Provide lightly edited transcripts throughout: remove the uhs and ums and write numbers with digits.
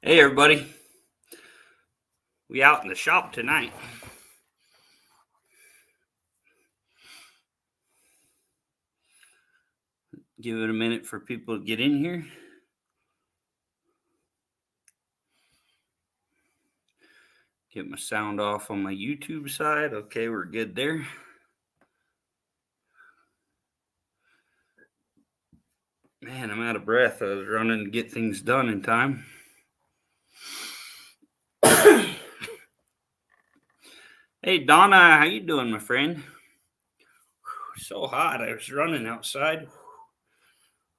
Hey everybody, we out in the shop tonight. Give it a minute for people to get in here. Get my sound off on my YouTube side. Okay, we're good there. Man, I'm out of breath. I was running to get things done in time. Hey Donna, how you doing, my friend? So hot. I was running outside. A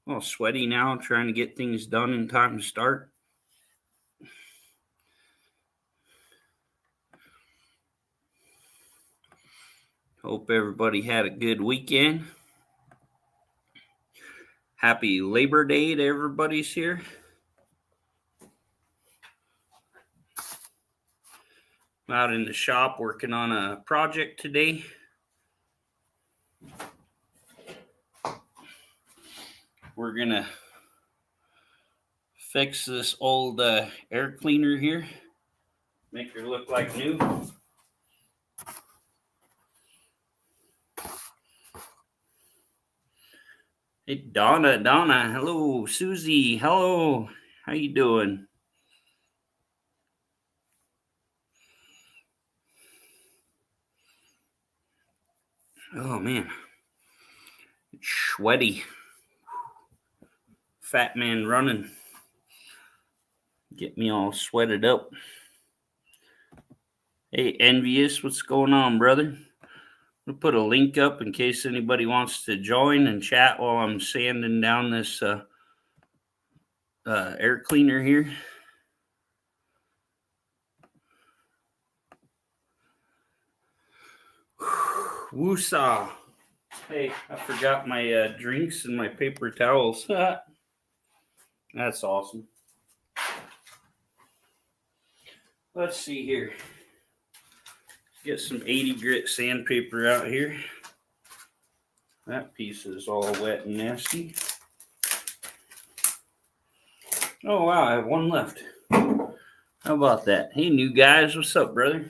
little sweaty now, trying to get things done in time to start. Hope everybody had a good weekend. Happy Labor Day to everybody's here. I'm out in the shop working on a project today. We're gonna fix this old air cleaner here, make her look like new. Hey Donna, hello. Susie, hello. How you doing? Oh man, it's sweaty. Fat man running. Get me all sweated up. Hey Envious, what's going on, brother? We'll put a link up in case anybody wants to join and chat while I'm sanding down this air cleaner here. Woosah. Hey, I forgot my drinks and my paper towels. That's awesome. Let's see here. Get some 80 grit sandpaper out here. That piece is all wet and nasty. Oh wow, I have one left. How about that? Hey new guys, what's up, brother?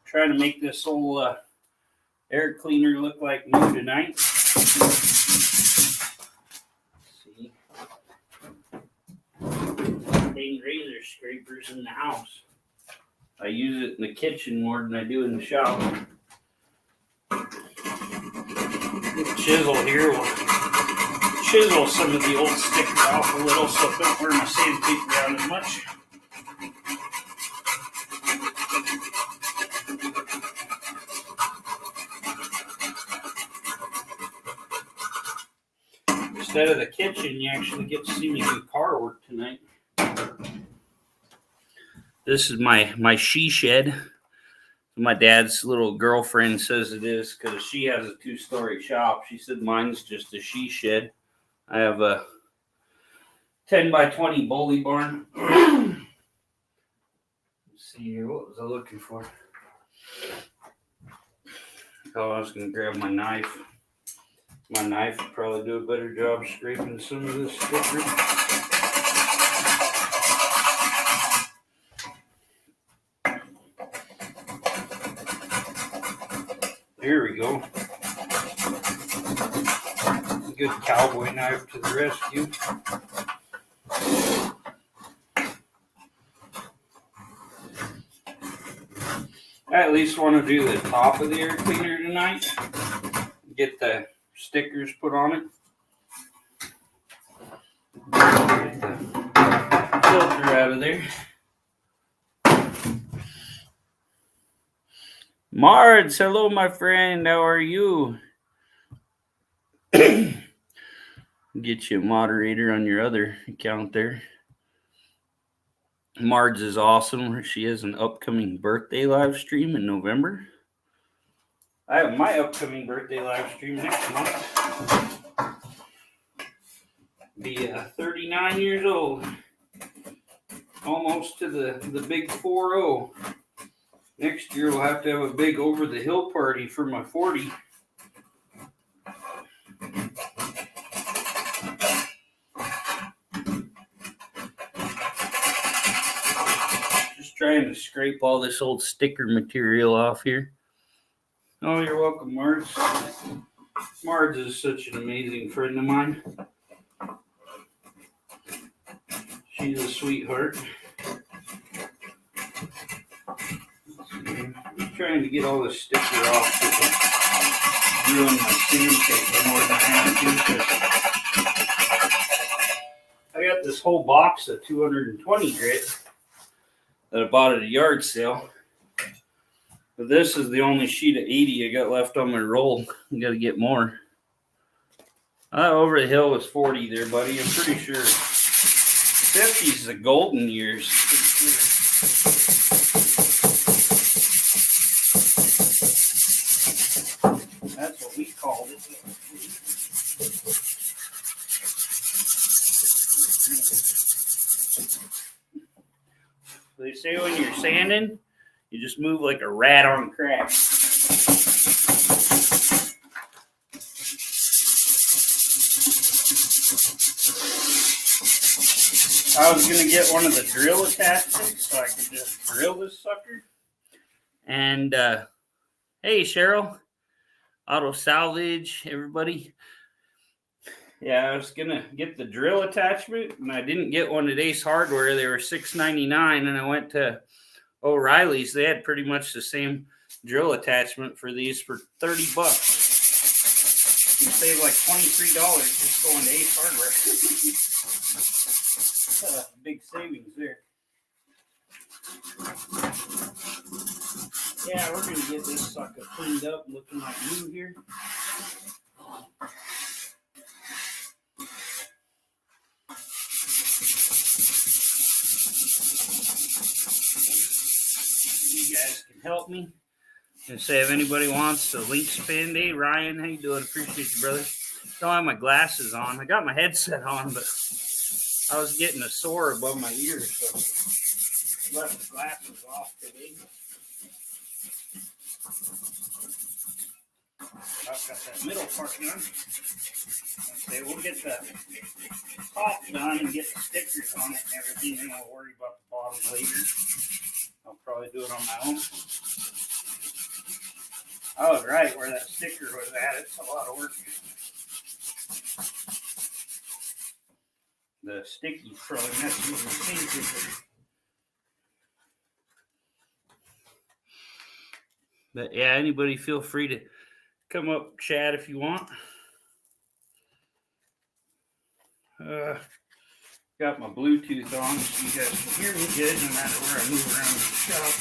Trying to make this whole air cleaner look like new tonight. See, dang razor scrapers in the house. I use it in the kitchen more than I do in the shop. The chisel here will chisel some of the old stickers off a little so it don't wear my sandpaper down as much. Instead of the kitchen, you actually get to see me do car work tonight. This is my she shed. My dad's little girlfriend says it is because she has a 2-story shop. She said mine's just a she shed. I have a 10 by 20 bully barn. Let's see here. What was I looking for? Oh, I was going to grab my knife. My knife would probably do a better job scraping some of this sticker. Here we go. Good cowboy knife to the rescue. I at least want to do the top of the air cleaner tonight. Get the stickers put on it. Get the filter out of there. Mards, hello my friend, how are you? Get you a moderator on your other account there. Mards is awesome. She has an upcoming birthday live stream in November. I have my upcoming birthday live stream next month. Be 39 years old. Almost to the big 4-0. Next year we'll have to have a big over the hill party for my 40. trying to scrape all this old sticker material off here. Oh, you're welcome, Marge. Marge is such an amazing friend of mine. She's a sweetheart. I'm trying to get all this sticker off because it's ruined my sandpaper more than I have to. I got this whole box of 220 grit that I bought at a yard sale. But this is the only sheet of 80 I got left on my roll. I got to get more. Over the hill was 40 there, buddy. I'm pretty sure 50s is the golden years. That's what we called it. They say when you're sanding, you just move like a rat on crack. I was going to get one of the drill attachments so I could just drill this sucker. And, hey, Cheryl, Auto Salvage, everybody. Yeah, I was going to get the drill attachment, and I didn't get one at Ace Hardware. They were $6.99, and I went to O'Reilly's. They had pretty much the same drill attachment for these for $30. You save like $23 just going to Ace Hardware. Big savings there. Yeah, we're going to get this sucker cleaned up looking like new here. You guys can help me and say if anybody wants a link spin. Hey, Ryan, how you doing? Appreciate you, brother. Don't have my glasses on. I got my headset on, but I was getting a sore above my ears, so I left the glasses off today. I've got that middle part done. Okay, we'll get the top done and get the stickers on it and everything, and we'll worry about the bottom later. I'll probably do it on my own. I was right where that sticker was at. It's a lot of work. The sticky probably messing with the sandpaper. But yeah, anybody feel free to come up, chat if you want. Got my Bluetooth on so you guys can hear me good no matter where I move around the shop.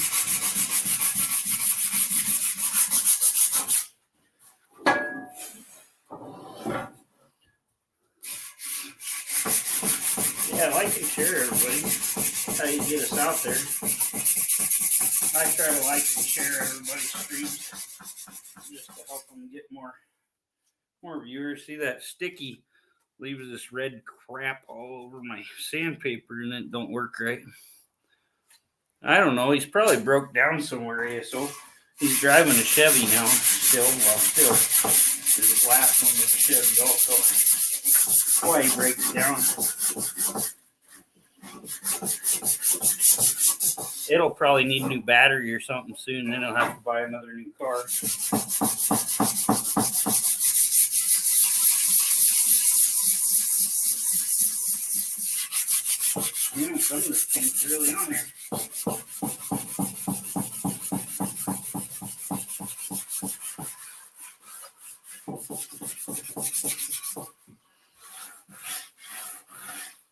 Yeah, like and share, everybody. That's how you get us out there. I try to like and share everybody's streams just to help them get more viewers. See that sticky leaves this red crap all over my sandpaper and it don't work right. I don't know. He's probably broke down somewhere, ASO. He's driving a Chevy now still. His last one was a Chevy also. That's why he breaks down. It'll probably need a new battery or something soon, then I'll have to buy another new car. Yeah, some of this paint's really on there.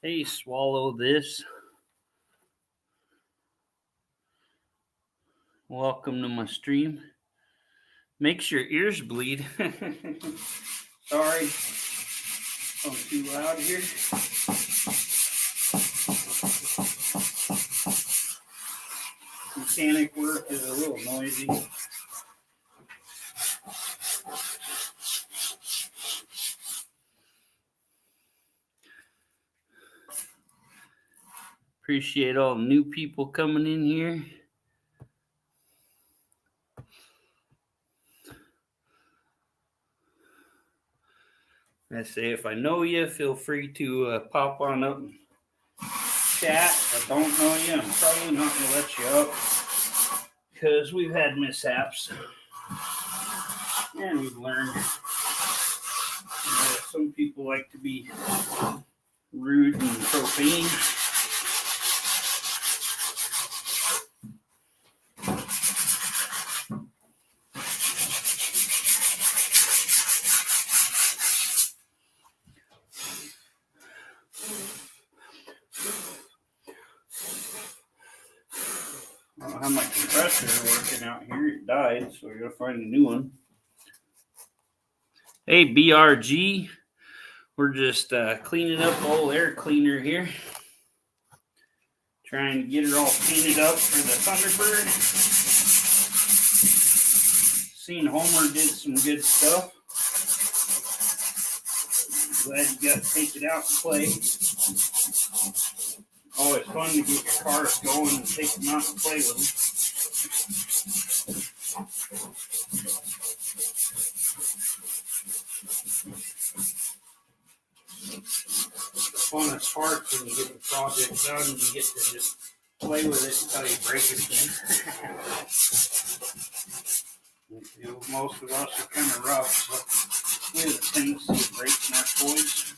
Hey, swallow this. Welcome to my stream. Makes your ears bleed. Sorry, I'm too loud here. Mechanic work is a little noisy. Appreciate all the new people coming in here. I say if I know you, feel free to pop on up and chat. I don't know you. I'm probably not going to let you up because we've had mishaps. And we've learned. Some people like to be rude and profane. I don't have my compressor working out here. It died, so we're going to find a new one. Hey, BRG. We're just cleaning up the old air cleaner here. Trying to get her all painted up for the Thunderbird. Seen Homer did some good stuff. Glad you got to take it out and play. Always fun to get your cars going and take them out and play with them. The funnest part when you get the project done, you get to just play with it until you break it again. Most of us are kind of rough, so we have a tendency of breaking our toys.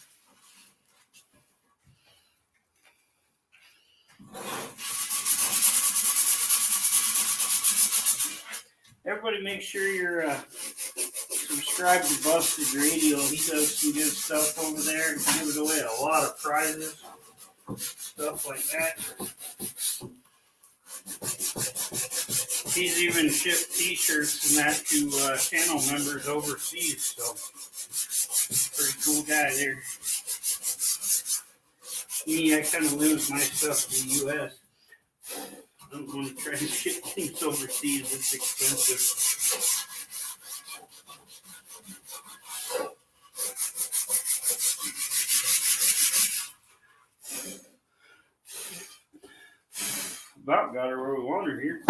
Everybody make sure you're subscribed to Busted Radio. He does some good stuff over there. He gives away a lot of prizes, stuff like that. He's even shipped t-shirts and that to channel members overseas, so pretty cool guy there. Me, I kind of lose my stuff to the U.S. I don't want to try to ship things overseas. It's expensive. About got her where we want her here.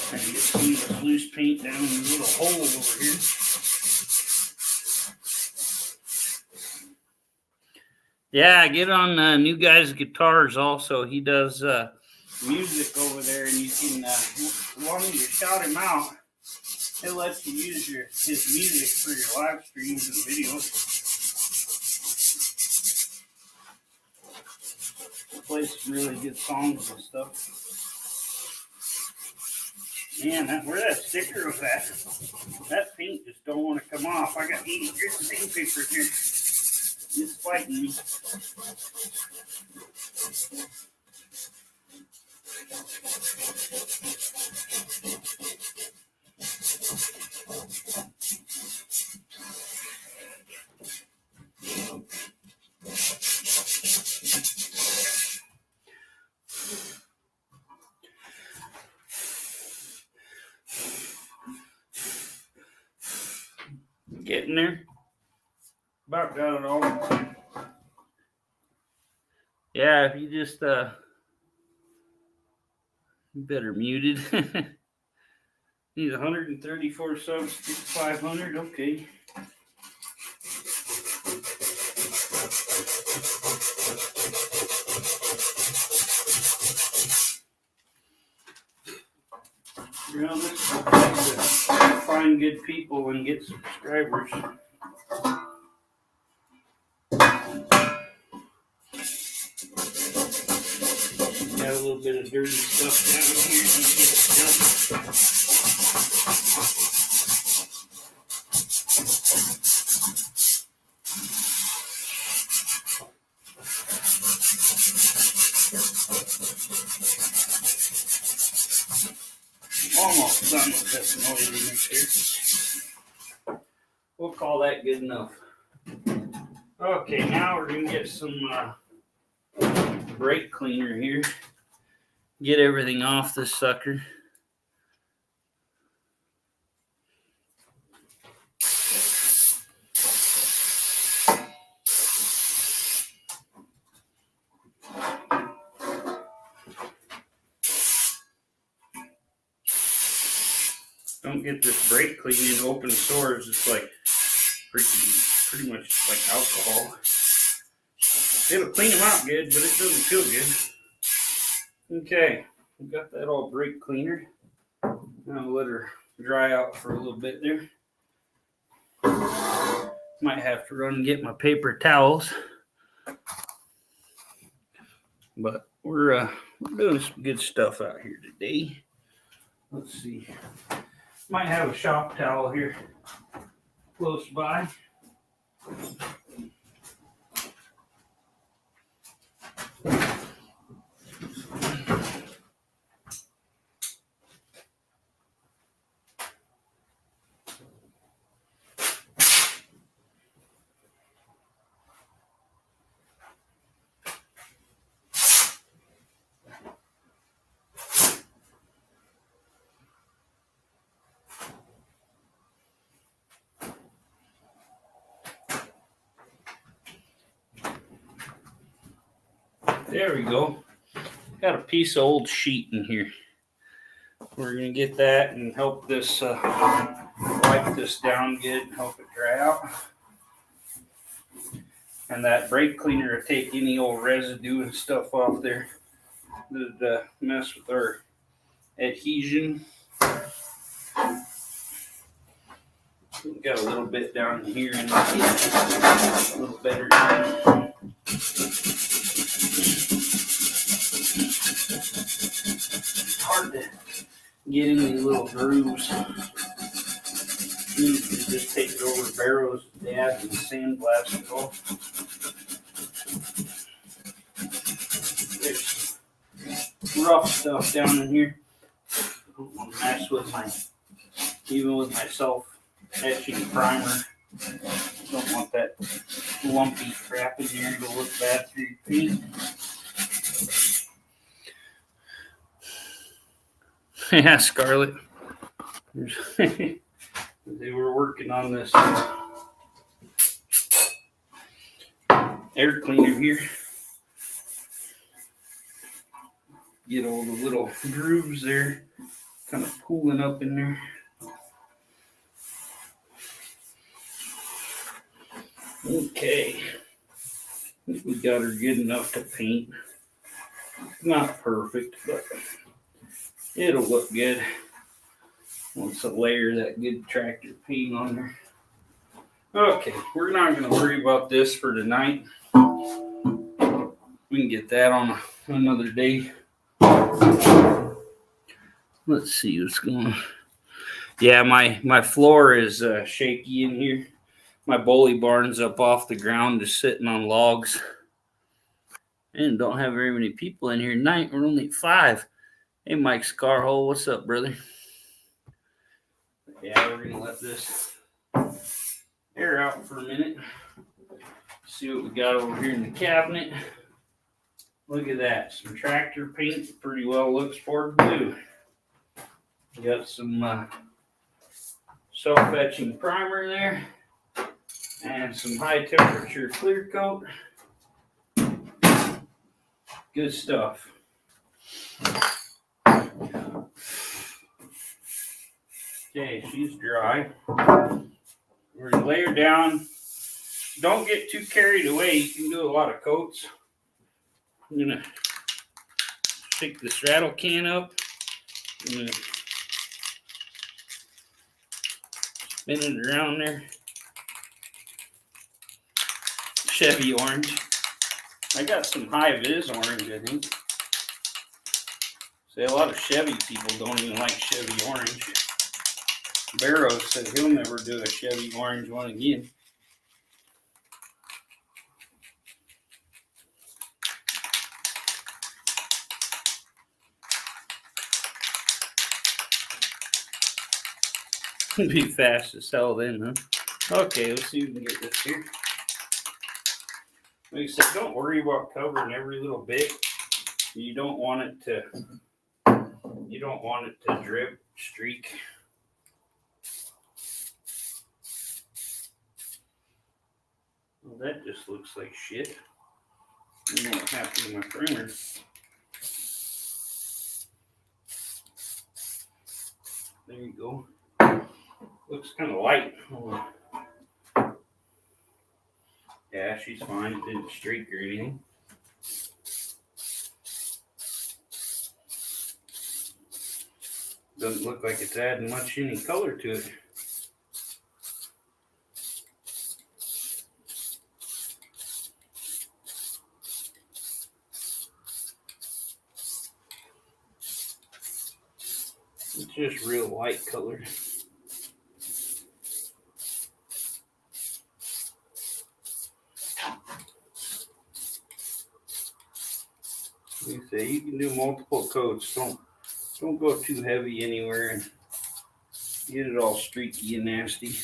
Trying to get some of this loose paint down in the little hole over here. Yeah, get on New Guy's Guitars also. He does music over there, and you can, as long as you shout him out, it lets you use his music for your live streams and videos. Plays some really good songs and stuff. Man, where that sticker was at, that paint just don't want to come off. I got 80 grit sandpaper here. It's fighting me. Getting there. About got it all. Yeah, if you just better muted. Need 134 subs to 500. Okay. You know, this is to find good people and get subscribers. Got a little bit of dirty stuff down here and get it done. Almost done with this noisiness here. We'll call that good enough. Okay, now we're going to get some brake cleaner here. Get everything off this sucker. Don't get this brake cleaning open sores. It's like pretty much like alcohol. It'll clean them out good, but it doesn't feel good. Okay, we got that all brake cleaner. Now I'll let her dry out for a little bit there. Might have to run and get my paper towels. But we're doing some good stuff out here today. Let's see. Might have a shop towel here close by. There we go. Got a piece of old sheet in here. We're going to get that and help this wipe this down good and help it dry out. And that brake cleaner will take any old residue and stuff off there that mess with our adhesion. We've got a little bit down here and a little better. Hard to get in these little grooves. You can just take it over Barrow's dad and sandblast it off. There's rough stuff down in here. I don't want to mess with even with my self-etching primer. Don't want that lumpy crap in there to look bad through your paint. Yeah, Scarlett. They were working on this air cleaner here. Get all the little grooves there, kind of pooling up in there. Okay. I think we got her good enough to paint. Not perfect, but it'll look good once I layer that good tractor paint on there. Okay, we're not going to worry about this for tonight. We can get that on another day. Let's see what's going on. Yeah, my floor is shaky in here. My bully barn's up off the ground, just sitting on logs. And don't have very many people in here tonight. We're only 5. Hey, Mike Scarhole, what's up, brother? Yeah, we're going to let this air out for a minute. See what we got over here in the cabinet. Look at that. Some tractor paint. Pretty well looks for blue. We got some self-etching primer there. And some high temperature clear coat. Good stuff. Okay, she's dry. We're going to lay her down. Don't get too carried away. You can do a lot of coats. I'm going to pick this rattle can up. I'm going to spin it around there. Chevy orange. I got some high-vis orange, I think. See, a lot of Chevy people don't even like Chevy orange. Barrow said he'll never do a Chevy orange one again. It'd be fast as hell then, huh? Okay, let's see if we can get this here. Like I said, don't worry about covering every little bit. You don't want it to drip, streak. Well, that just looks like shit. I don't know what happened to my primer. There you go. Looks kind of light. Yeah, she's fine. It didn't streak or anything. Doesn't look like it's adding much any color to it. It's just real light color. Like I say, you can do multiple coats. Don't go too heavy anywhere and get it all streaky and nasty.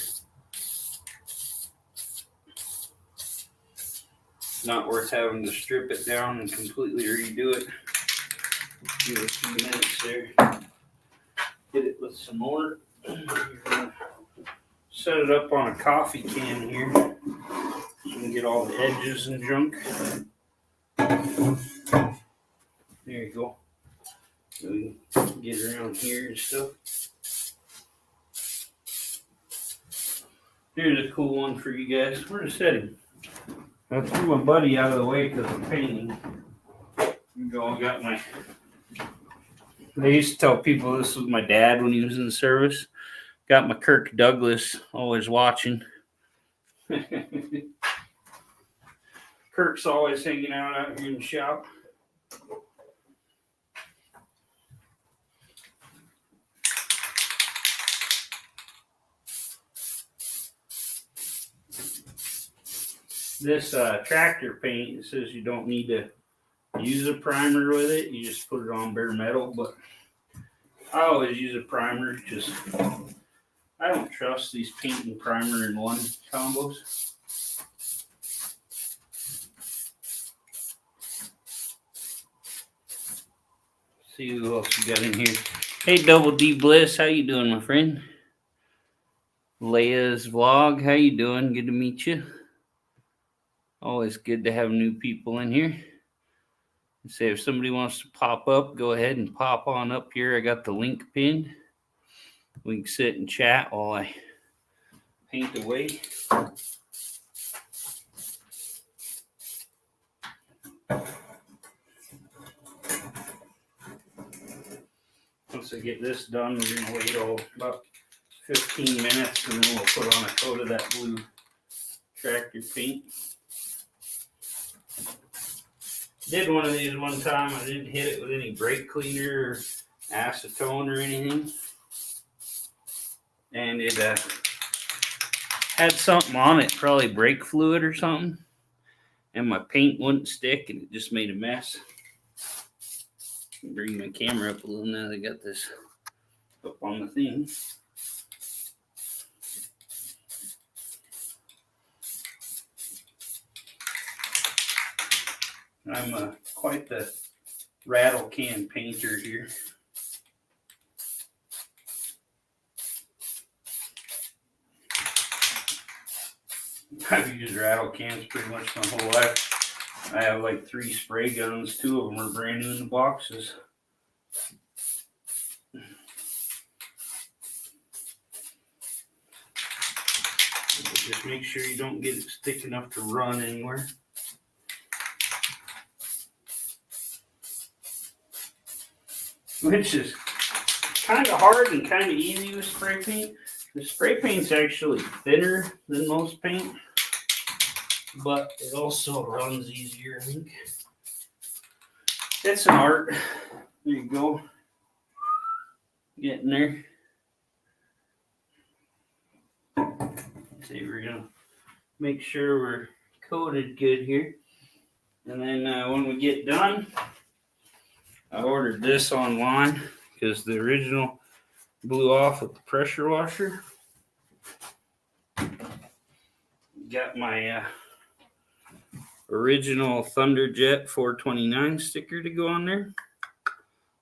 Not worth having to strip it down and completely redo it. Give it a few minutes there. Hit it with some more. Set it up on a coffee can here so you can get all the edges and junk. There you go. So we can get around here and stuff. Here's a cool one for you guys. Where's the setting? I threw my buddy out of the way because I'm painting. You go, I got my. I used to tell people this was my dad when he was in the service. Got my Kirk Douglas always watching. Kirk's always hanging out here in the shop. This tractor paint, it says you don't need to use a primer with it. You just put it on bare metal. But I always use a primer because I don't trust these paint and primer in one combos. See who else we got in here. Hey, Double D Bliss, how you doing, my friend? Leia's vlog, how you doing? Good to meet you. Always good to have new people in here. Say if somebody wants to pop up, go ahead and pop on up here. I got the link pinned. We can sit and chat while I paint away. Once I get this done, we're going to wait about 15 minutes and then we'll put on a coat of that blue tractor paint. Did one of these one time. I didn't hit it with any brake cleaner or acetone or anything. And it had something on it, probably brake fluid or something. And my paint wouldn't stick and it just made a mess. Bring my camera up a little now that I got this up on the thing. I'm quite the rattle can painter here. I've used rattle cans pretty much my whole life. I have like 3 spray guns. 2 of them are brand new in the boxes. Just make sure you don't get it thick enough to run anywhere. Which is kind of hard and kind of easy with spray paint. The spray paint's actually thinner than most paint, but it also runs easier, I think. It's an art. There you go. Getting there. See, we're gonna make sure we're coated good here. And then when we get done, I ordered this online because the original blew off with the pressure washer. Got my original Thunderjet 429 sticker to go on there.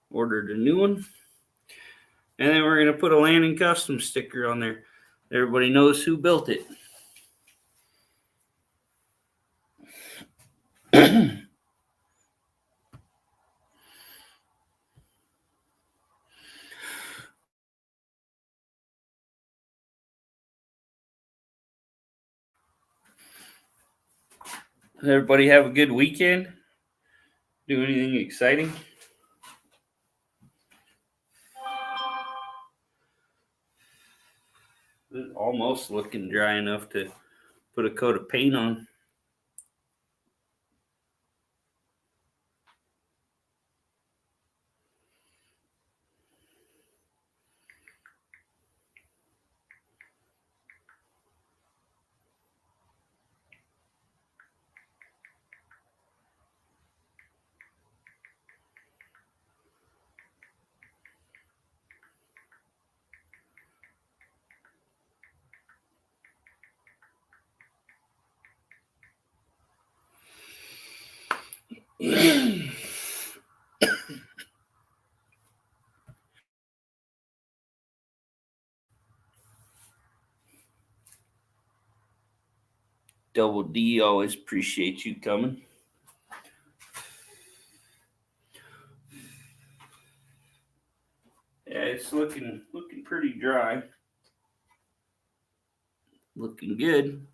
Ordered a new one. And then we're going to put a Landing Custom sticker on there. Everybody knows who built it. Everybody have a good weekend? Do anything exciting? It's almost looking dry enough to put a coat of paint on. Double D, always appreciate you coming. Yeah, it's looking pretty dry. Looking good.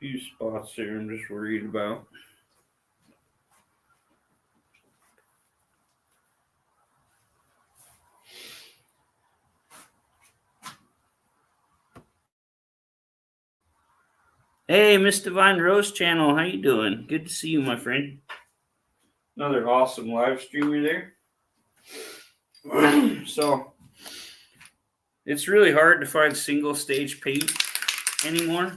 Few spots there I'm just worried about. Hey, Miss Divine Rose Channel, how you doing? Good to see you, my friend. Another awesome live streamer there. So, it's really hard to find single stage paint anymore.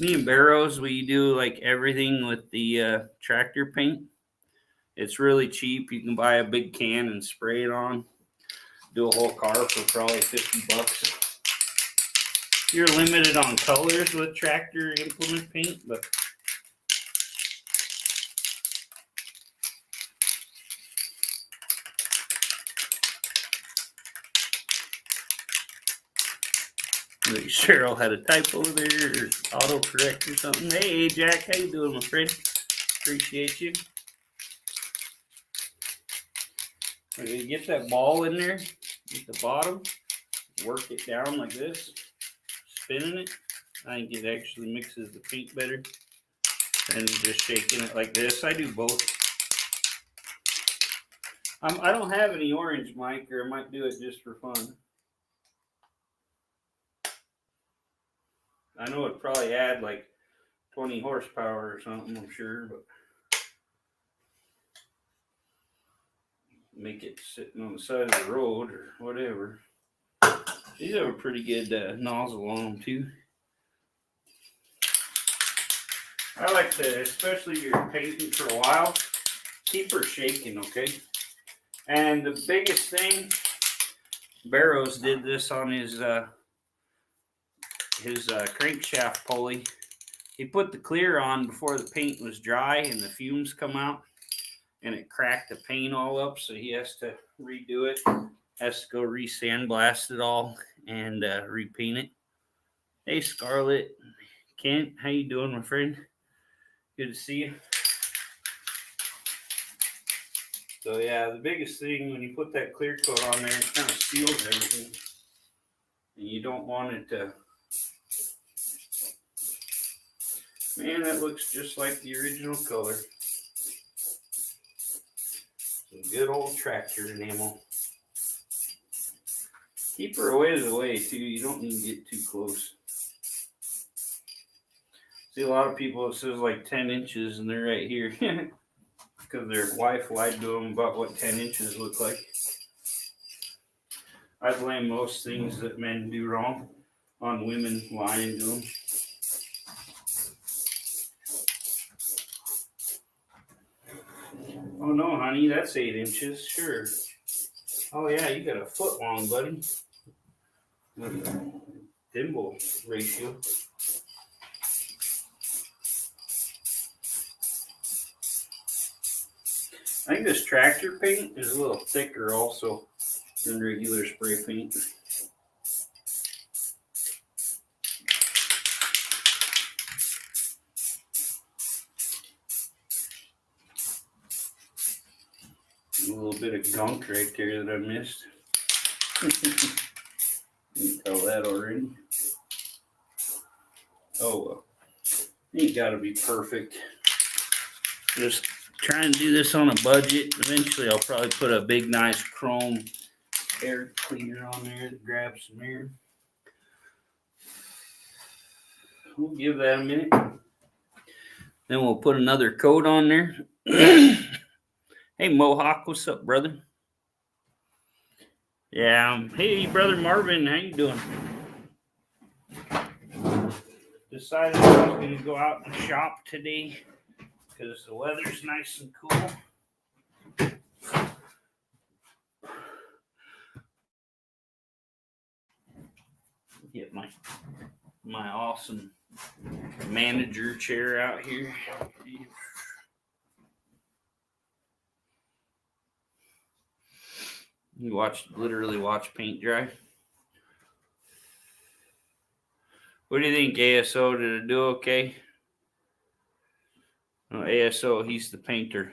Me and Barrows, we do like everything with the tractor paint. It's really cheap. You can buy a big can and spray it on. Do a whole car for probably $50. You're limited on colors with tractor implement paint, but like Cheryl had a typo there, or autocorrect or something. Hey, Jack, how you doing, my friend? Appreciate you. Okay, get that ball in there at the bottom, work it down like this, spinning it. I think it actually mixes the paint better than just shaking it like this. I do both. I don't have any orange, Mike, or I might do it just for fun. I know it'd probably add like 20 horsepower or something, I'm sure, but make it sitting on the side of the road or whatever. These have a pretty good nozzle on them too. I like to, especially if you're painting for a while, keep her shaking, okay? And the biggest thing, Barrows did this on his crankshaft pulley. He put the clear on before the paint was dry and the fumes come out, and it cracked the paint all up, so he has to redo it. Has to go re-sandblast it all and repaint it. Hey, Scarlett, Kent, how you doing, my friend? Good to see you. So yeah, the biggest thing when you put that clear coat on there, it kind of seals everything, and you don't want it to. Man, that looks just like the original color. Some good old tractor enamel. Keep her a ways away too. You don't need to get too close. See, a lot of people, it says like 10 inches, and they're right here because their wife lied to them about what 10 inches look like. I blame most things that men do wrong on women lying to them. Oh no, honey, that's 8 inches. Sure. Oh yeah, you got a foot long, buddy. Thimble ratio. I think this tractor paint is a little thicker also than regular spray paint. little bit of gunk right there that I missed. You can tell that already. Oh well. Ain't gotta be perfect. Just trying to do this on a budget. Eventually I'll probably put a big nice chrome air cleaner on there to grab some air. We'll give that a minute. Then we'll put another coat on there. Hey Mohawk, what's up, brother? Yeah, hey brother Marvin, how you doing? Decided I was gonna go out and shop today because the weather's nice and cool. Get my awesome manager chair out here. You literally watch paint dry. What do you think, ASO? Did it do okay? No, ASO, he's the painter.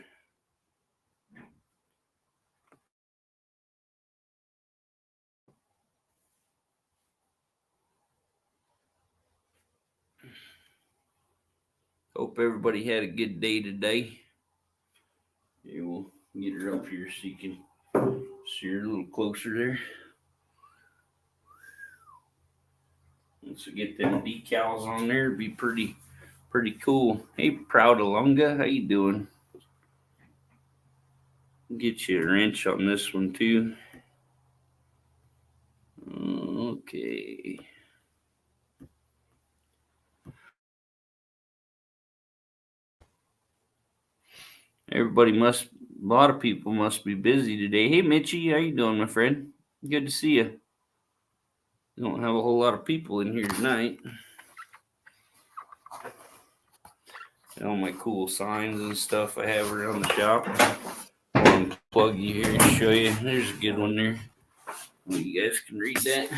Hope everybody had a good day today. Yeah, we'll get her up here so you can see her a little closer there. Once we get them decals on there, it'd be pretty cool. Hey, Proud Alunga, how you doing? Get you a wrench on this one too. Okay. A lot of people must be busy today. Hey, Mitchie, how you doing, my friend? Good to see you. We don't have a whole lot of people in here tonight. All my cool signs and stuff I have around the shop. I'll unplug you here and show you. There's a good one there. You guys can read that.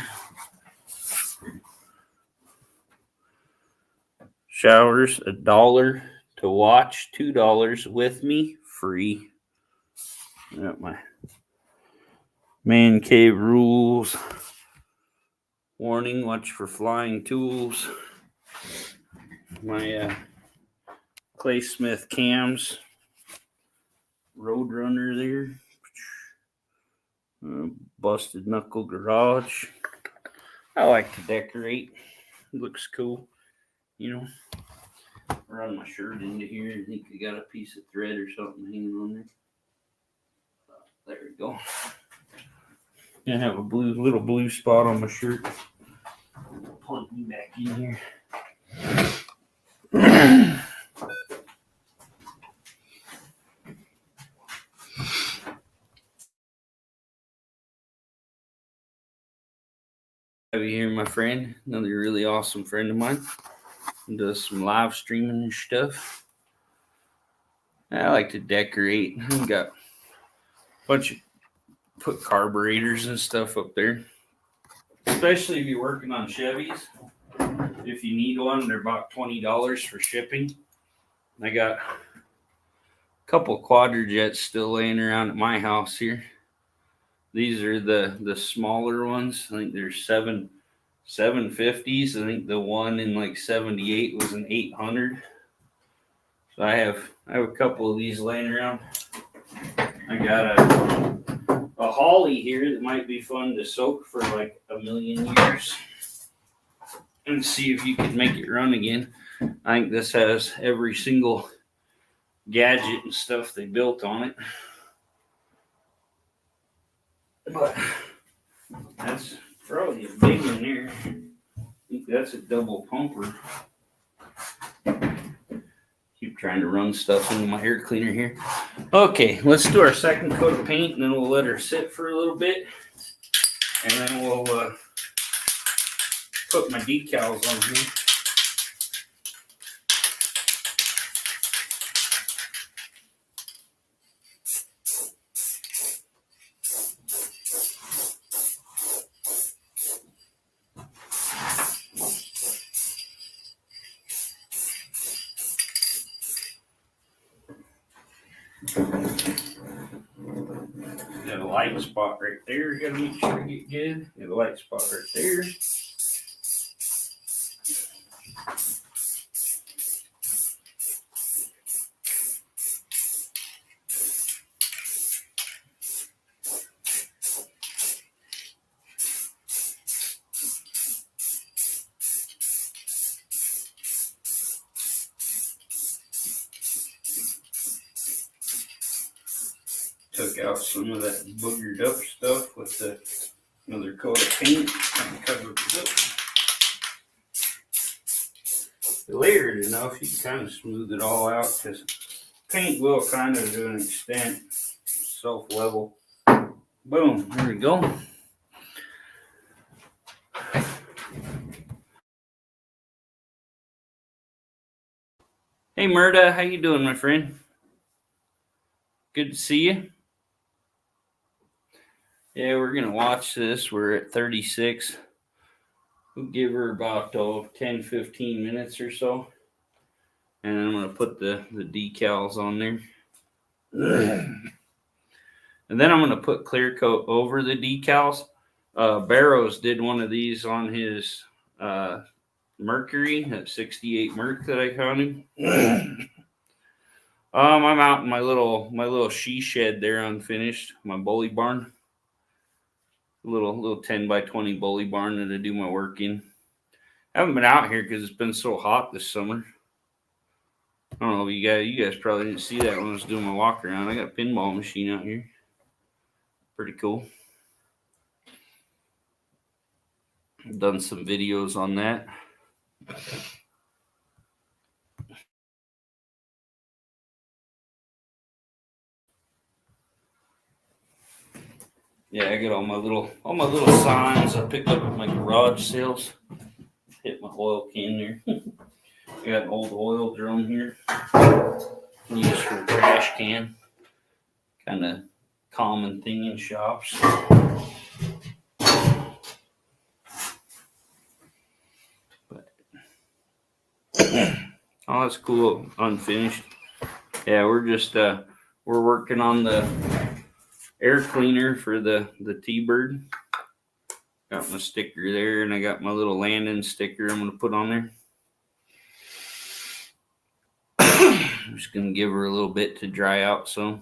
Showers, $1 to watch, $2 with me, free. Got my man cave rules. Warning, watch for flying tools. My Clay Smith cams. Roadrunner there. Busted knuckle garage. I like to decorate. It looks cool. You know, run my shirt into here. I think I got a piece of thread or something hanging on there. There we go. Gonna have a little blue spot on my shirt. Plug me back in here. Have you here, my friend? Another really awesome friend of mine. He does some live streaming and stuff. I like to decorate. I've got a bunch of put carburetors and stuff up there. Especially if you're working on Chevys. If you need one, they're about $20 for shipping. I got a couple Quadrajets still laying around at my house here. These are the smaller ones. I think they're 750s. I think the one in like 78 was an 800. So I have a couple of these laying around. I got a Holly here that might be fun to soak for like a million years and see if you can make it run again. I think this has every single gadget and stuff they built on it. But that's probably a big one there. I think that's a double pumper. Keep trying to run stuff into my air cleaner here. Okay, let's do our second coat of paint, and then we'll let her sit for a little bit. And then we'll put my decals on here. light spot right there. You gotta make sure you get good. Get a light spot right there. Took out some of that boogered up stuff with another coat of paint and covered it up. Layered enough, you can kind of smooth it all out because paint will kind of, to an extent, self-level. Boom, there we go. Hey Murda, how you doing, my friend? Good to see you. Yeah, we're gonna watch this. We're at 36. We'll give her about 10, 15 minutes or so. And I'm gonna put the decals on there. And then I'm gonna put clear coat over the decals. Barrows did one of these on his Mercury, that 68 Merc that I found him. I'm out in my little she shed there, unfinished. My bully barn, little 10 by 20 bully barn that I do my work in. I haven't been out here because it's been so hot this summer. I don't know, you guys probably didn't see that when I was doing my walk around. I got a pinball machine out here. Pretty cool. I've done some videos on that. Yeah, I got all my little signs I picked up at my garage sales. Hit my oil can there. I got an old oil drum here. Used for a trash can. Kind of common thing in shops. But oh, that's cool. Unfinished. Yeah, we're just we're working on the air cleaner for the T-Bird. Got my sticker there, and I got my little landing sticker I'm gonna put on there. I'm just gonna give her a little bit to dry out some.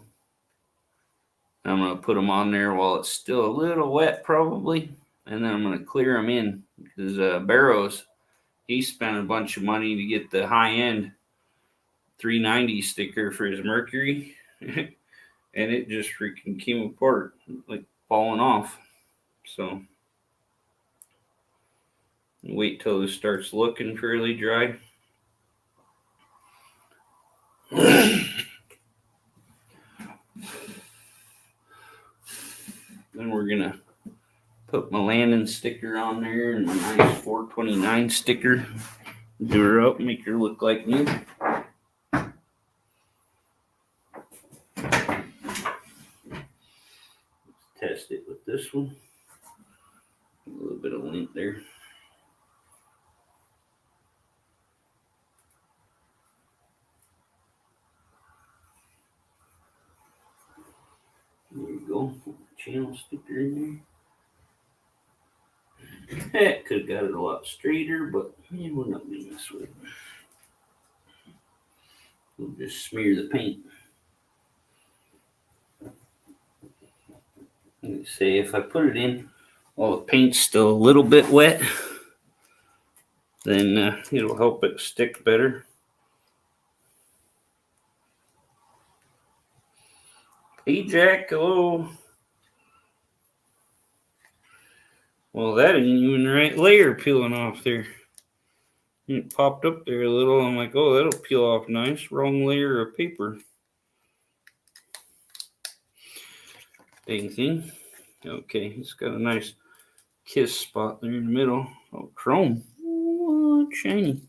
I'm gonna put them on there while it's still a little wet, probably, and then I'm gonna clear them in because Barrows, he spent a bunch of money to get the high-end 390 sticker for his Mercury, and it just freaking came apart, like falling off. So wait till this starts looking fairly dry. Then we're gonna put my landing sticker on there and my nice 429 sticker. Do her up, make her look like new. Test it with this one. A little bit of lint there. There you go. Channel sticker in there. Could have got it a lot straighter, but we're not doing this with it. We'll just smear the paint. Let's say if I put it in while the paint's still a little bit wet, then it'll help it stick better. Hey Jack, hello. Well, that ain't even the right layer peeling off there. It popped up there a little. I'm like, oh, that'll peel off nice. Wrong layer of paper. Dang thing. Okay, it's got a nice kiss spot there in the middle. Oh, chrome. What? Shiny.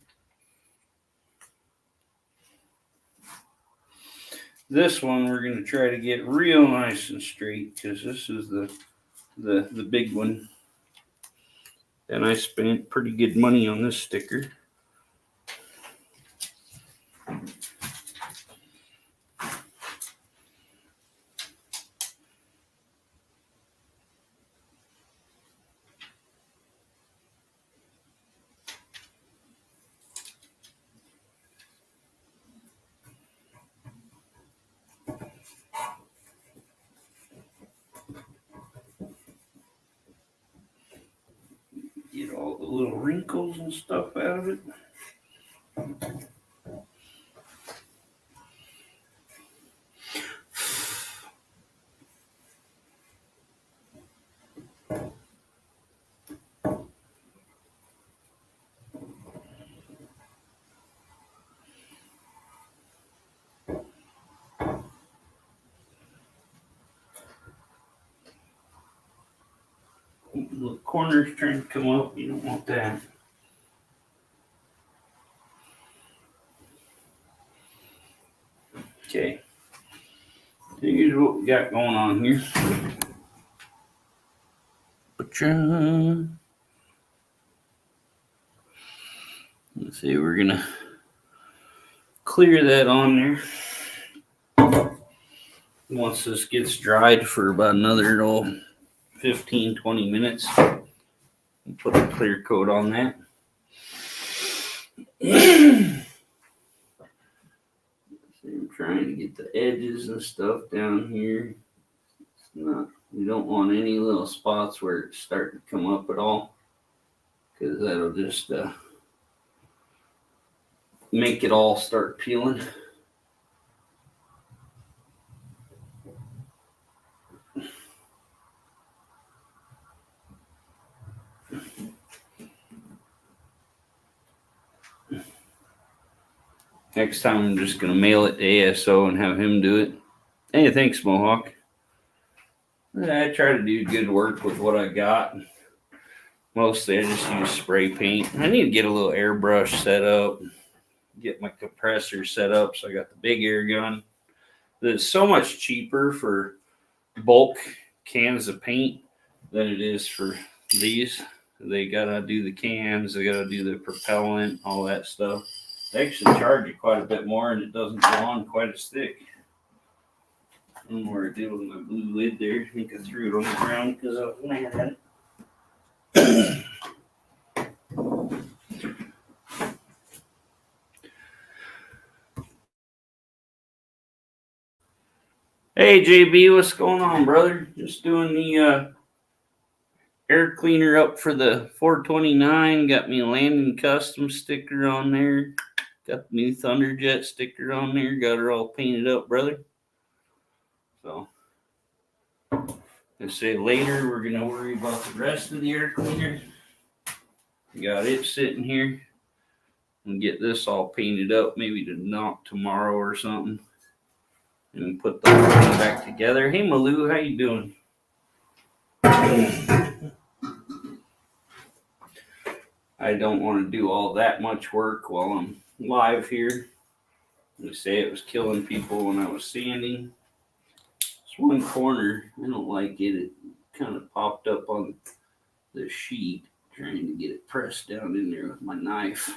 This one we're going to try to get real nice and straight because this is the big one. And I spent pretty good money on this sticker. all the little wrinkles and stuff out of it. The corners trying to come up. You don't want that. Okay. Here's what we got going on here. Let's see, we're gonna clear that on there. Once this gets dried for about another 15-20 minutes, we'll put a clear coat on that. I'm trying to get the edges and stuff down here. We don't want any little spots where it's starting to come up at all, because that'll just make it all start peeling. Next time I'm just going to mail it to ASO and have him do it. Hey, thanks, Mohawk. I try to do good work with what I got. Mostly I just use spray paint. I need to get a little airbrush set up, get my compressor set up so I got the big air gun. It's so much cheaper for bulk cans of paint than it is for these. They gotta do the cans, they gotta do the propellant, all that stuff. They actually charge you quite a bit more, and it doesn't go on quite as thick. I don't know where I did with my blue lid there. I think I threw it on the ground because I was mad at it. Hey JB, what's going on, brother? Just doing the air cleaner up for the 429. Got me a Landon Custom sticker on there. Got the new Thunderjet sticker on there. Got her all painted up, brother. So, let's say later we're gonna worry about the rest of the air cleaner. Got it sitting here. And get this all painted up, maybe tomorrow or something. And put the whole thing back together. Hey Malou, how you doing? I don't want to do all that much work while I'm live here. They say it was killing people when I was sanding. This one corner, I don't like it. It kind of popped up on the sheet, trying to get it pressed down in there with my knife.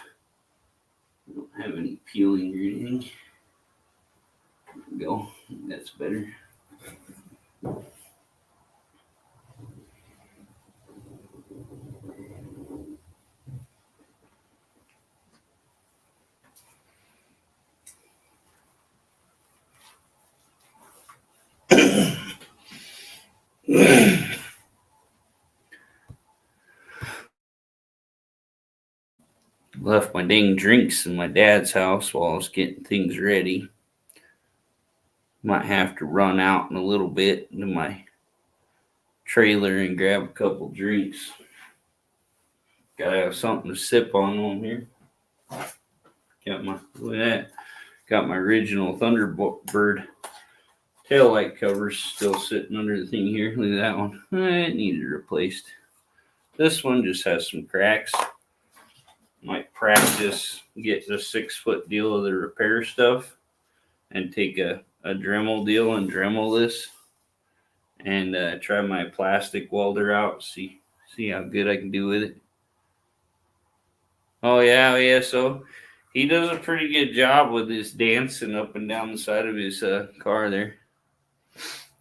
I don't have any peeling or anything. There we go. That's better. Left my dang drinks in my dad's house while I was getting things ready. Might have to run out in a little bit to my trailer and grab a couple drinks. Gotta have something to sip on here. Look at that. Got my original Thunderbird taillight covers still sitting under the thing here. Look at that one. It needed replaced. This one just has some cracks. Might practice getting a 6-foot deal of the repair stuff and take a Dremel deal and Dremel this and try my plastic welder out. See how good I can do with it. Oh yeah. So he does a pretty good job with his dancing up and down the side of his car there.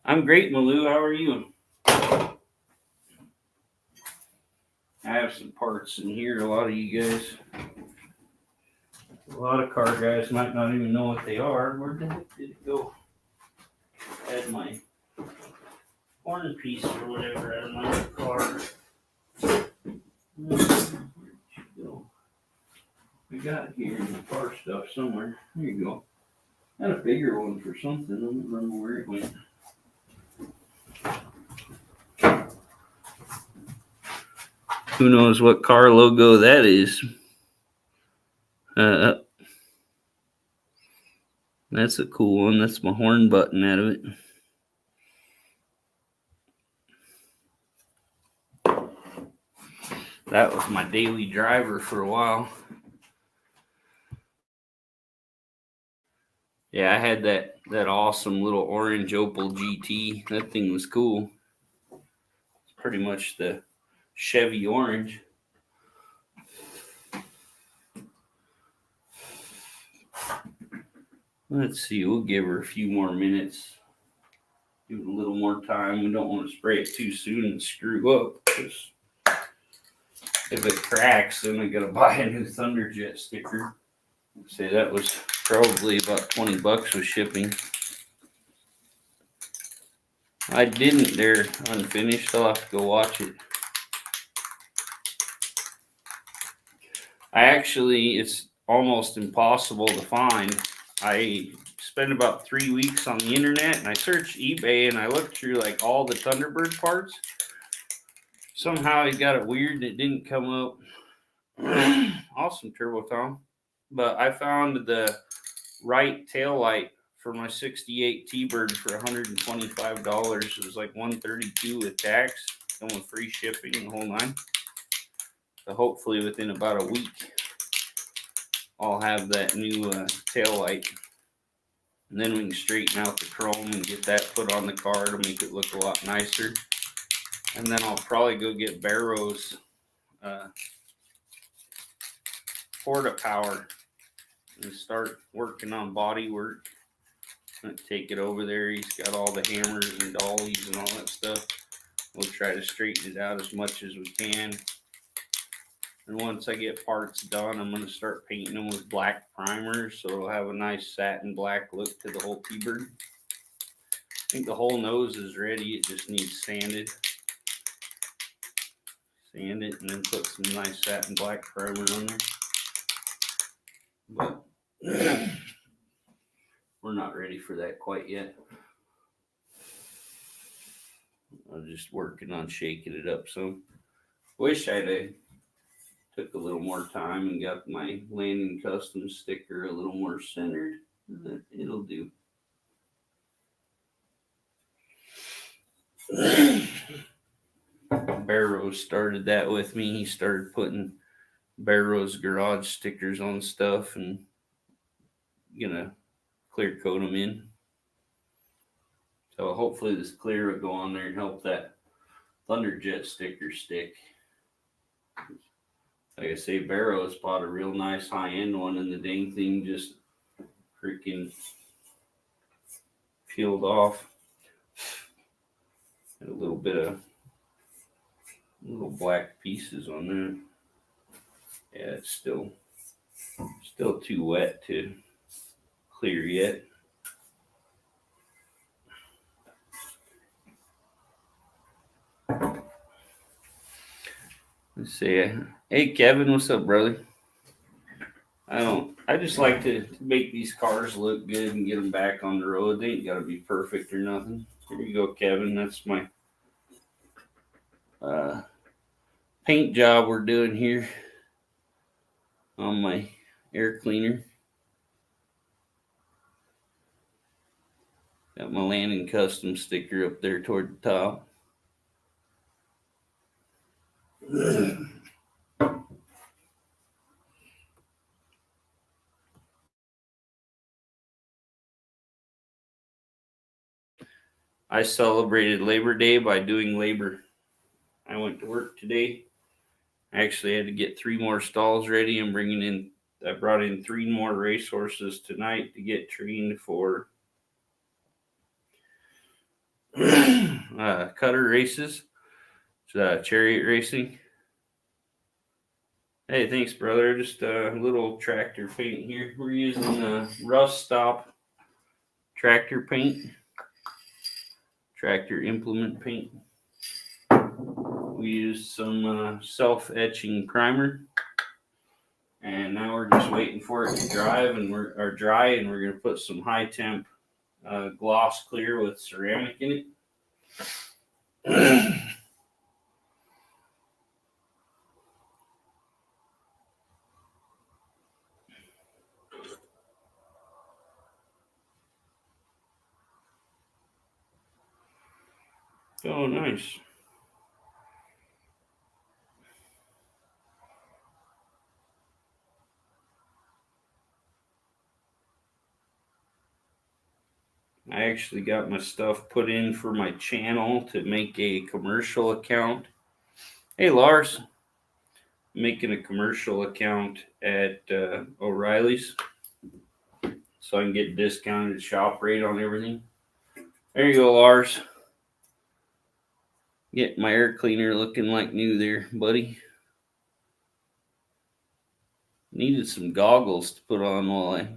I'm great, Malou. How are you? I have some parts in here. A lot of you guys, a lot of car guys might not even know what they are. Where the heck did it go? I had my horn piece or whatever out of my car. I got it here in the car stuff somewhere. There you go. Had a bigger one for something. I don't remember where it went. Who knows what car logo that is? That's a cool one. That's my horn button out of it. That was my daily driver for a while. Yeah, I had that awesome little orange Opel GT. That thing was cool. It's pretty much the Chevy orange. Let's see, we'll give her a few more minutes. Give it a little more time. We don't want to spray it too soon and screw up, because if it cracks, then we gotta buy a new Thunderjet sticker. Say that was probably about $20 with shipping. I didn't. They're unfinished. I'll have to go watch it. It's almost impossible to find. I spent about 3 weeks on the internet, and I searched eBay, and I looked through like all the Thunderbird parts. Somehow he got it weird and it didn't come up. Awesome Turbo Tom. But I found the right tail light for my 68 T-Bird for $125. It was like $132 with tax, and with free shipping and the whole nine. So hopefully within about a week, I'll have that new tail light. And then we can straighten out the chrome and get that put on the car to make it look a lot nicer. And then I'll probably go get Barrow's Porta Power and start working on body work. I'm gonna take it over there. He's got all the hammers and dollies and all that stuff. We'll try to straighten it out as much as we can. And once I get parts done, I'm going to start painting them with black primer, so it'll have a nice satin black look to the whole T-Bird. I think the whole nose is ready. It just needs sanded. Sand it and then put some nice satin black primer on there. But we're not ready for that quite yet. I'm just working on shaking it up some. Wish I'd took a little more time and got my Landon Custom sticker a little more centered. But it'll do. Barrows started that with me. He started putting Barrows garage stickers on stuff and gonna clear coat them in. So hopefully this clear will go on there and help that Thunderjet sticker stick. Like I say, Barrows bought a real nice high-end one, and the dang thing just freaking peeled off. Had a little bit of little black pieces on there. Yeah, it's still too wet to clear yet. Let's see. Hey Kevin, what's up, brother? I just like to make these cars look good and get them back on the road. They ain't gotta be perfect or nothing. Here you go, Kevin. That's my paint job we're doing here on my air cleaner. Got my Landon Custom sticker up there toward the top. I celebrated Labor Day by doing labor. I went to work today. I actually had to get 3 more stalls ready. I brought in 3 more racehorses tonight to get trained for cutter races, chariot racing. Hey, thanks, brother. Just a little tractor paint here. We're using Rust Stop tractor paint, tractor implement paint. We used some self-etching primer, And now we're just waiting for it to dry, and we're gonna put some high temp gloss clear with ceramic in it. Oh, nice. I actually got my stuff put in for my channel to make a commercial account. Hey, Lars, making a commercial account at O'Reilly's so I can get discounted shop rate on everything. There you go, Lars. Get my air cleaner looking like new there, buddy. Needed some goggles to put on while I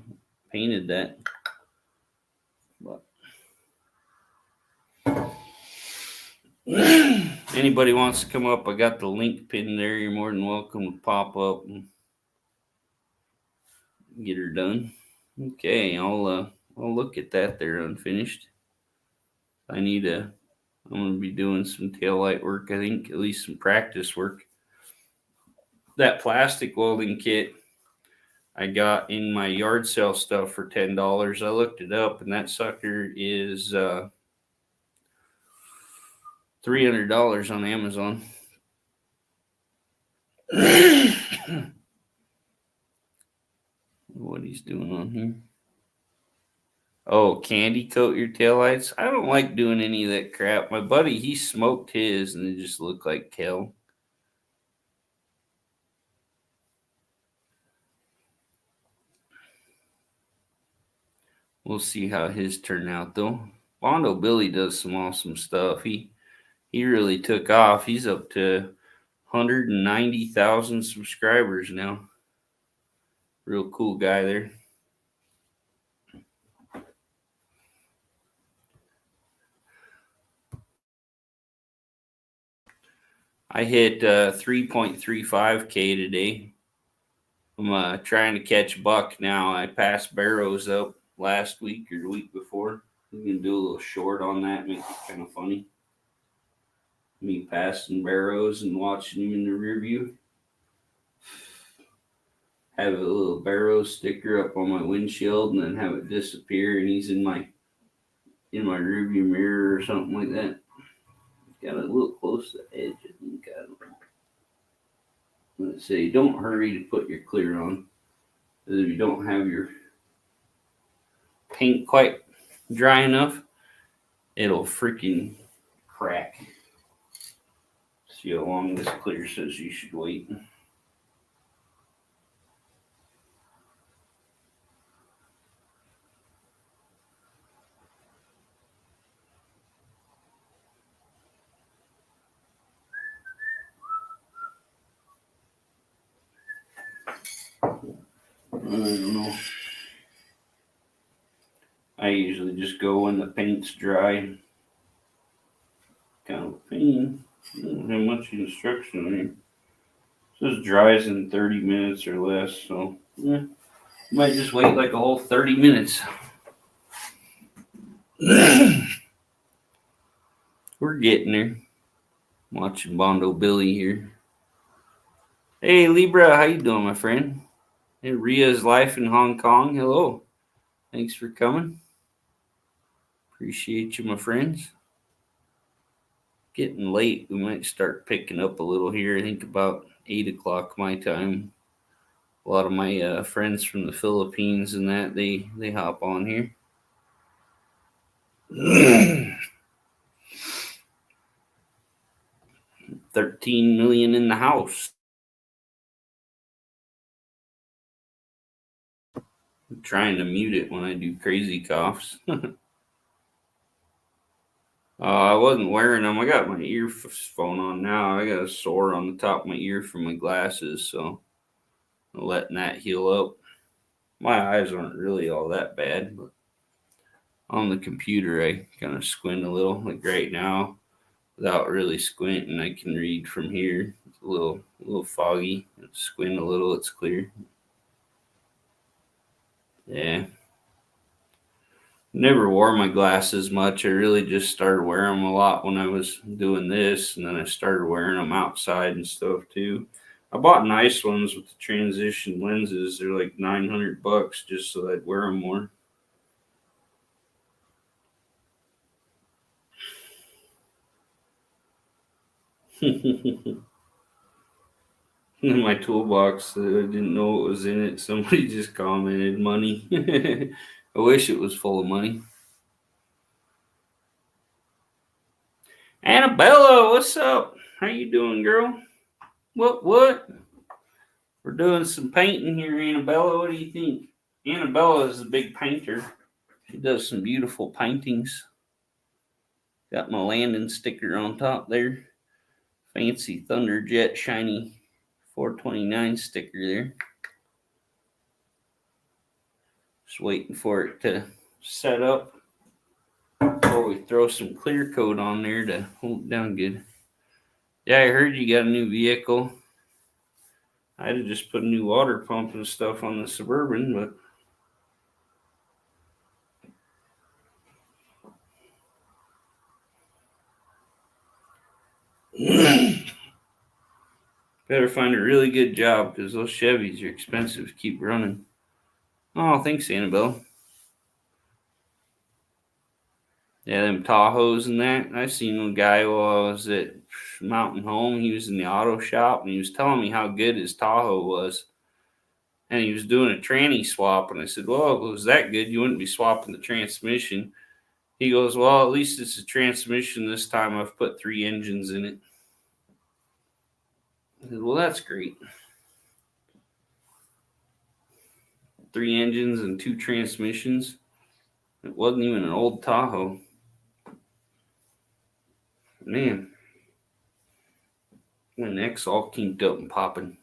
painted that. But anybody wants to come up, I got the link pinned there. You're more than welcome to pop up and get her done. Okay, I'll look at that there unfinished. I'm gonna be doing some taillight work, I think, at least some practice work. That plastic welding kit I got in my yard sale stuff for $10. I looked it up, and that sucker is $300 on Amazon. What he's doing on here? Oh, candy coat your taillights? I don't like doing any of that crap. My buddy, he smoked his, and it just looked like hell. We'll see how his turn out, though. Bondo Billy does some awesome stuff. He really took off. He's up to 190,000 subscribers now. Real cool guy there. I hit 3.35K today. I'm trying to catch buck now. I passed Barrows up last week or the week before. We can do a little short on that, make it kind of funny. Me passing Barrows and watching him in the rear view. Have a little Barrows sticker up on my windshield and then have it disappear, and he's in my rear view mirror or something like that. Got a little close to the edge, I think. I don't know. Let's say, don't hurry to put your clear on. Because if you don't have your paint quite dry enough, it'll freaking crack. See how long this clear says you should wait. I don't know. I usually just go when the paint's dry. Kind of a pain. I don't have much instruction on here. It says dries in 30 minutes or less, so yeah. Might just wait like a whole 30 minutes. We're getting there. Watching Bondo Billy here. Hey Libra, how you doing, my friend? Hey, Ria's life in Hong Kong. Hello. Thanks for coming. Appreciate you, my friends. Getting late. We might start picking up a little here. I think about 8 o'clock my time. A lot of my friends from the Philippines and that, they hop on here. 13 million in the house. I'm trying to mute it when I do crazy coughs. I wasn't wearing them. I got my earphone on now. I got a sore on the top of my ear from my glasses, so I'm letting that heal up. My eyes aren't really all that bad, but on the computer I kind of squint a little. Like right now, without really squinting, I can read from here. It's a little foggy. Squint a little, it's clear. Yeah. Never wore my glasses much. I really just started wearing them a lot when I was doing this, and then I started wearing them outside and stuff too. I bought nice ones with the transition lenses. They're like $900 just so I'd wear them more. In my toolbox, I didn't know what was in it. Somebody just commented money. I wish it was full of money. Annabella, what's up? How you doing, girl? What? We're doing some painting here, Annabella. What do you think? Annabella is a big painter. She does some beautiful paintings. Got my landing sticker on top there. Fancy Thunderjet shiny 429 sticker there. Just waiting for it to set up before we throw some clear coat on there to hold it down good. Yeah, I heard you got a new vehicle. I'd have just put a new water pump and stuff on the Suburban, but better find a really good job because those Chevys are expensive to keep running. Oh, thanks, Annabelle. Yeah, them Tahoes and that. I seen a guy while I was at Mountain Home. He was in the auto shop and he was telling me how good his Tahoe was. And he was doing a tranny swap. And I said, well, if it was that good, you wouldn't be swapping the transmission. He goes, well, at least it's a transmission this time. I've put 3 engines in it. I said, well, that's great. 3 engines and 2 transmissions. It wasn't even an old Tahoe. Man, my neck's all kinked up and popping.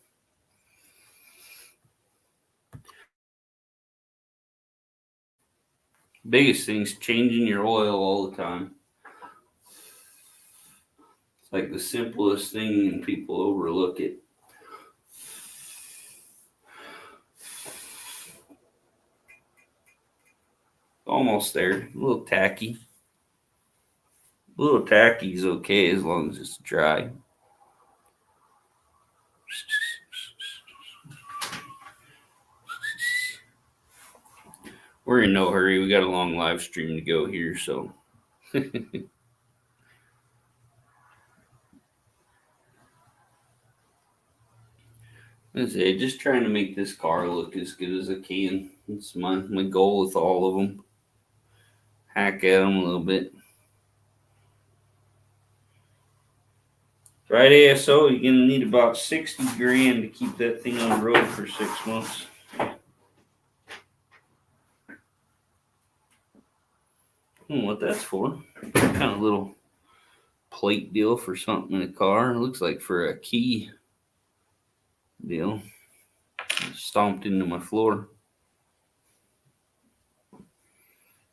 Biggest thing's changing your oil all the time. It's like the simplest thing and people overlook it. Almost there. A little tacky. A little tacky is okay as long as it's dry. We're in no hurry. We got a long live stream to go here, so. That's it. Just trying to make this car look as good as I can. It's my goal with all of them. Hack at them a little bit. Right, ASO, you're gonna need about 60 grand to keep that thing on the road for 6 months. What that's for? Kind of little plate deal for something in a car. It looks like for a key deal. Stomped into my floor.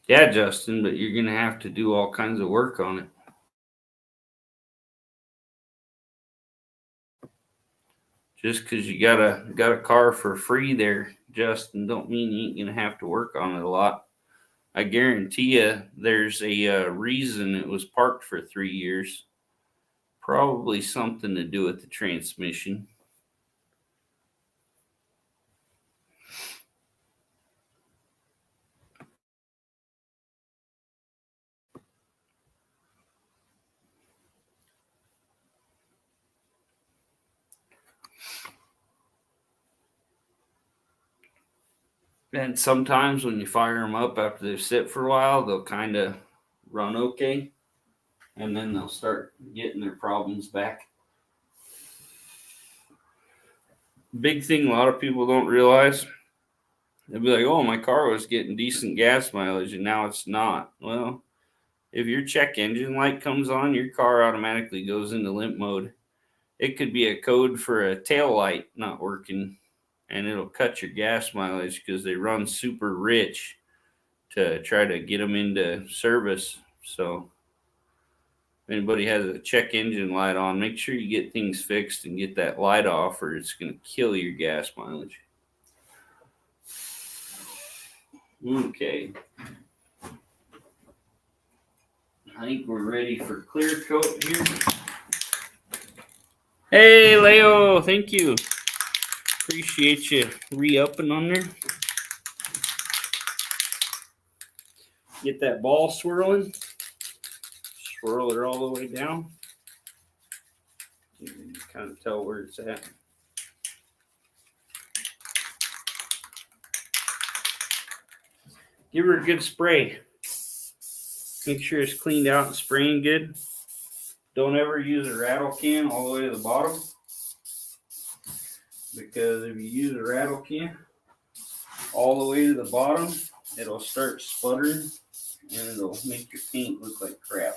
Yeah, Justin, but you're gonna have to do all kinds of work on it. Just because you got a car for free there, Justin, don't mean you ain't gonna have to work on it a lot. I guarantee you, there's a reason it was parked for 3 years. Probably something to do with the transmission. And sometimes when you fire them up after they sit for a while, they'll kind of run okay, and then they'll start getting their problems back. Big thing a lot of people don't realize, they'll be like, oh, my car was getting decent gas mileage and now it's not. Well, if your check engine light comes on, your car automatically goes into limp mode. It could be a code for a tail light not working, and it'll cut your gas mileage because they run super rich to try to get them into service. So if anybody has a check engine light on, make sure you get things fixed and get that light off, or it's going to kill your gas mileage. Okay. I think we're ready for clear coat here. Hey, Leo, thank you. Appreciate you re-upping on there. Get that ball swirling. Swirl it all the way down. You can kind of tell where it's at. Give her a good spray. Make sure it's cleaned out and spraying good. Don't ever use a rattle can all the way to the bottom, because if you use a rattle can all the way to the bottom, it'll start sputtering and it'll make your paint look like crap.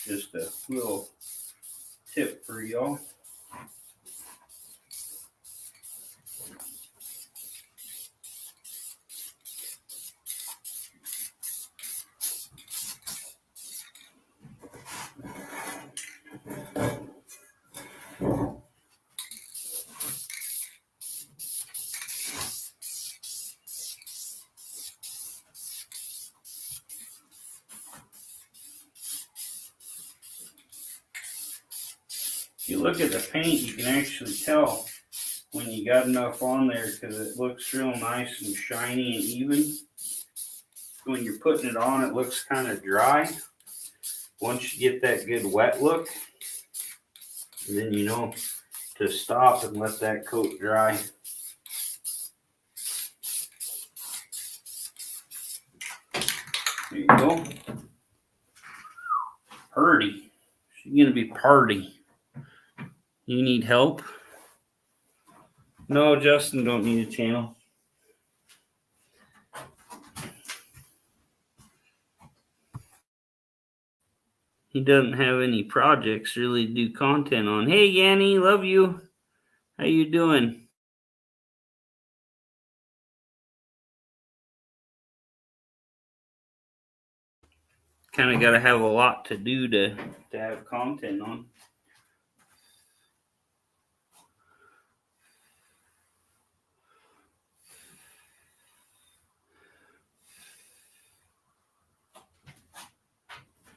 Just a little tip for y'all. If you look at the paint, you can actually tell when you got enough on there, because it looks real nice and shiny and even. When you're putting it on, it looks kind of dry. Once you get that good wet look, then you know to stop and let that coat dry. There you go. Purdy. She's gonna be party. You need help? No, Justin don't need a channel. He doesn't have any projects really to do content on. Hey Yanni, love you. How you doing? Kind of got to have a lot to do to have content on.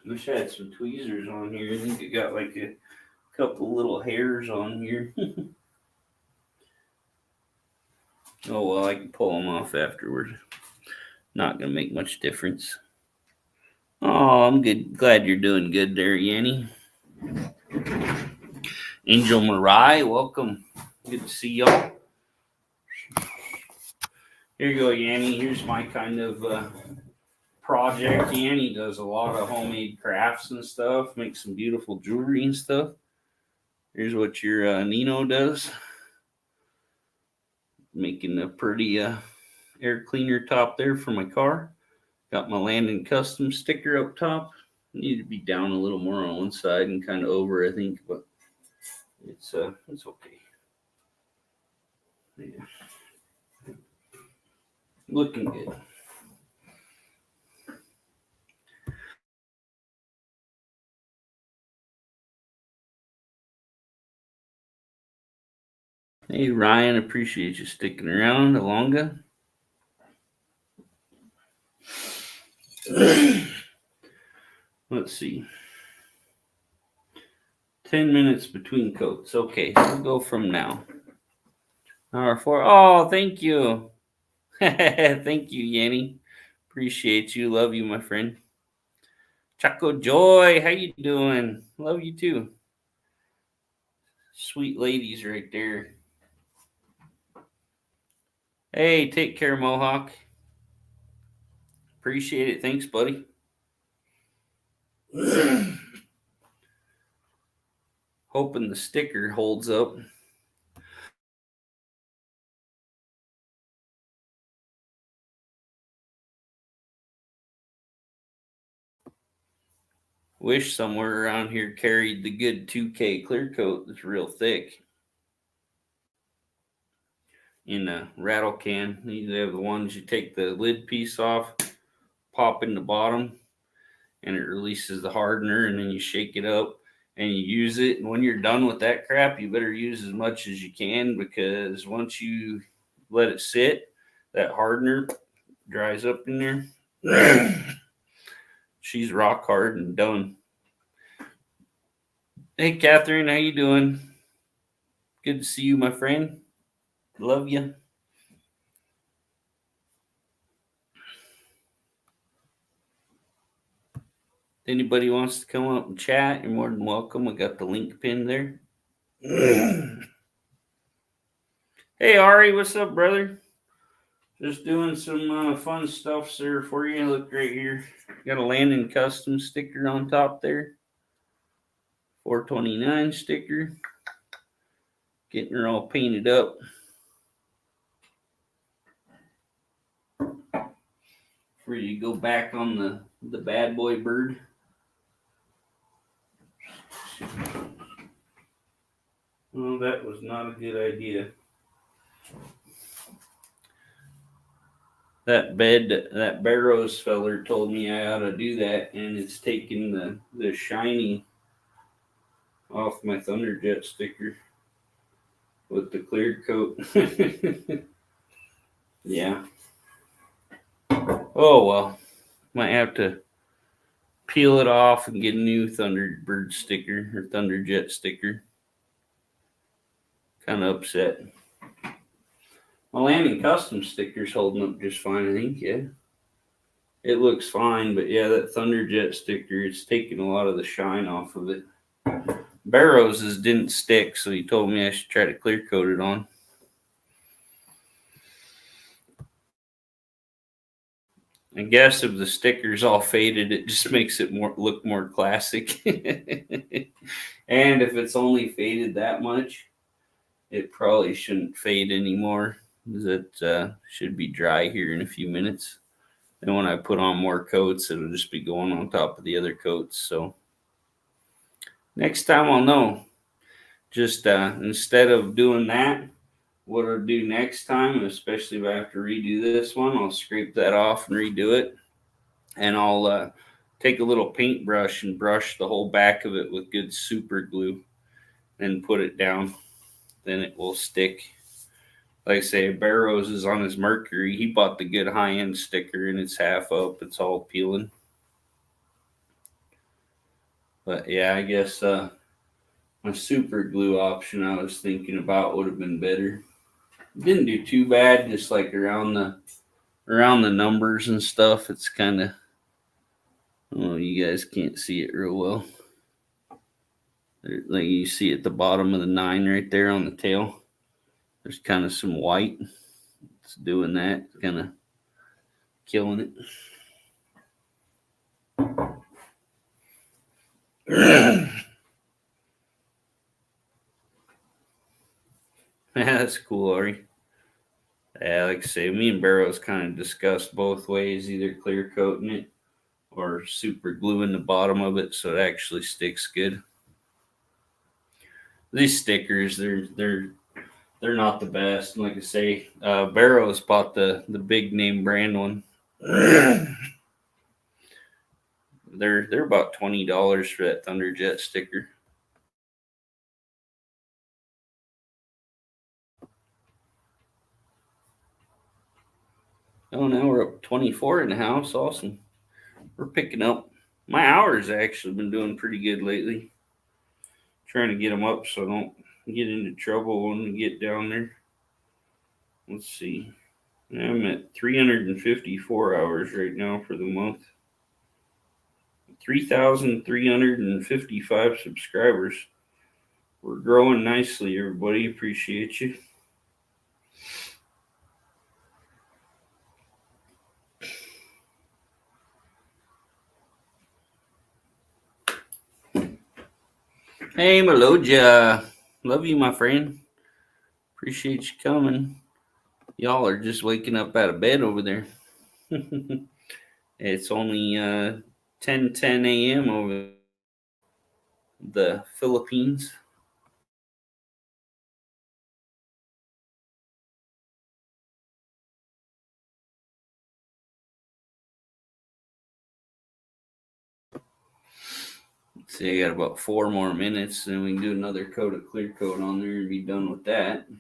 Wish I had some tweezers on here. I think it got like a couple little hairs on here. Oh well, I can pull them off afterward. Not gonna make much difference. Oh, I'm good. Glad you're doing good there, Yanni. Angel Marai, welcome. Good to see y'all. Here you go, Yanni. Here's my kind of project. Yanni does a lot of homemade crafts and stuff, makes some beautiful jewelry and stuff. Here's what your Nino does. Making a pretty air cleaner top there for my car. Got my Landon Custom sticker up top. Need to be down a little more on one side and kind of over, I think, but it's okay. Yeah. Looking good. Hey Ryan, appreciate you sticking around, Alonga. Let's see. 10 minutes between coats. Okay, so we'll go from now. Hour 4. Oh, thank you. Thank you, Yanni. Appreciate you. Love you, my friend. Chaco Joy, how you doing? Love you too. Sweet ladies right there. Hey, take care, Mohawk. Appreciate it. Thanks, buddy. Hoping the sticker holds up. Wish somewhere around here carried the good 2K clear coat that's real thick. In a rattle can. These have the ones you take the lid piece off, pop in the bottom, and it releases the hardener, and then you shake it up and you use it. And when you're done with that crap, you better use as much as you can, because once you let it sit, that hardener dries up in there. She's rock hard and done. Hey, Catherine, how you doing? Good to see you, my friend. Love you. Anybody wants to come up and chat, you're more than welcome. I got the link pinned there. Hey, Ari, what's up, brother? Just doing some fun stuff, sir, for you. Look right here. Got a Landon Custom sticker on top there. 429 sticker. Getting her all painted up. For you to go back on the bad boy bird. Well, that was not a good idea. That Barrows feller told me I ought to do that, and it's taking the shiny off my Thunderjet sticker with the clear coat. Yeah. Oh well, might have to peel it off and get a new Thunderbird sticker or Thunderjet sticker. Kind of upset. My Landing Custom sticker's holding up just fine, I think. Yeah, it looks fine, but yeah, that Thunderjet sticker, it's taking a lot of the shine off of it. Barrows's didn't stick, so he told me I should try to clear coat it on. I guess if the sticker's all faded, it just makes it look more classic. And if it's only faded that much, it probably shouldn't fade anymore. It should be dry here in a few minutes. And when I put on more coats, it'll just be going on top of the other coats. So next time I'll know. Just instead of doing that, what I'll do next time, especially if I have to redo this one, I'll scrape that off and redo it. And I'll take a little paintbrush and brush the whole back of it with good super glue and put it down. Then it will stick. Like I say, Barrows is on his Mercury. He bought the good high-end sticker, and it's half up. It's all peeling. But yeah, I guess my super glue option I was thinking about would have been better. Didn't do too bad, just like around the numbers and stuff. It's kind of, oh, you guys can't see it real well. Like you see at the bottom of the 9 right there on the tail. There's kind of some white. It's doing that, kind of killing it. Yeah, that's cool, Ari. Yeah, like I say, me and Barrows kind of discussed both ways, either clear coating it or super gluing the bottom of it so it actually sticks good. These stickers, they're not the best. Like I say, Barrows bought the big name brand one. They're about $20 for that Thunderjet sticker. Oh, now we're up 24 in the house. Awesome. We're picking up. My hours actually been doing pretty good lately. Trying to get them up so I don't get into trouble when we get down there. Let's see. I'm at 354 hours right now for the month. 3,355 subscribers. We're growing nicely, everybody. Appreciate you. Hey, Melodia. Love you, my friend. Appreciate you coming. Y'all are just waking up out of bed over there. It's only 10:10 a.m. over the Philippines. Let's see, I got about 4 more minutes, and we can do another coat of clear coat on there and be done with that. I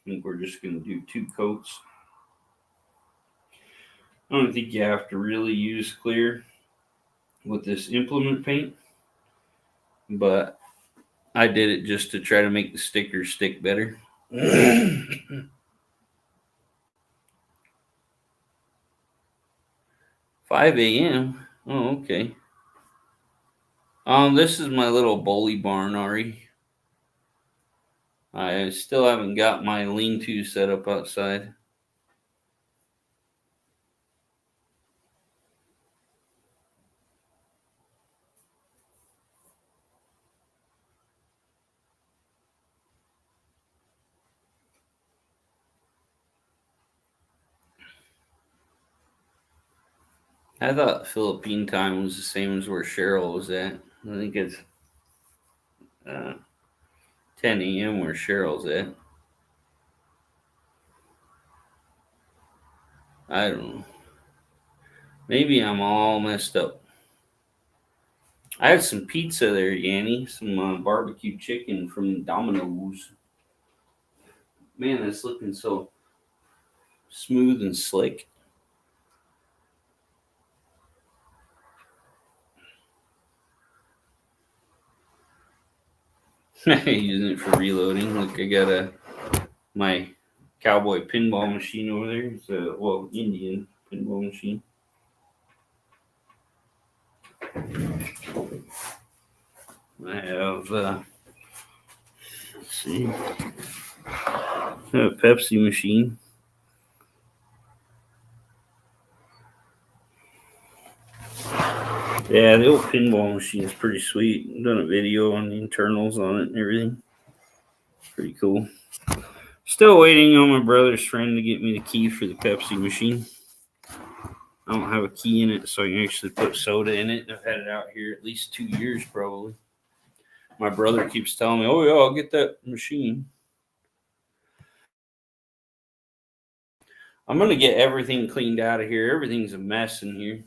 think we're just going to do 2 coats. I don't think you have to really use clear with this implement paint, but I did it just to try to make the stickers stick better. 5 a.m. Oh, okay. This is my little bully barn, Ari. I still haven't got my lean-to set up outside. I thought Philippine time was the same as where Cheryl was at. I think it's uh, 10 a.m. where Cheryl's at. I don't know. Maybe I'm all messed up. I had some pizza there, Yanni. Some barbecue chicken from Domino's. Man, that's looking so smooth and slick. Using it for reloading. Look, I got my cowboy pinball machine over there. It's a Indian pinball machine. I have let's see, I have a Pepsi machine. Yeah, the old pinball machine is pretty sweet. I've done a video on the internals on it and everything. Pretty cool. Still waiting on my brother's friend to get me the key for the Pepsi machine. I don't have a key in it, so I can actually put soda in it. I've had it out here at least 2 years, probably. My brother keeps telling me, "Oh yeah, I'll get that machine." I'm gonna get everything cleaned out of here. Everything's a mess in here,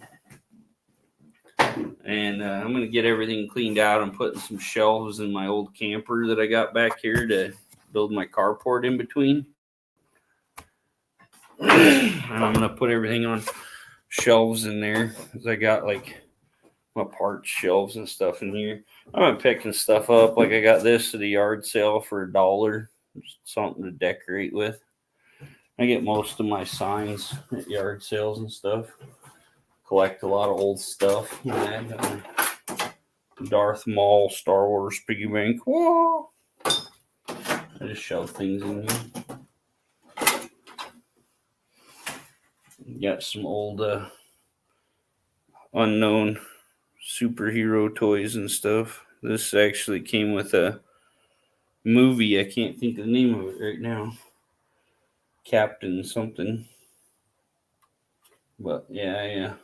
and I'm gonna get everything cleaned out. I'm putting some shelves in my old camper that I got back here to build my carport in between. And I'm gonna put everything on shelves in there because I got like my parts shelves and stuff in here. I'm picking stuff up. Like I got this at a yard sale for $1. Something to decorate with. I get most of my signs at yard sales and stuff. Collect a lot of old stuff. Darth Maul, Star Wars piggy bank. Whoa! I just shove things in here. Got some old unknown superhero toys and stuff. This actually came with a movie. I can't think of the name of it right now. Captain something. But yeah.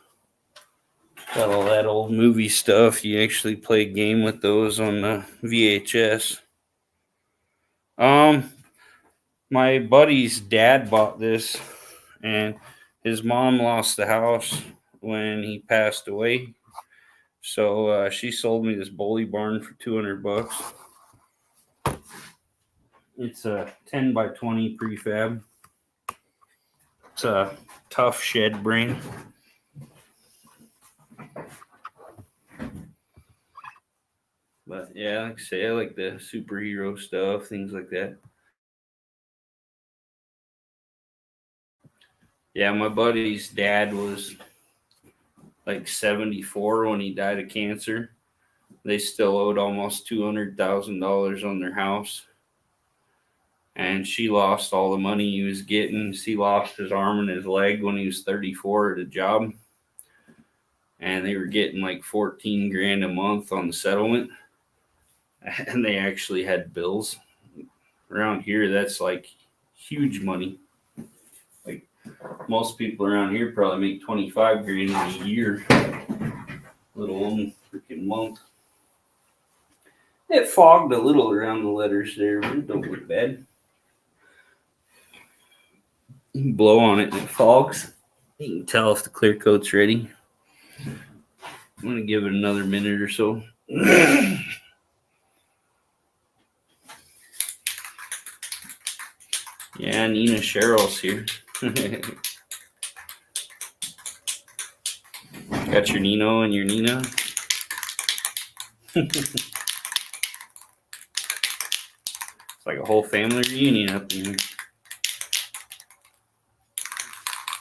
Got all that old movie stuff. You actually play a game with those on the VHS. My buddy's dad bought this, and his mom lost the house when he passed away. So she sold me this bully barn for $200. It's a 10 by 20 prefab. It's a tough shed brand. But yeah, like I say, I like the superhero stuff, things like that. Yeah, my buddy's dad was like 74 when he died of cancer. They still owed almost $200,000 on their house. And she lost all the money he was getting. He lost his arm and his leg when he was 34 at a job. And they were getting like 14 grand a month on the settlement. And they actually had bills. Around here, that's like huge money. Like most people around here probably make 25 grand a year, let alone freaking month. It fogged a little around the letters there, but it don't look bad. You can blow on it and it fogs. You can tell if the clear coat's ready. I'm going to give it another minute or so. Yeah, Nina Cheryl's here. Got your Nino and your Nina. It's like a whole family reunion up in here.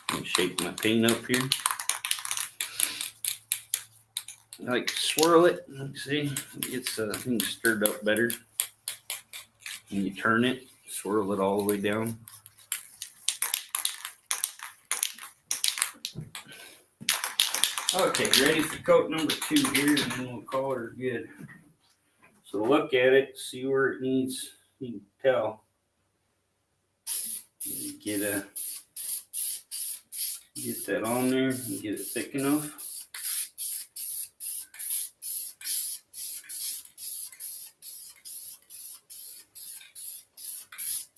Let me shake my paint up here. I like to swirl it. Let's see. It gets things stirred up better. And you turn it, swirl it all the way down. Okay, ready for coat number 2 here, and then we'll call her good. So look at it, see where it needs. You can tell. Get that on there and get it thick enough.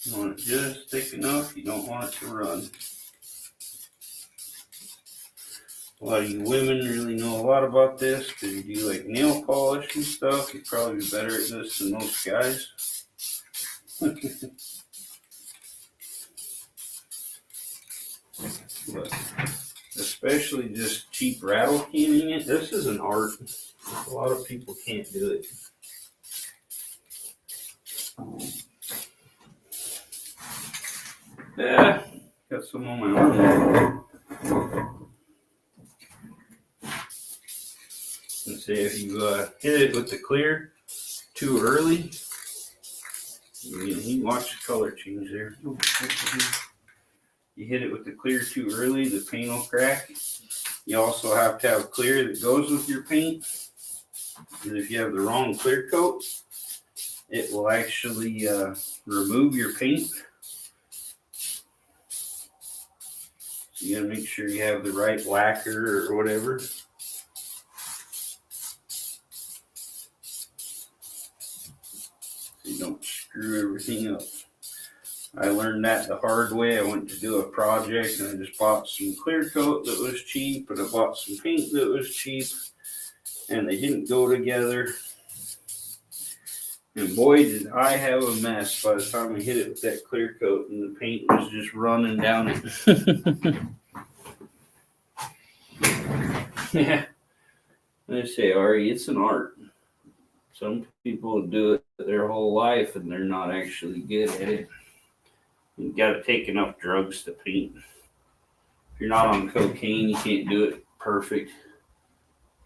You want it just thick enough. You don't want it to run. A lot of you women really know a lot about this because you do like nail polish and stuff. You'd probably be better at this than most guys. But especially just cheap rattle canning it. This is an art. A lot of people can't do it. Yeah, got some on my arm. Let's say if you hit it with the clear too early, you can watch the color change there. You hit it with the clear too early, the paint will crack. You also have to have clear that goes with your paint. And if you have the wrong clear coat, it will actually remove your paint. So you gotta make sure you have the right lacquer or whatever. So you don't screw everything up. I learned that the hard way. I went to do a project and I just bought some clear coat that was cheap and I bought some paint that was cheap and they didn't go together. And boy, did I have a mess by the time I hit it with that clear coat and the paint was just running down it. Yeah. I say, Ari, it's an art. Some people do it their whole life and they're not actually good at it. You gotta take enough drugs to paint. If you're not on cocaine, you can't do it perfect.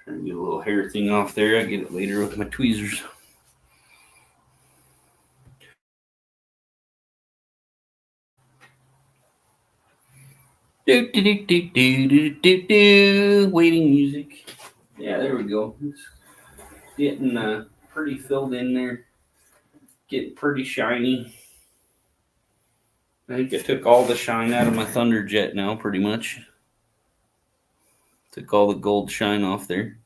Trying to get a little hair thing off there. I get it later with my tweezers. Do. Waiting music. Yeah, there we go. It's getting pretty filled in there. Getting pretty shiny. I think I took all the shine out of my Thunderjet now, pretty much. Took all the gold shine off there.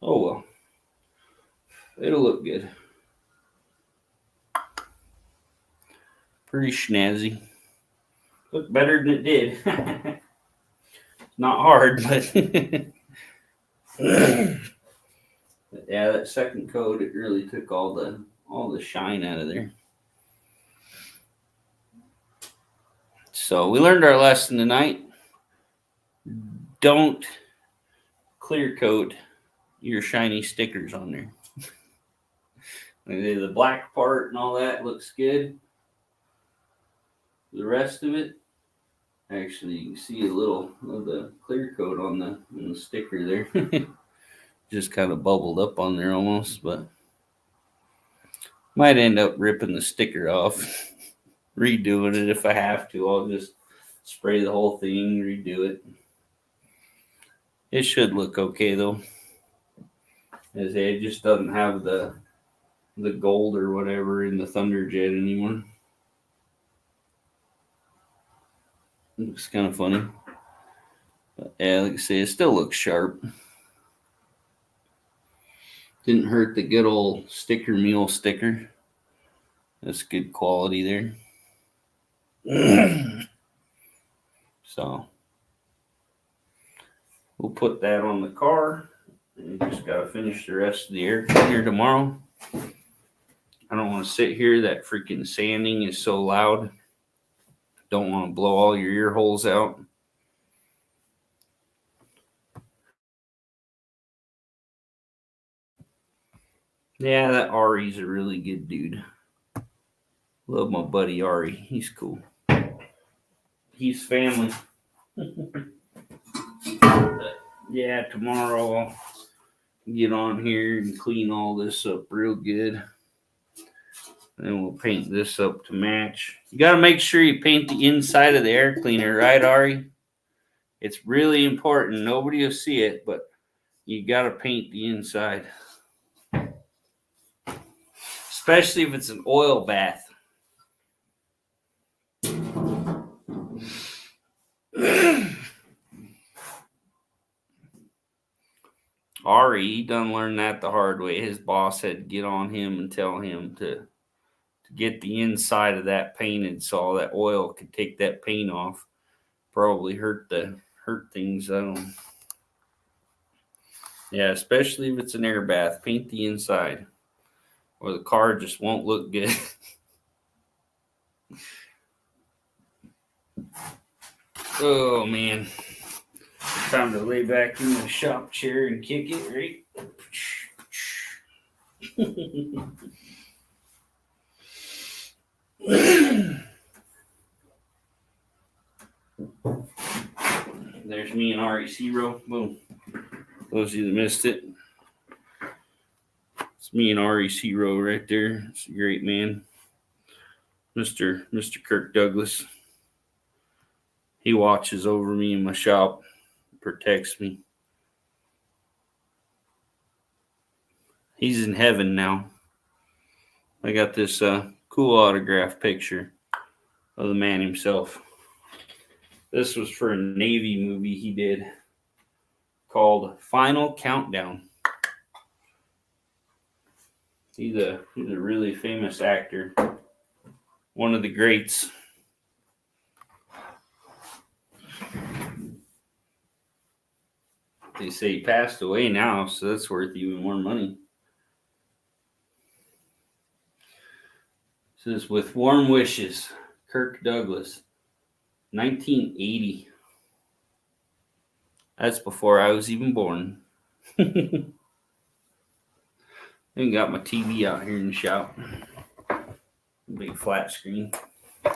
Oh well. It'll look good. Pretty snazzy. Looked better than it did. Not hard, but yeah, that second coat, it really took all the shine out of there. So we learned our lesson tonight. Don't clear coat your shiny stickers on there. The black part and all that looks good. The rest of it, actually, you can see a little of the clear coat on the sticker there. Just kind of bubbled up on there almost, but might end up ripping the sticker off. Redoing it if I have to. I'll just spray the whole thing, redo it. It should look okay though. As I say, it just doesn't have the gold or whatever in the Thunderjet anymore. Looks kind of funny. But yeah, like I say, it still looks sharp. Didn't hurt the good old sticker mule sticker. That's good quality there. So we'll put that on the car. And just got to finish the rest of the air cleaner tomorrow. I don't want to sit here. That freaking sanding is so loud. Don't want to blow all your ear holes out. Yeah, that Ari's a really good dude. Love my buddy Ari. He's cool. He's family. Yeah, tomorrow I'll get on here and clean all this up real good. Then we'll paint this up to match. You got to make sure you paint the inside of the air cleaner, right, Ari? It's really important. Nobody will see it, but you got to paint the inside. Especially if it's an oil bath. Ari, he done learned that the hard way. His boss had to get on him and tell him to get the inside of that painted so all that oil could take that paint off. Probably hurt things. I don't know. Yeah, especially if it's an air bath. Paint the inside, or the car just won't look good. Oh man. Time to lay back in the shop chair and kick it, right? There's me and Ari Zero. Boom. Those of you that missed it. It's me and Ari Zero right there. It's a great man. Mr. Kirk Douglas. He watches over me in my shop, protects me. He's in heaven now. I got this cool autograph picture of the man himself. This was for a Navy movie he did called Final Countdown. He's a really famous actor. One of the greats. They say he passed away now, so that's worth even more money. It says, with warm wishes, Kirk Douglas, 1980. That's before I was even born. I got my TV out here in the shop. Big flat screen. So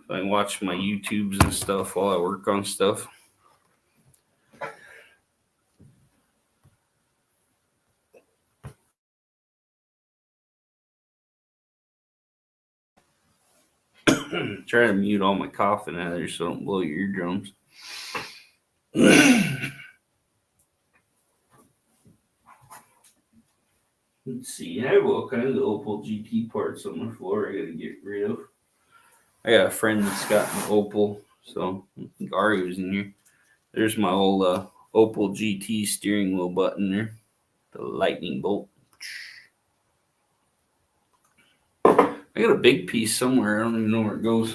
I can watch my YouTubes and stuff while I work on stuff. Try to mute all my coughing out of there so I don't blow your eardrums. Let's see. I have all kinds of Opel GT parts on my floor I gotta get rid of. I got a friend that's got an Opel, so I think Ari was in here. There's my old Opel GT steering wheel button there. The lightning bolt. I got a big piece somewhere. I don't even know where it goes.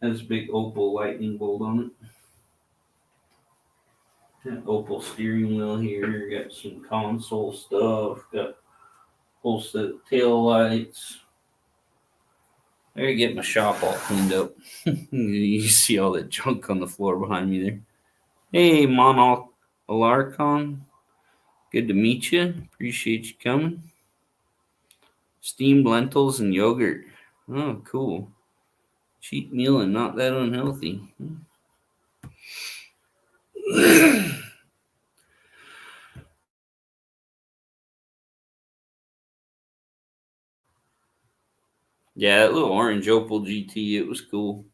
Has a big Opel lightning bolt on it. Got Opel steering wheel here. Got some console stuff. Got a whole set of tail lights. I gotta get my shop all cleaned up. You see all that junk on the floor behind me there. Hey, Mon Alarcon. Good to meet you. Appreciate you coming. Steamed lentils and yogurt. Oh, cool. Cheap meal and not that unhealthy. Yeah, that little orange Opel GT, it was cool.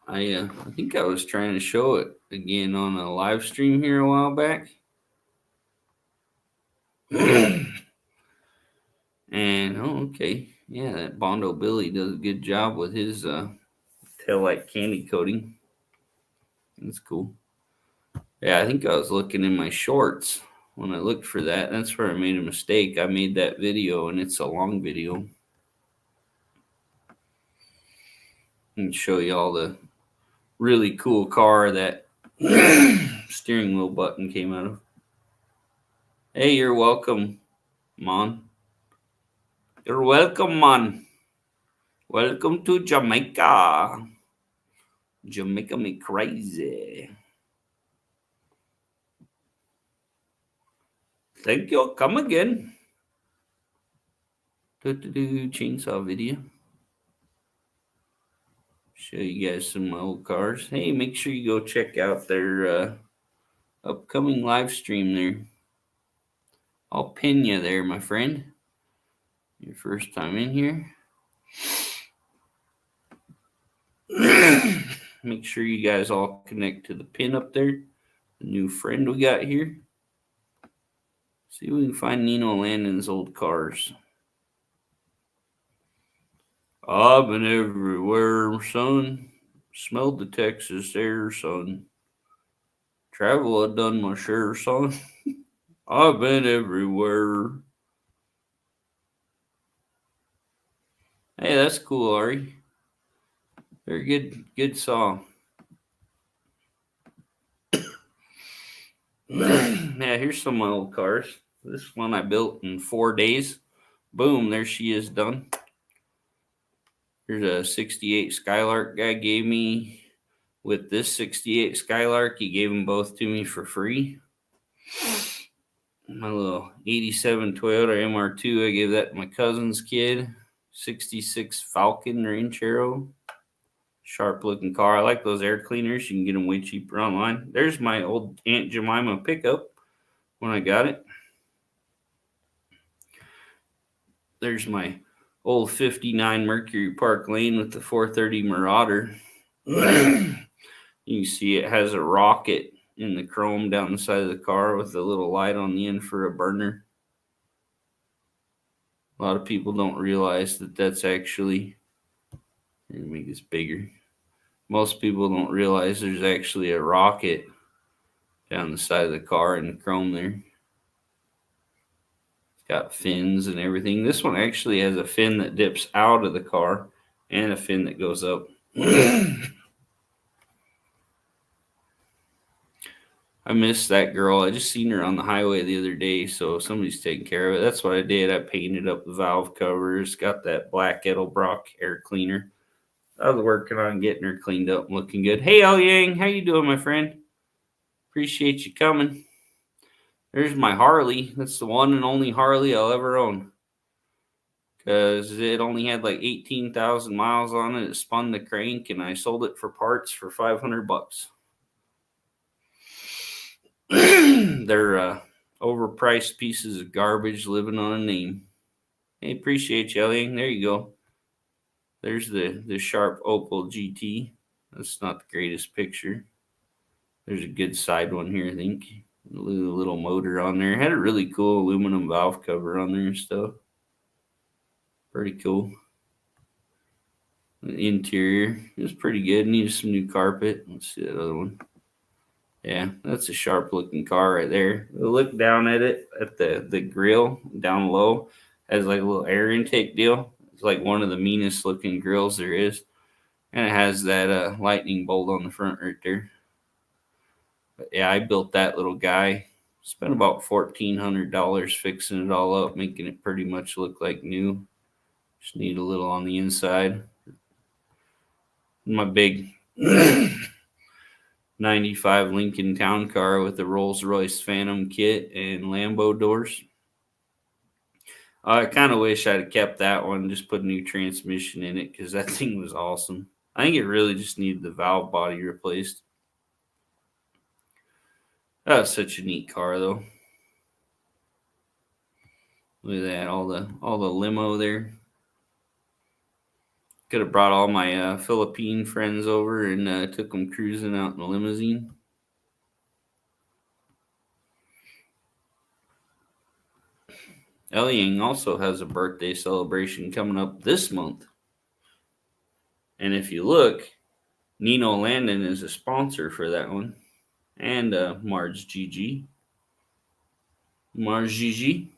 I think I was trying to show it again on a live stream here a while back. And okay. Yeah, that Bondo Billy does a good job with his taillight candy coating. That's cool. Yeah, I think I was looking in my shorts when I looked for that. That's where I made a mistake. I made that video and it's a long video. And show you all the really cool car that steering wheel button came out of. Hey, you're welcome, Mon. You're welcome, Mon. Welcome to Jamaica. Jamaica me crazy. Thank you. Come again. Chainsaw video. Show you guys some old cars. Hey, make sure you go check out their upcoming live stream there. I'll pin you there, my friend. Your first time in here. Make sure you guys all connect to the pin up there. The new friend we got here. See if we can find Nino Landon's old cars. I've been everywhere, son. Smelled the Texas air, son. Travel, I've done my share, son. I've been everywhere. Hey, that's cool, Ari. Very good song. Yeah, here's some of my old cars. This one I built in 4 days. Boom, there she is done. Here's a 68 Skylark guy gave me with this 68 Skylark. He gave them both to me for free. My little 87 Toyota MR2, I gave that to my cousin's kid. 66 Falcon Ranchero. Sharp looking car. I like those air cleaners. You can get them way cheaper online. There's my old Aunt Jemima pickup when I got it. There's my old 59 Mercury Park Lane with the 430 Marauder. You can see it has a rocket in the chrome down the side of the car with a little light on the end for a burner. A lot of people don't realize that that's actually, let me make this bigger. Most people don't realize there's actually a rocket down the side of the car in the chrome there. It's got fins and everything. This one actually has a fin that dips out of the car and a fin that goes up. I missed that girl. I just seen her on the highway the other day, so somebody's taking care of it. That's what I did. I painted up the valve covers, got that black Edelbrock air cleaner. I was working on getting her cleaned up and looking good. Hey, El Yang, how you doing, my friend? Appreciate you coming. There's my Harley. That's the one and only Harley I'll ever own. Because it only had like 18,000 miles on it. It spun the crank, and I sold it for parts for $500. They're overpriced pieces of garbage living on a name. Hey, appreciate you, El Yang. There you go. There's the sharp Opel GT. That's not the greatest picture. There's a good side one here, I think. A little motor on there. Had a really cool aluminum valve cover on there and stuff. Pretty cool. The interior is pretty good. Needs some new carpet. Let's see that other one. Yeah, that's a sharp looking car right there. Look down at it at the grill down low. Has like a little air intake deal. It's like one of the meanest looking grills there is. And it has that lightning bolt on the front right there. But yeah, I built that little guy. Spent about $1,400 fixing it all up, making it pretty much look like new. Just need a little on the inside. My big 95 Lincoln Town Car with the Rolls Royce Phantom kit and Lambo doors. I kind of wish I'd have kept that one, just put a new transmission in it, because that thing was awesome. I think it really just needed the valve body replaced. That was such a neat car, though. Look at that, all the limo there. Could have brought all my Philippine friends over and took them cruising out in a limousine. Eliang also has a birthday celebration coming up this month. And if you look, Nino Landon is a sponsor for that one. And Marge GG. Marge GG.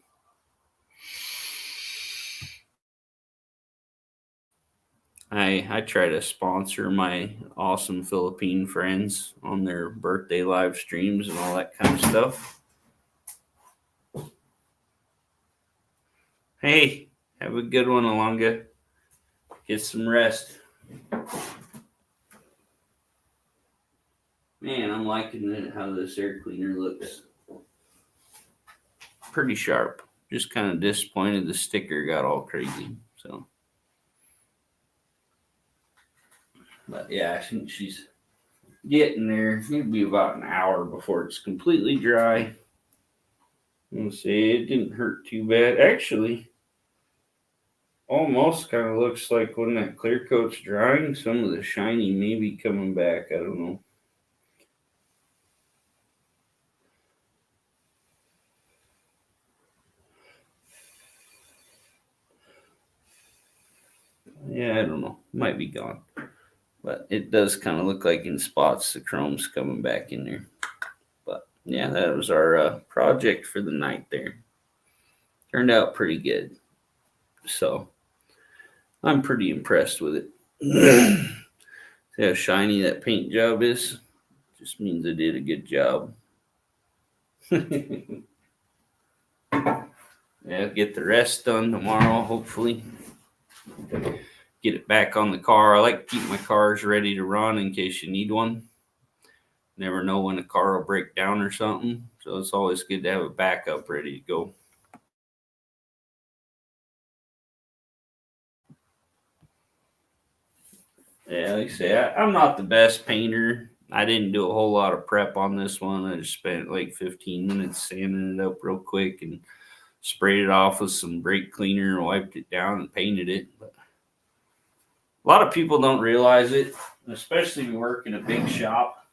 I try to sponsor my awesome Philippine friends on their birthday live streams and all that kind of stuff. Hey, have a good one, Alonga. Get some rest. Man, I'm liking how this air cleaner looks. pretty sharp. Just kind of disappointed the sticker got all crazy. So, but yeah, I think she's getting there. It'll be about an hour before it's completely dry. Let's see, it didn't hurt too bad. Actually, almost kind of looks like when that clear coat's drying, some of the shiny may be coming back. I don't know. Yeah, I don't know. Might be gone. But it does kind of look like in spots the chrome's coming back in there. But yeah, that was our project for the night there. Turned out pretty good. So I'm pretty impressed with it. See how shiny that paint job is? Just means I did a good job. Yeah, get the rest done tomorrow, hopefully. Get it back on the car. I like to keep my cars ready to run in case you need one. Never know when a car will break down or something. So it's always good to have a backup ready to go. Yeah, like I say, I'm not the best painter. I didn't do a whole lot of prep on this one. I just spent like 15 minutes sanding it up real quick and sprayed it off with some brake cleaner and wiped it down and painted it. But a lot of people don't realize it, especially if you work in a big shop.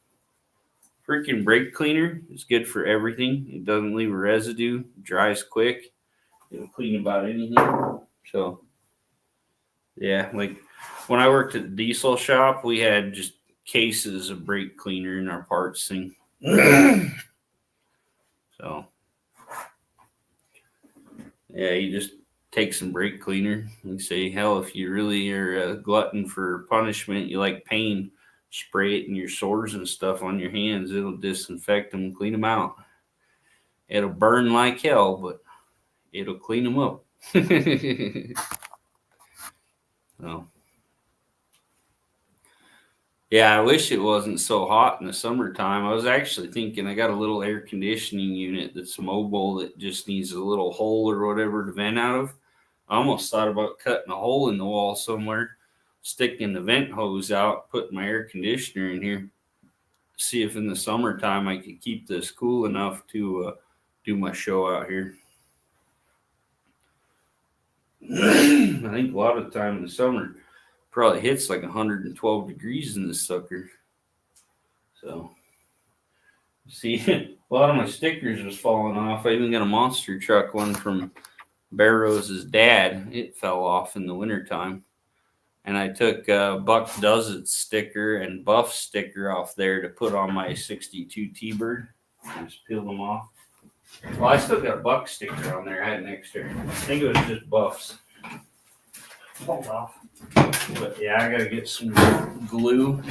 Freaking brake cleaner is good for everything. It doesn't leave a residue, dries quick. It'll clean about anything. So, yeah, like when I worked at the diesel shop, we had just cases of brake cleaner in our parts thing. So, yeah, you just take some brake cleaner and say, hell, if you really are a glutton for punishment, you like pain, spray it in your sores and stuff on your hands. It'll disinfect them and clean them out. It'll burn like hell, but it'll clean them up. So, yeah, I wish it wasn't so hot in the summertime. I was actually thinking I got a little air conditioning unit that's mobile that just needs a little hole or whatever to vent out of. I almost thought about cutting a hole in the wall somewhere, sticking the vent hose out, putting my air conditioner in here, see if in the summertime I could keep this cool enough to do my show out here. I think a lot of the time in the summer probably hits like 112 degrees in this sucker. So, see, a lot of my stickers was falling off. I even got a monster truck one from Bear Rose's dad. It fell off in the wintertime. And I took Buck Does It sticker and Buff sticker off there to put on my 62 T-Bird. I just peeled them off. Well, I still got a Buck sticker on there. I had an extra. I think it was just Buffs. Hold off. But yeah, I gotta get some glue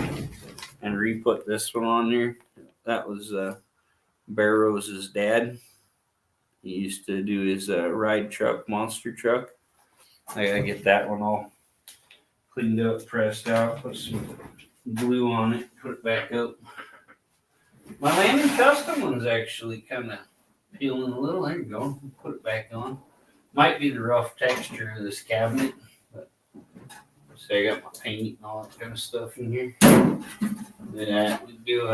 and re-put this one on there. That was Bear Rose's dad. He used to do his ride truck, monster truck. I gotta get that one all cleaned up, pressed out, put some glue on it, put it back up. My Landon Custom one's actually kind of peeling a little. There you go. Put it back on. Might be the rough texture of this cabinet, but say I got my paint and all that kind of stuff in here. Yeah, we do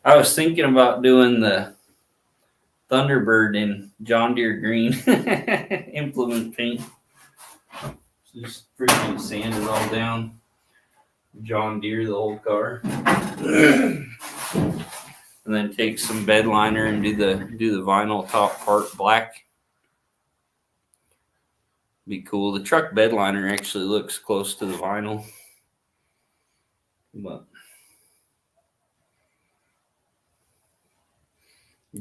I was thinking about doing the Thunderbird in John Deere green implement paint. Just freaking sand it all down. John Deere the whole car. And then take some bed liner and do the vinyl top part black. Be cool. The truck bed liner actually looks close to the vinyl. But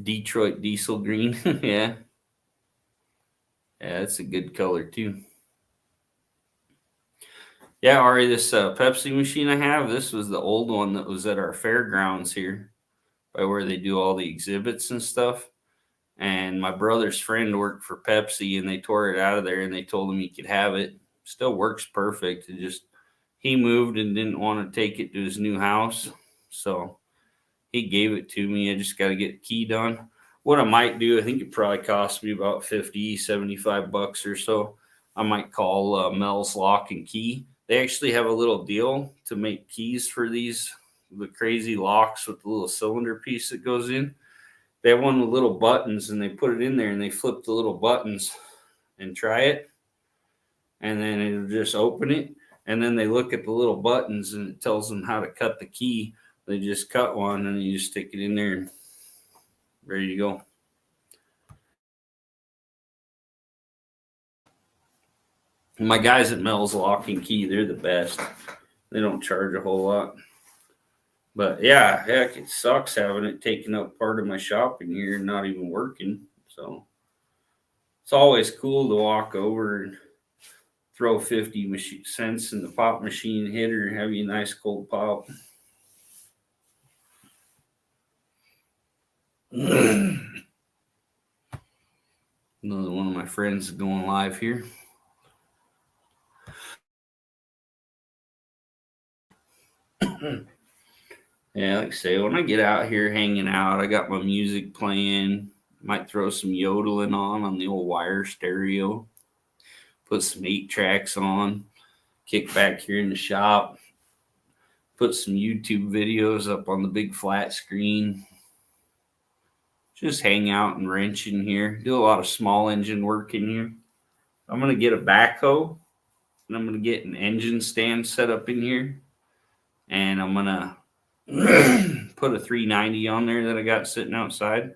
Detroit diesel green. Yeah. Yeah, that's a good color too. Yeah, Ari, this Pepsi machine I have, this was the old one that was at our fairgrounds here by where they do all the exhibits and stuff. And my brother's friend worked for Pepsi and they tore it out of there and they told him he could have it. Still works perfect. It just, he moved and didn't want to take it to his new house. So he gave it to me. I just got to get the key done. what I might do, I think it probably cost me about 50, $75 or so. I might call Mel's Lock and Key. They actually have a little deal to make keys for the crazy locks with the little cylinder piece that goes in. They have one with little buttons, and they put it in there and they flip the little buttons and try it, and then it'll just open it. And then they look at the little buttons and it tells them how to cut the key. They just cut one and you just stick it in there and ready to go. My guys at Mel's Lock and Key, they're the best. They don't charge a whole lot. But yeah, heck, it sucks having it taking up part of my shop in here and not even working. So it's always cool to walk over and throw 50 cents in the pop machine, hit her, and have you a nice cold pop. Another one of my friends is going live here. Yeah, like I say, when I get out here hanging out, I got my music playing. Might throw some yodeling on the old wire stereo. Put some 8 tracks on. Kick back here in the shop. Put some YouTube videos up on the big flat screen. Just hang out and wrench in here. Do a lot of small engine work in here. I'm going to get a backhoe. And I'm going to get an engine stand set up in here. And I'm going to put a 390 on there that I got sitting outside.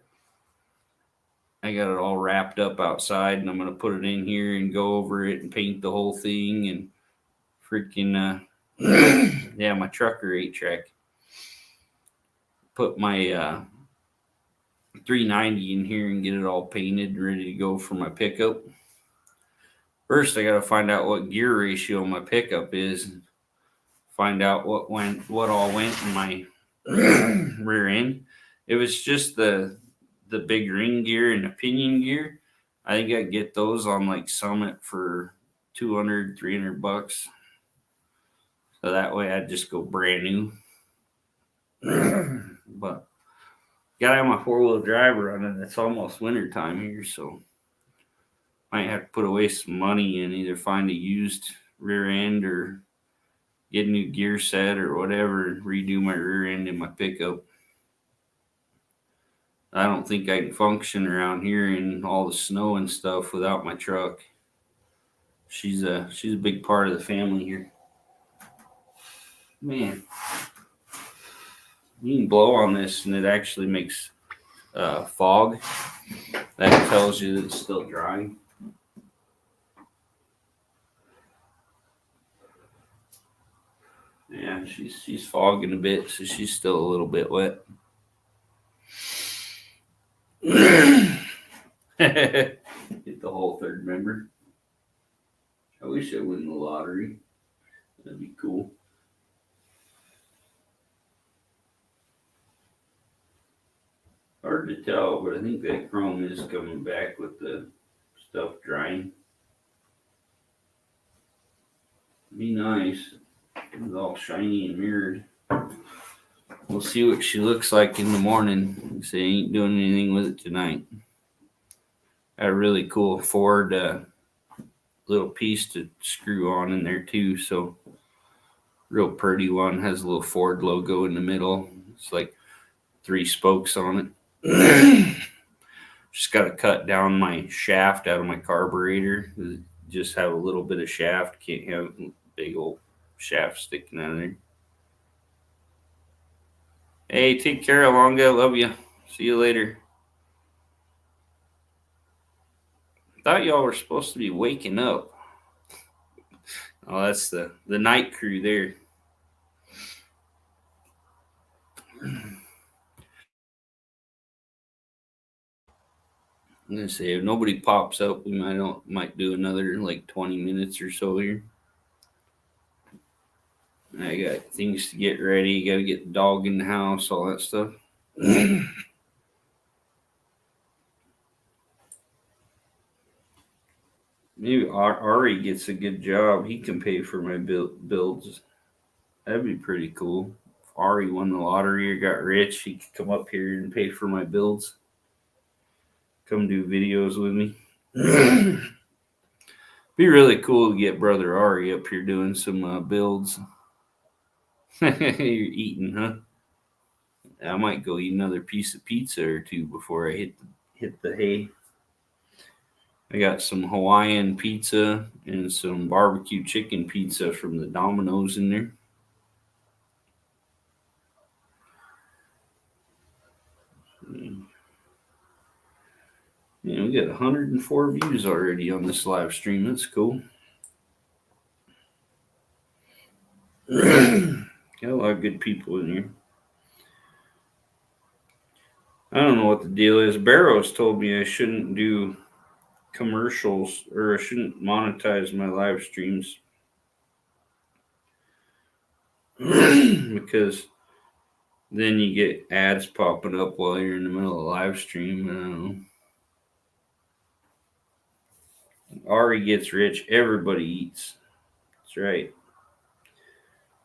I got it all wrapped up outside, and I'm going to put it in here and go over it and paint the whole thing and freaking, yeah, my trucker 8-track. Put my 390 in here and get it all painted, ready to go for my pickup. First, I got to find out what gear ratio my pickup is. Find out what all went in my rear end. If it's just the big ring gear and the pinion gear, I think I get those on like Summit for $200, $300. So that way I'd just go brand new. But gotta have my 4-wheel drive running. It's almost winter time here, so might have to put away some money and either find a used rear end or get a new gear set or whatever and redo my rear end in my pickup. I don't think I can function around here in all the snow and stuff without my truck. She's a big part of the family here. Man, you can blow on this and it actually makes fog. That tells you that it's still drying. Yeah, she's fogging a bit, so she's still a little bit wet. Get the whole third member. I wish I win the lottery. That'd be cool. Hard to tell, but I think that chrome is coming back with the stuff drying. Be nice. It's all shiny and mirrored. We'll see what she looks like in the morning. Say ain't doing anything with it tonight. Got a really cool Ford little piece to screw on in there too. So real pretty one. Has a little Ford logo in the middle. It's like 3 spokes on it. Just got to cut down my shaft out of my carburetor. Just have a little bit of shaft. Can't have big old shaft sticking out of there. Hey, take care, Alonga. Love you. See you later. Thought y'all were supposed to be waking up. Oh, that's the night crew there. I'm gonna say if nobody pops up, we might do another like 20 minutes or so here. I got things to get ready. Got to get the dog in the house, all that stuff. Maybe Ari gets a good job. He can pay for my builds. That'd be pretty cool. If Ari won the lottery or got rich, he could come up here and pay for my builds. come do videos with me. Be really cool to get Brother Ari up here doing some builds. You're eating, huh? I might go eat another piece of pizza or two before I hit the hay. I got some Hawaiian pizza and some barbecue chicken pizza from the Domino's in there. Yeah, we got 104 views already on this live stream. That's cool. Got a lot of good people in here. I don't know what the deal is. Barrows told me I shouldn't do commercials or I shouldn't monetize my live streams because then you get ads popping up while you're in the middle of a live stream. I don't know. Ari gets rich, everybody eats. That's right.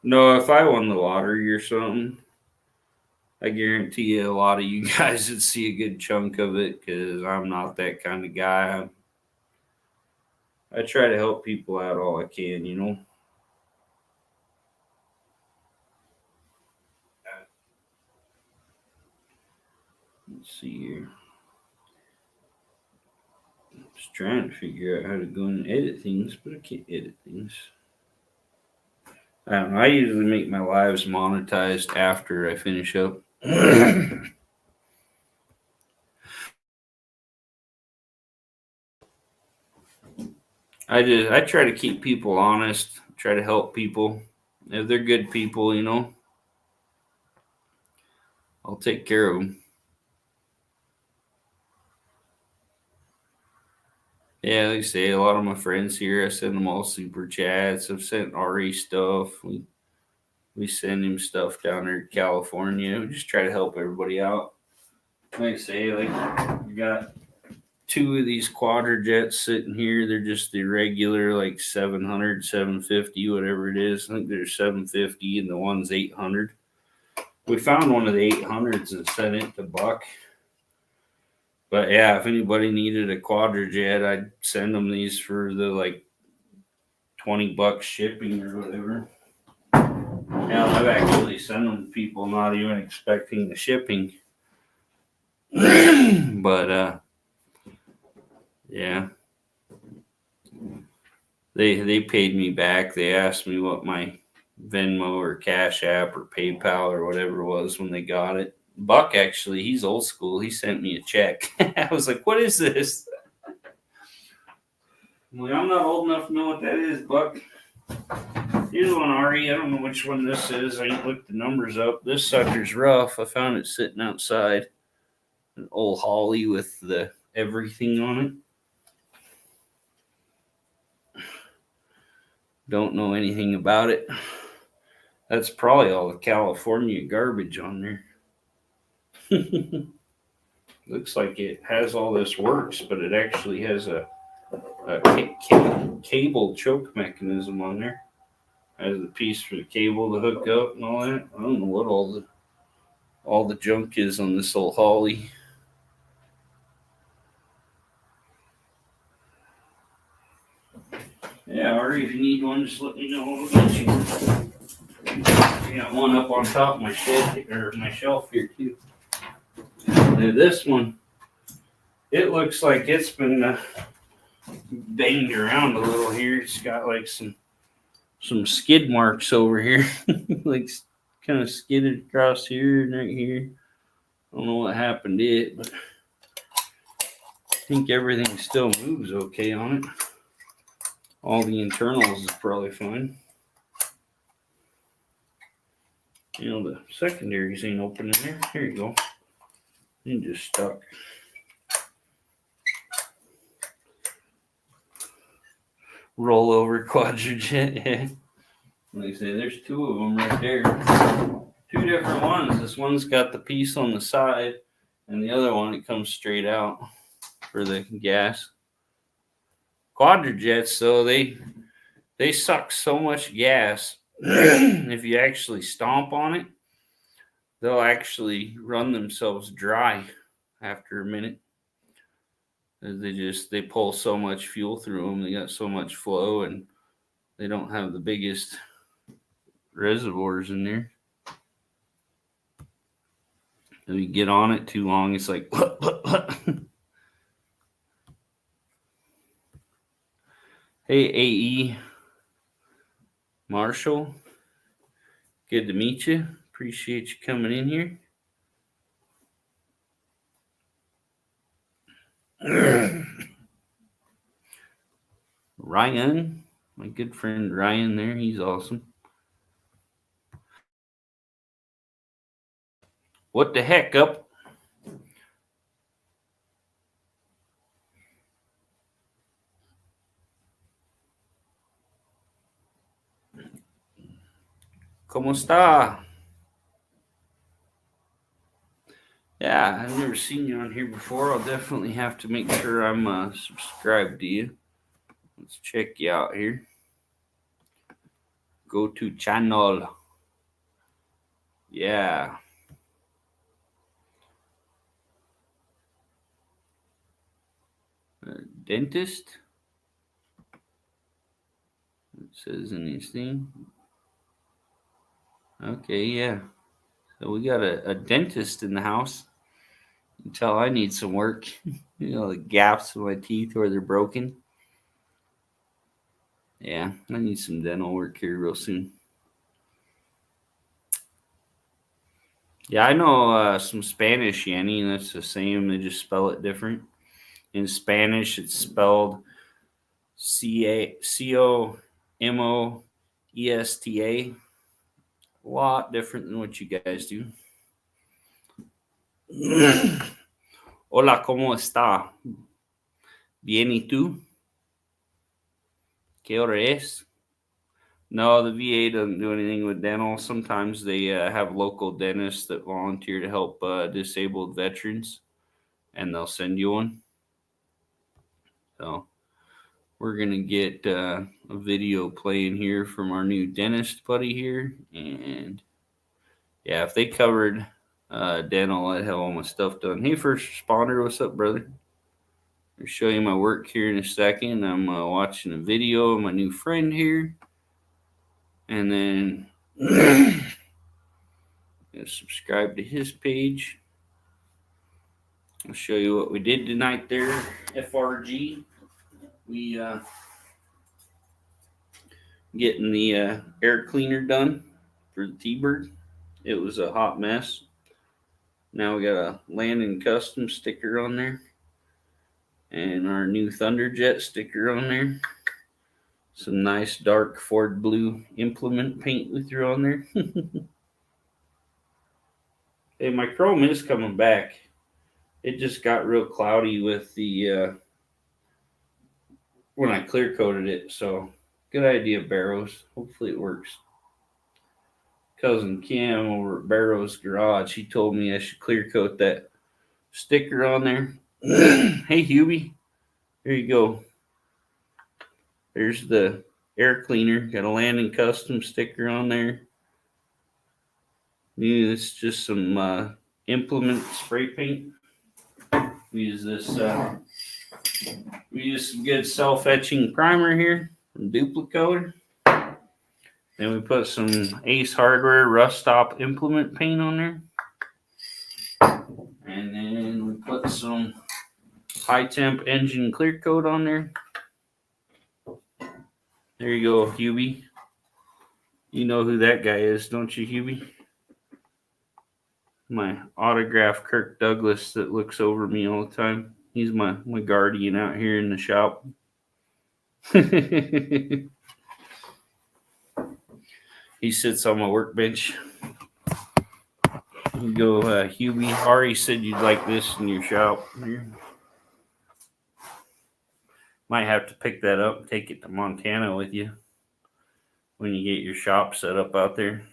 No, if I won the lottery or something, I guarantee you a lot of you guys would see a good chunk of it because I'm not that kind of guy. I try to help people out all I can, you know. Let's see here. Just trying to figure out how to go and edit things, but I can't edit things. I don't know. I usually make my lives monetized after I finish up. I try to keep people honest, try to help people. If they're good people, you know, I'll take care of them. Yeah, like I say, a lot of my friends here, I send them all super chats. I've sent Ari stuff. We send him stuff down there in California. We just try to help everybody out. Like I say, like we got two of these quadra jets sitting here. They're just the regular like 700, 750, whatever it is. I think there's 750 and the one's 800. We found one of the 800s and sent it to Buck. But yeah, if anybody needed a quadra jet, I'd send them these for the like $20 shipping or whatever. Yeah, I've actually sent them to people not even expecting the shipping. But yeah, they paid me back. They asked me what my Venmo or Cash App or PayPal or whatever it was when they got it. Buck actually, he's old school. He sent me a check. I was like, "What is this?" I'm like, "I'm not old enough to know what that is, Buck." Here's one, Ari. I don't know which one this is. I ain't looked the numbers up. This sucker's rough. I found it sitting outside. An old Holly with the everything on it. Don't know anything about it. That's probably all the California garbage on there. Looks like it has all this works, but it actually has a cable choke mechanism on there. Has the piece for the cable to hook up and all that. I don't know what all the junk is on this old Holly. Yeah, Ari, if you need one, just let me know. I'll get you one. I got one up on top of my shed or my shelf here too. Now this one, it looks like it's been banged around a little here. It's got like some skid marks over here, like kind of skidded across here and right here. I don't know what happened to it, but I think everything still moves okay on it. All the internals is probably fine. You know, the secondaries ain't open in there. Here you go. You just stuck. Roll over quadrijet. Yeah. Like I say, there's two of them right there. Two different ones. This one's got the piece on the side, and the other one it comes straight out for the gas. Quadrijets, though, they suck so much gas. If you actually stomp on it, they'll actually run themselves dry after a minute. They pull so much fuel through them. They got so much flow, and they don't have the biggest reservoirs in there. If you get on it too long, it's like Hey, AE Marshall, good to meet you. Appreciate you coming in here. Ryan, my good friend Ryan there, he's awesome. What the heck up? ¿Cómo está? Yeah, I've never seen you on here before. I'll definitely have to make sure I'm subscribed to you. Let's check you out here. Go to channel. Yeah. Dentist. It says in this thing. Okay, yeah. So we got a dentist in the house. You can tell I need some work. The gaps in my teeth where they're broken. Yeah, I need some dental work here real soon. Yeah, I know some Spanish, Yanni, and that's the same. They just spell it different. In Spanish, it's spelled Comoesta. A lot different than what you guys do. Hola, ¿cómo está? Bien, ¿y tú? ¿Qué hora es? No, the VA doesn't do anything with dental. Sometimes they have local dentists that volunteer to help disabled veterans, and they'll send you one. So we're going to get a video playing here from our new dentist buddy here. And yeah, if they covered dental, I'd have all my stuff done. Hey, first responder, what's up, brother? I'll show you my work here in a second. I'm watching a video of my new friend here. And then subscribe to his page. I'll show you what we did tonight there. FRG. We getting the air cleaner done for the T-Bird. It was a hot mess. Now we got a Landon Custom sticker on there. And our new Thunderjet sticker on there. Some nice dark Ford blue implement paint we threw on there. Hey, my chrome is coming back. It just got real cloudy with the when I clear coated it. So good idea, Barrows. Hopefully it works. Cousin Kim over at Barrows Garage, he told me I should clear coat that sticker on there. Hey, Hubie, there you go. There's the air cleaner. Got a Landon Custom sticker on there. It's just some implement spray paint. We use this. We use some good self-etching primer here from Duplicoat. Then we put some Ace Hardware Rust Stop implement paint on there. And then we put some high temp engine clear coat on there. There you go, Hubie. You know who that guy is, don't you, Hubie? My autograph Kirk Douglas that looks over me all the time. He's my guardian out here in the shop. He sits on my workbench. You go, Hubie. Ari said you'd like this in your shop here. Might have to pick that up and take it to Montana with you when you get your shop set up out there.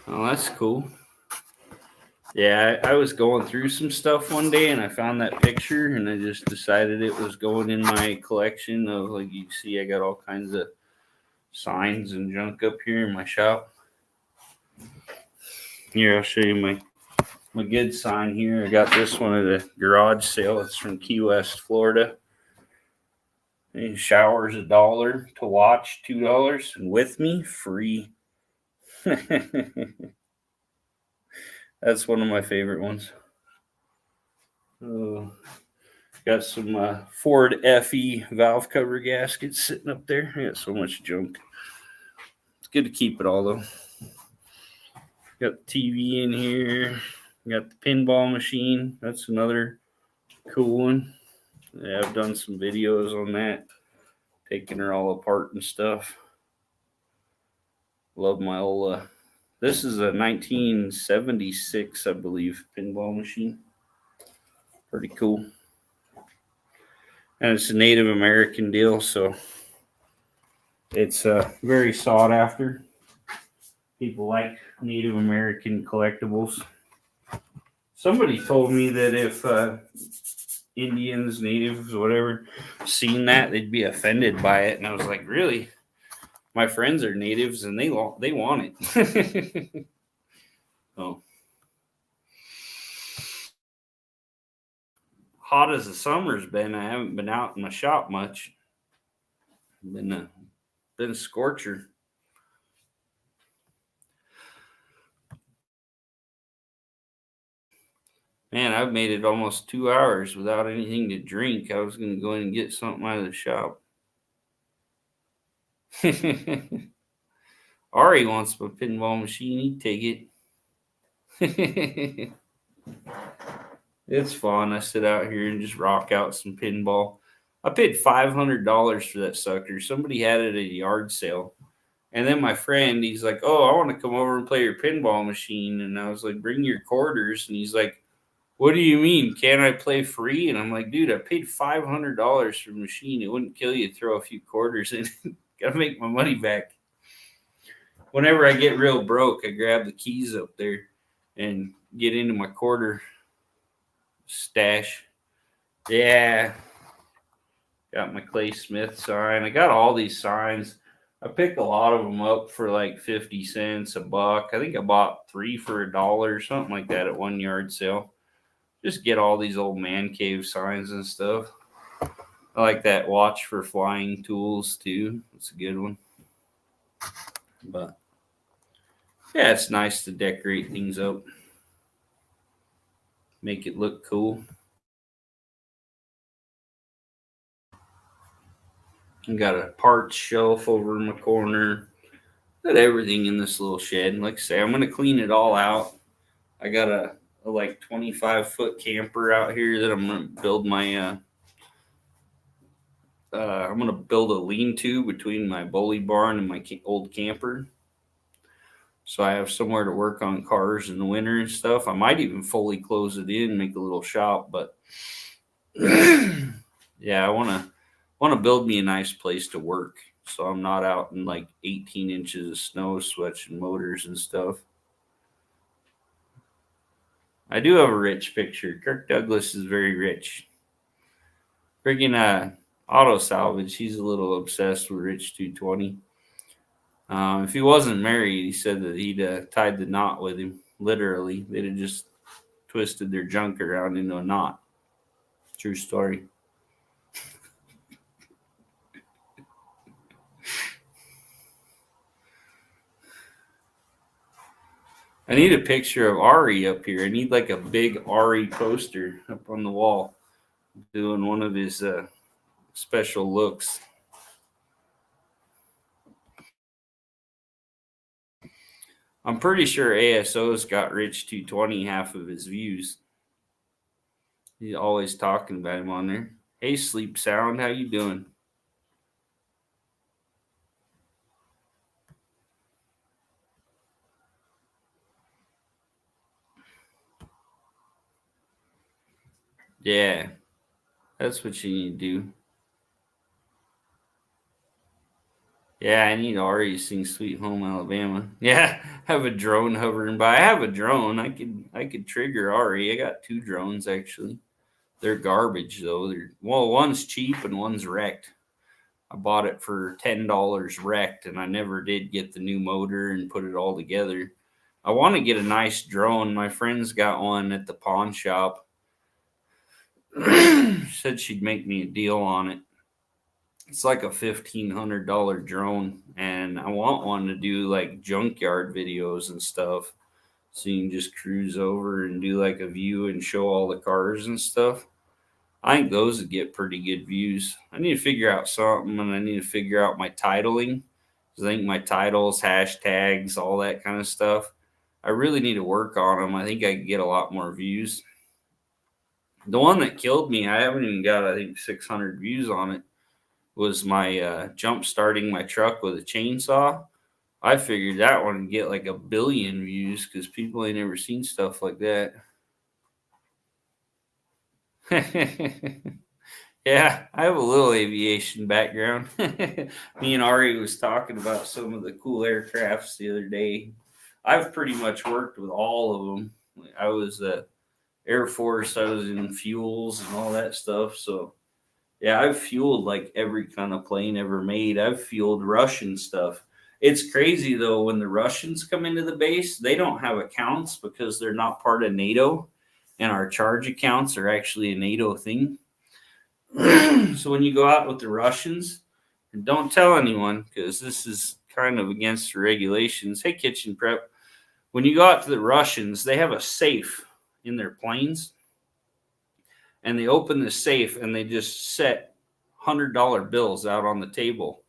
Oh, that's cool. Yeah, I was going through some stuff one day and I found that picture and I just decided it was going in my collection of, like you see, I got all kinds of signs and junk up here in my shop. Here, I'll show you my good sign here. I got this one at a garage sale. It's from Key West, Florida. And showers $1 to watch $2, and with me free. That's one of my favorite ones. Oh, got some Ford FE valve cover gaskets sitting up there. I got so much junk. It's good to keep it all though. Got the TV in here. Got the pinball machine. That's another cool one. Yeah, I've done some videos on that, taking her all apart and stuff. Love my old. This is a 1976, I believe, pinball machine. Pretty cool. And it's a Native American deal, so it's very sought after. People like Native American collectibles. Somebody told me that if Indians, natives, whatever, seen that, they'd be offended by it. And I was like, really? My friends are natives and they want it. Oh. Hot as the summer's been, I haven't been out in my shop much. Been a scorcher. Man, I've made it almost 2 hours without anything to drink. I was going to go in and get something out of the shop. Ari wants my pinball machine. He'd take it. It's fun. I sit out here and just rock out some pinball. I paid $500 for that sucker. Somebody had it at a yard sale. And then my friend, he's like, oh, I want to come over and play your pinball machine. And I was like, bring your quarters. And he's like, what do you mean? Can't I play free? And I'm like, dude, I paid $500 for the machine. It wouldn't kill you to throw a few quarters in. Gotta make my money back. Whenever I get real broke, I grab the keys up there and get into my quarter stash. Yeah. Got my Clay Smith sign. I got all these signs. I picked a lot of them up for like 50 cents, $1. I think I bought 3 for $1, something like that at one yard sale. Just get all these old man cave signs and stuff. I like that watch for flying tools too. It's a good one. But yeah, it's nice to decorate things up. Make it look cool. I got a parts shelf over in the corner. Got everything in this little shed. Like I say, I'm gonna clean it all out. I got a like 25-foot camper out here that I'm gonna build my I'm gonna build a lean-to between my bully barn and my old camper, so I have somewhere to work on cars in the winter and stuff. I might even fully close it in, make a little shop, but yeah, I want to build me a nice place to work, so I'm not out in like 18 inches of snow switching motors and stuff. I do have a rich picture. Kirk Douglas is very rich. Friggin' auto salvage. He's a little obsessed with Rich 220. If he wasn't married, he said that he'd tied the knot with him. Literally, they'd have just twisted their junk around into a knot. True story. I need a picture of Ari up here. I need like a big Ari poster up on the wall, doing one of his special looks. I'm pretty sure ASO's got Rich 220 half of his views. He's always talking about him on there. Hey, Sleep Sound, how you doing? Yeah, that's what you need to do. Yeah, I need Ari to sing "Sweet Home Alabama." Yeah, have a drone hovering by. I have a drone. I could trigger Ari. I got 2 drones actually. They're garbage though. One's cheap and one's wrecked. I bought it for $10 wrecked, and I never did get the new motor and put it all together. I want to get a nice drone. My friend's got one at the pawn shop. Said she'd make me a deal on it. It's like a $1,500 drone, and I want one to do like junkyard videos and stuff. So you can just cruise over and do like a view and show all the cars and stuff. I think those would get pretty good views. I need to figure out something, and I need to figure out my titling. I think my titles, hashtags, all that kind of stuff, I really need to work on them. I think I could get a lot more views. The one that killed me, I haven't even got, I think, 600 views on it, was my jump starting my truck with a chainsaw. I figured that one would get like 1 billion views because people ain't never seen stuff like that. Yeah, I have a little aviation background. Me and Ari was talking about some of the cool aircrafts the other day. I've pretty much worked with all of them. I was Air Force, I was in fuels and all that stuff. So, yeah, I've fueled like every kind of plane ever made. I've fueled Russian stuff. It's crazy though, when the Russians come into the base, they don't have accounts because they're not part of NATO, and our charge accounts are actually a NATO thing. So when you go out with the Russians, and don't tell anyone because this is kind of against the regulations. Hey, kitchen prep. When you go out to the Russians, they have a safe in their planes, and they open the safe and they just set $100 bills out on the table.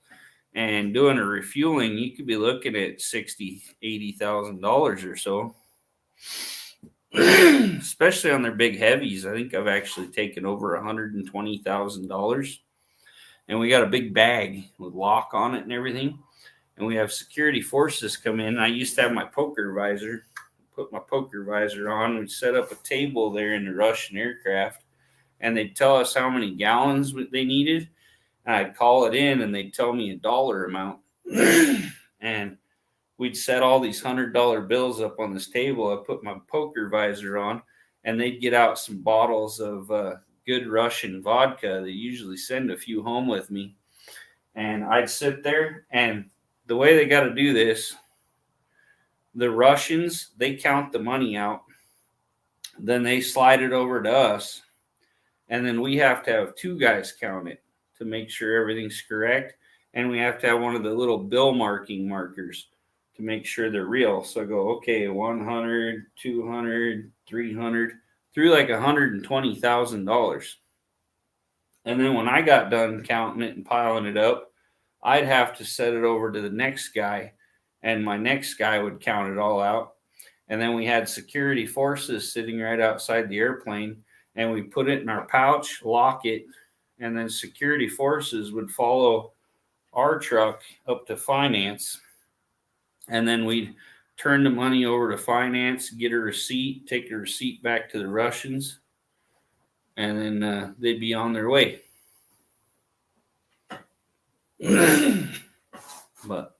And doing a refueling, you could be looking at $60,000-$80,000 or so. Especially on their big heavies. I think I've actually taken over $120,000. And we got a big bag with lock on it and everything. And we have security forces come in. I used to have my poker visor. Put my poker visor on. We'd set up a table there in the Russian aircraft. And they'd tell us how many gallons they needed. And I'd call it in and they'd tell me a dollar amount. And we'd set all these $100 bills up on this table. I put my poker visor on, and they'd get out some bottles of good Russian vodka. They usually send a few home with me. And I'd sit there, and the way they got to do this, the Russians, they count the money out. Then they slide it over to us. And then we have to have 2 guys count it to make sure everything's correct. And we have to have one of the little bill marking markers to make sure they're real. So I go, okay, 100, 200, 300, through like $120,000. And then when I got done counting it and piling it up, I'd have to set it over to the next guy, and my next guy would count it all out. And then we had security forces sitting right outside the airplane, and we put it in our pouch, lock it, and then security forces would follow our truck up to finance. And then we'd turn the money over to finance, get a receipt, take the receipt back to the Russians, and then they'd be on their way. But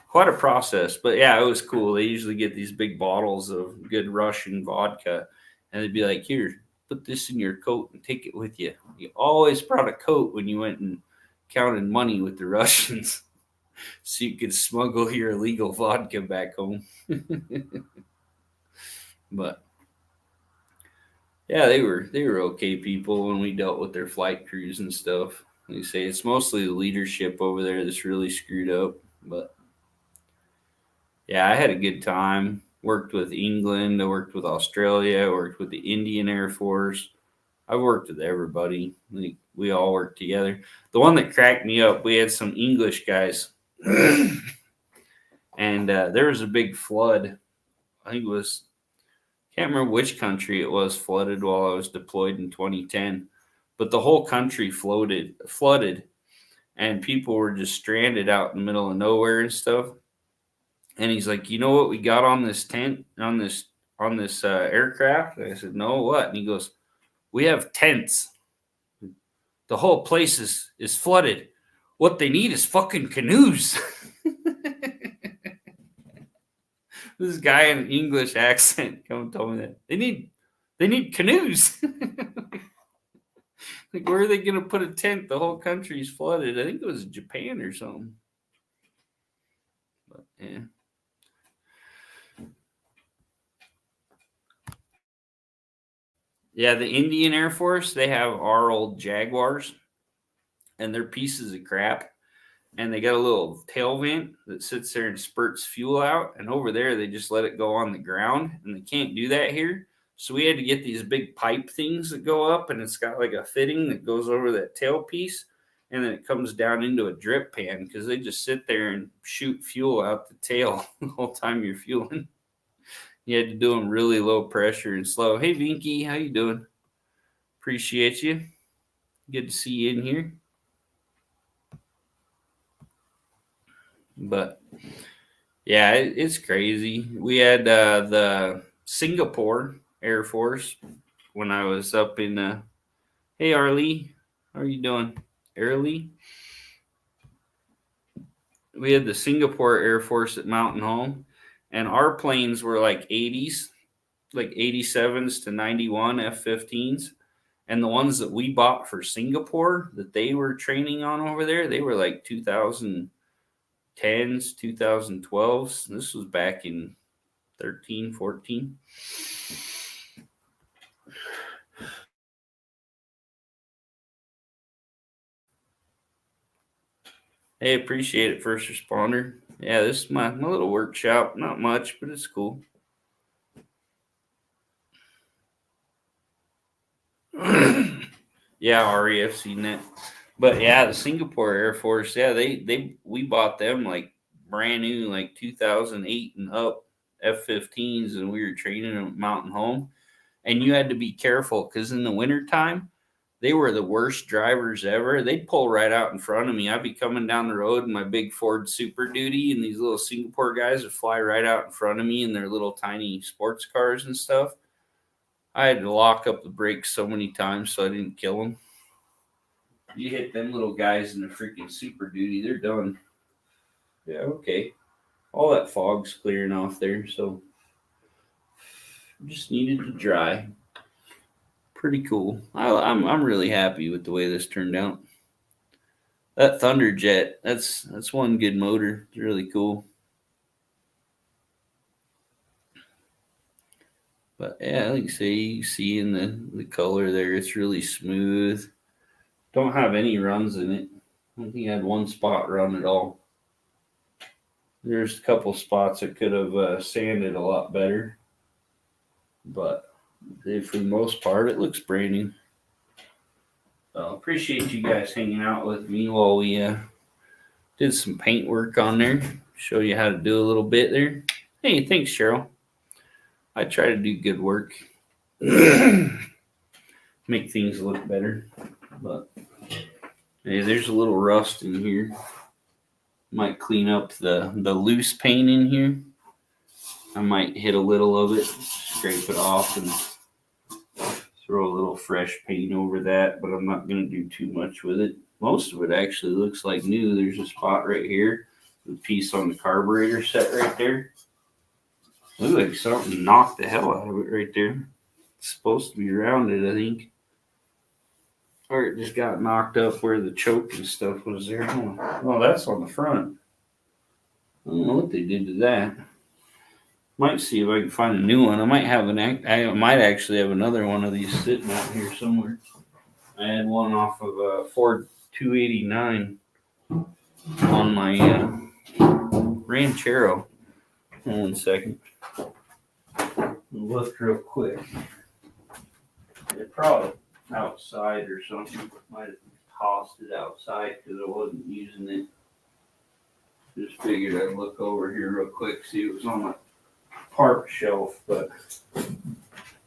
quite a process. But yeah, it was cool. They usually get these big bottles of good Russian vodka, and they'd be like, here, put this in your coat and take it with you. You always brought a coat when you went and counted money with the Russians. So you could smuggle your illegal vodka back home. But yeah, they were okay people when we dealt with their flight crews and stuff. Like you say, it's mostly the leadership over there that's really screwed up. But yeah, I had a good time. Worked with England, I worked with Australia, I worked with the Indian Air Force. I've worked with everybody. Like, we all worked together. The one that cracked me up, we had some English guys. And there was a big flood. I think it was, can't remember which country it was flooded while I was deployed in 2010. But the whole country flooded, and people were just stranded out in the middle of nowhere and stuff. And he's like, you know what we got on this tent, on this aircraft? And I said, no, what? And he goes, we have tents. The whole place is flooded. What they need is fucking canoes. This guy in an English accent come and told me that they need canoes. Like, where are they gonna put a tent? The whole country's flooded. I think it was Japan or something. But yeah. Yeah, the Indian Air Force, they have our old Jaguars, and they're pieces of crap. And they got a little tail vent that sits there and spurts fuel out. And over there, they just let it go on the ground, and they can't do that here. So we had to get these big pipe things that go up, and it's got like a fitting that goes over that tail piece, and then it comes down into a drip pan because they just sit there and shoot fuel out the tail the whole time you're fueling. You had to do them really low pressure and slow. Hey, Vinky, how you doing? Appreciate you. Good to see you in here. But yeah, it's crazy. We had the Singapore Air Force when I was up in. Hey, Arlie, how are you doing, Arlie? We had the Singapore Air Force at Mountain Home, and our planes were like 80s, like 87s to 91 F-15s. And the ones that we bought for Singapore that they were training on over there, they were like 2010s, 2012s. This was back in 13, 14. Hey, appreciate it, first responder. Yeah, this is my little workshop. Not much, but it's cool. Yeah, Ari, I've seen that. But yeah, the Singapore Air Force, yeah, we bought them like brand new, like 2008 and up F-15s, and we were training them at Mountain Home. And you had to be careful because in the wintertime, they were the worst drivers ever. They'd pull right out in front of me. I'd be coming down the road in my big Ford Super Duty, and these little Singapore guys would fly right out in front of me in their little tiny sports cars and stuff. I had to lock up the brakes so many times so I didn't kill them. You hit them little guys in the freaking Super Duty, they're done. Yeah, okay. All that fog's clearing off there, so just needed to dry. Pretty cool. I'm really happy with the way this turned out. That Thunderjet, that's one good motor. It's really cool. But yeah, like say you see in the color there, it's really smooth. Don't have any runs in it. I don't think I had one spot run at all. There's a couple spots that could have sanded a lot better, but for the most part, it looks brand new. So appreciate you guys hanging out with me while we did some paint work on there. Show you how to do a little bit there. Hey, thanks, Cheryl. I try to do good work, make things look better. But hey, there's a little rust in here. Might clean up the loose paint in here. I might hit a little of it, scrape it off, and throw a little fresh paint over that, but I'm not going to do too much with it. Most of it actually looks like new. There's a spot right here, the piece on the carburetor set right there. Looks like something knocked the hell out of it right there. It's supposed to be rounded, I think. Or it just got knocked up where the choke and stuff was there. Oh, that's on the front. I don't know what they did to that. Might see if I can find a new one. I might actually have another one of these sitting out here somewhere. I had one off of a Ford 289 on my Ranchero. Hold on 1 second. Look real quick. It probably outside or something. Might have tossed it outside because I wasn't using it. Just figured I'd look over here real quick, see it was on my park shelf, but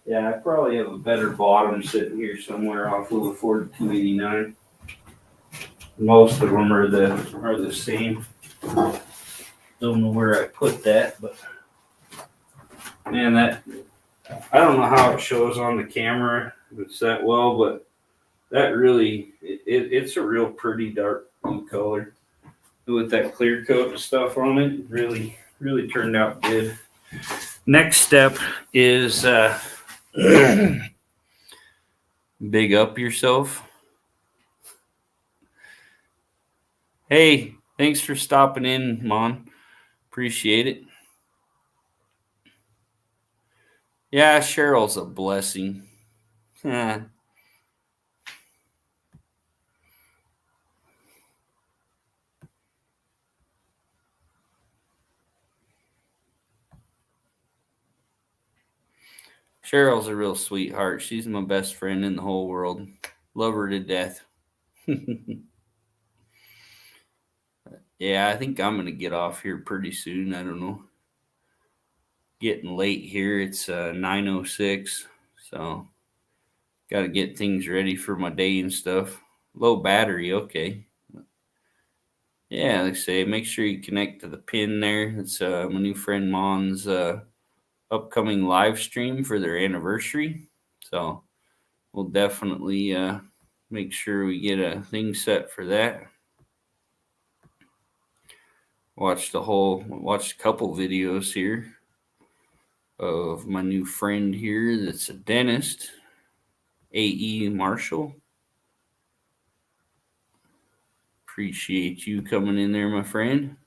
yeah, I probably have a better bottom sitting here somewhere off of a Ford 289. Most of them are the same. Don't know where I put that, but man, that I don't know how it shows on the camera if it's that well, but that really it's a real pretty dark blue color with that clear coat and stuff on it. Really turned out good. Next step is big up yourself. Hey, thanks for stopping in, Mon. Appreciate it. Yeah, Cheryl's a blessing. Cheryl's a real sweetheart. She's my best friend in the whole world. Love her to death. Yeah, I think I'm gonna get off here pretty soon. I don't know. Getting late here. It's 9:06, so got to get things ready for my day and stuff. Low battery, okay. Yeah, like I say, make sure you connect to the pin there. It's my new friend Mon's upcoming live stream for their anniversary. So we'll definitely make sure we get a thing set for that. Watched a couple videos here of my new friend here that's a dentist, AE Marshall. Appreciate you coming in there, my friend.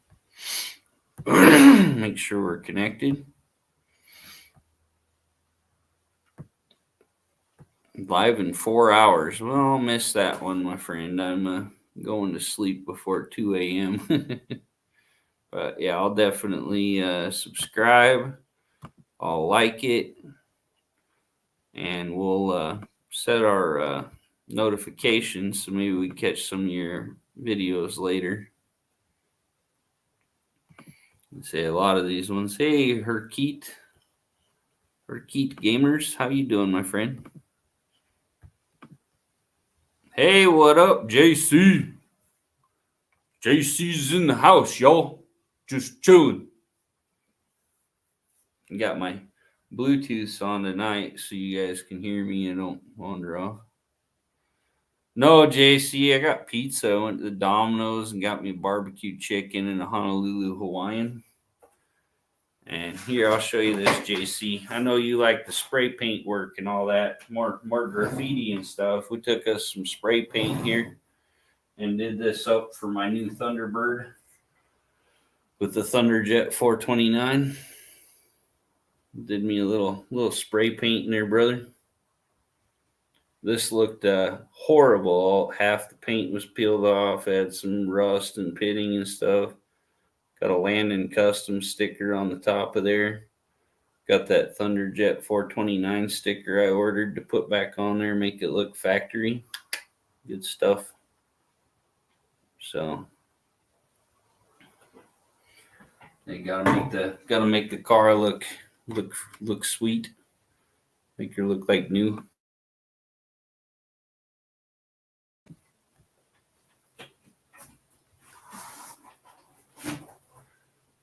Make sure we're connected. Live in 4 hours. Well, I'll miss that one, my friend. I'm going to sleep before 2 a.m. But yeah, I'll definitely subscribe. I'll like it. And we'll set our notifications so maybe we catch some of your videos later. Say a lot of these ones. Hey, Herkeet Gamers, how you doing, my friend? Hey, what up, JC? JC's in the house, y'all. Just chilling. Got my Bluetooth on tonight so you guys can hear me and don't wander off. No, JC, I got pizza. I went to the Domino's and got me barbecue chicken and a Honolulu Hawaiian. And here, I'll show you this, JC. I know you like the spray paint work and all that, more graffiti and stuff. We took us some spray paint here and did this up for my new Thunderbird with the Thunderjet 429. Did me a little spray paint in there, brother. This looked horrible. Half the paint was peeled off, had some rust and pitting and stuff. Got a Landon Custom sticker on the top of there. Got that Thunderjet 429 sticker I ordered to put back on there, make it look factory. Good stuff. So they gotta make the car look sweet. Make her look like new.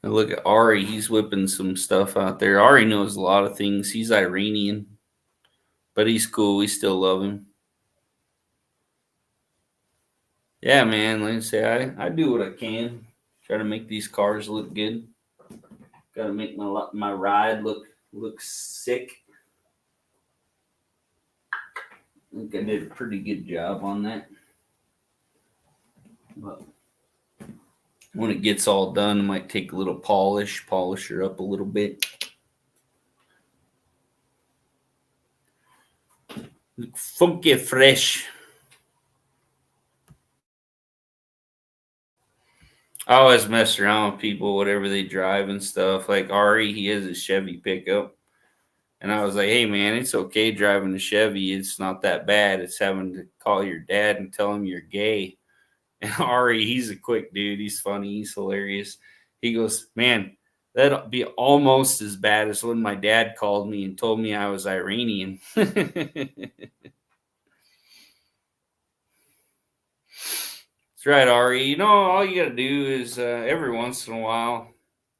And look at Ari, he's whipping some stuff out there. Ari knows a lot of things. He's Iranian, but he's cool. We still love him. Yeah, man. Like I say, I do what I can. Try to make these cars look good. Got to make my ride look sick. I think I did a pretty good job on that. But when it gets all done, I might take a little polish her up a little bit. Look funky fresh. I always mess around with people, whatever they drive and stuff. Like Ari, he has a Chevy pickup. And I was like, hey, man, it's okay driving a Chevy. It's not that bad. It's having to call your dad and tell him you're gay. And Ari, he's a quick dude. He's funny. He's hilarious. He goes, man, that'll be almost as bad as when my dad called me and told me I was Iranian. That's right, Ari. You know, all you got to do is every once in a while,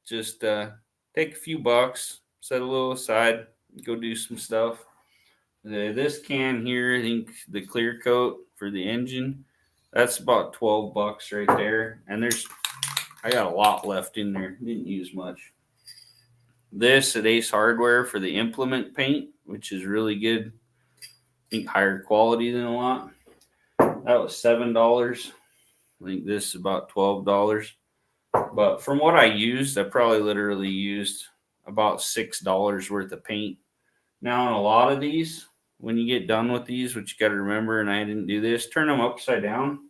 just take a few bucks, set a little aside, go do some stuff. This can here, I think the clear coat for the engine, that's about $12 right there. And I got a lot left in there. Didn't use much. This at Ace Hardware for the implement paint, which is really good. I think higher quality than a lot. That was $7. I think this is about $12. But from what I used, I probably literally used about $6 worth of paint. Now on a lot of these, when you get done with these, which you got to remember, and I didn't do this, turn them upside down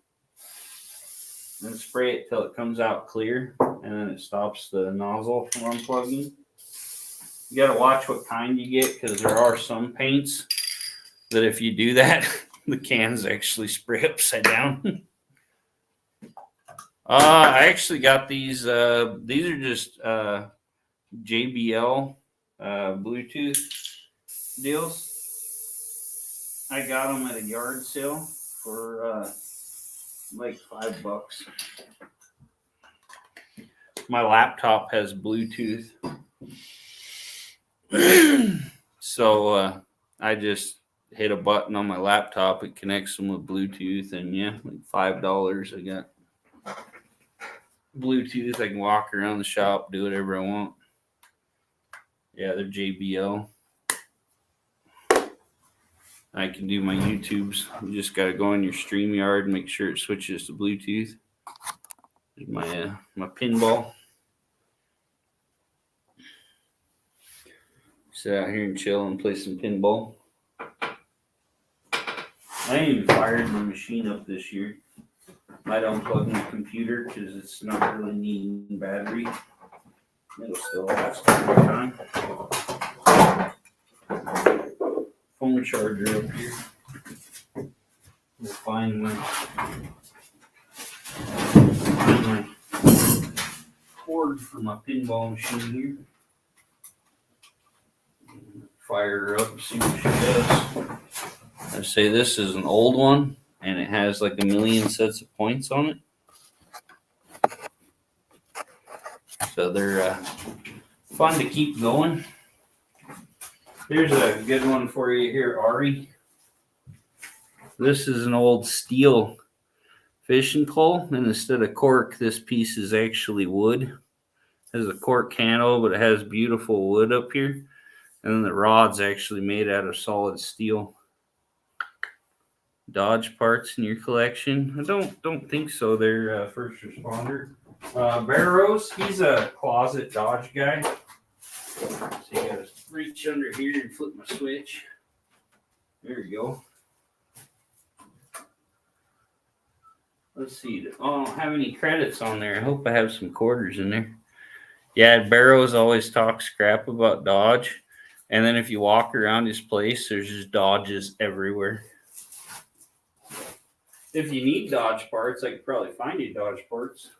and spray it till it comes out clear, and then it stops the nozzle from unplugging. You got to watch what kind you get, because there are some paints that if you do that, the cans actually spray upside down. I actually got these. These are just JBL Bluetooth deals. I got them at a yard sale for like $5. My laptop has Bluetooth, so I just hit a button on my laptop. It connects them with Bluetooth, and yeah, like $5. I got Bluetooth. I can walk around the shop, do whatever I want. Yeah, they're JBL. I can do my YouTubes. You just got to go in your StreamYard and make sure it switches to Bluetooth. There's my pinball. Sit out here and chill and play some pinball. I ain't even fired my machine up this year. Might unplug my computer because it's not really needing battery. It'll still last a long time. Phone charger up here. We'll find my cord for my pinball machine here. Fire her up and see what she does. I say this is an old one, and it has like 1,000,000 sets of points on it. So they're fun to keep going. Here's a good one for you here, Ari. This is an old steel fishing pole, and instead of cork, this piece is actually wood. It has a cork handle, but it has beautiful wood up here. And then the rod's actually made out of solid steel. Dodge parts in your collection? I don't think so. They're first responder. Barrows, he's a closet Dodge guy. So you gotta reach under here and flip my switch. There we go. Let's see. Oh, I don't have any credits on there. I hope I have some quarters in there. Yeah, Barrows always talks crap about Dodge. And then if you walk around his place, there's just Dodges everywhere. If you need Dodge parts, I could probably find you Dodge parts.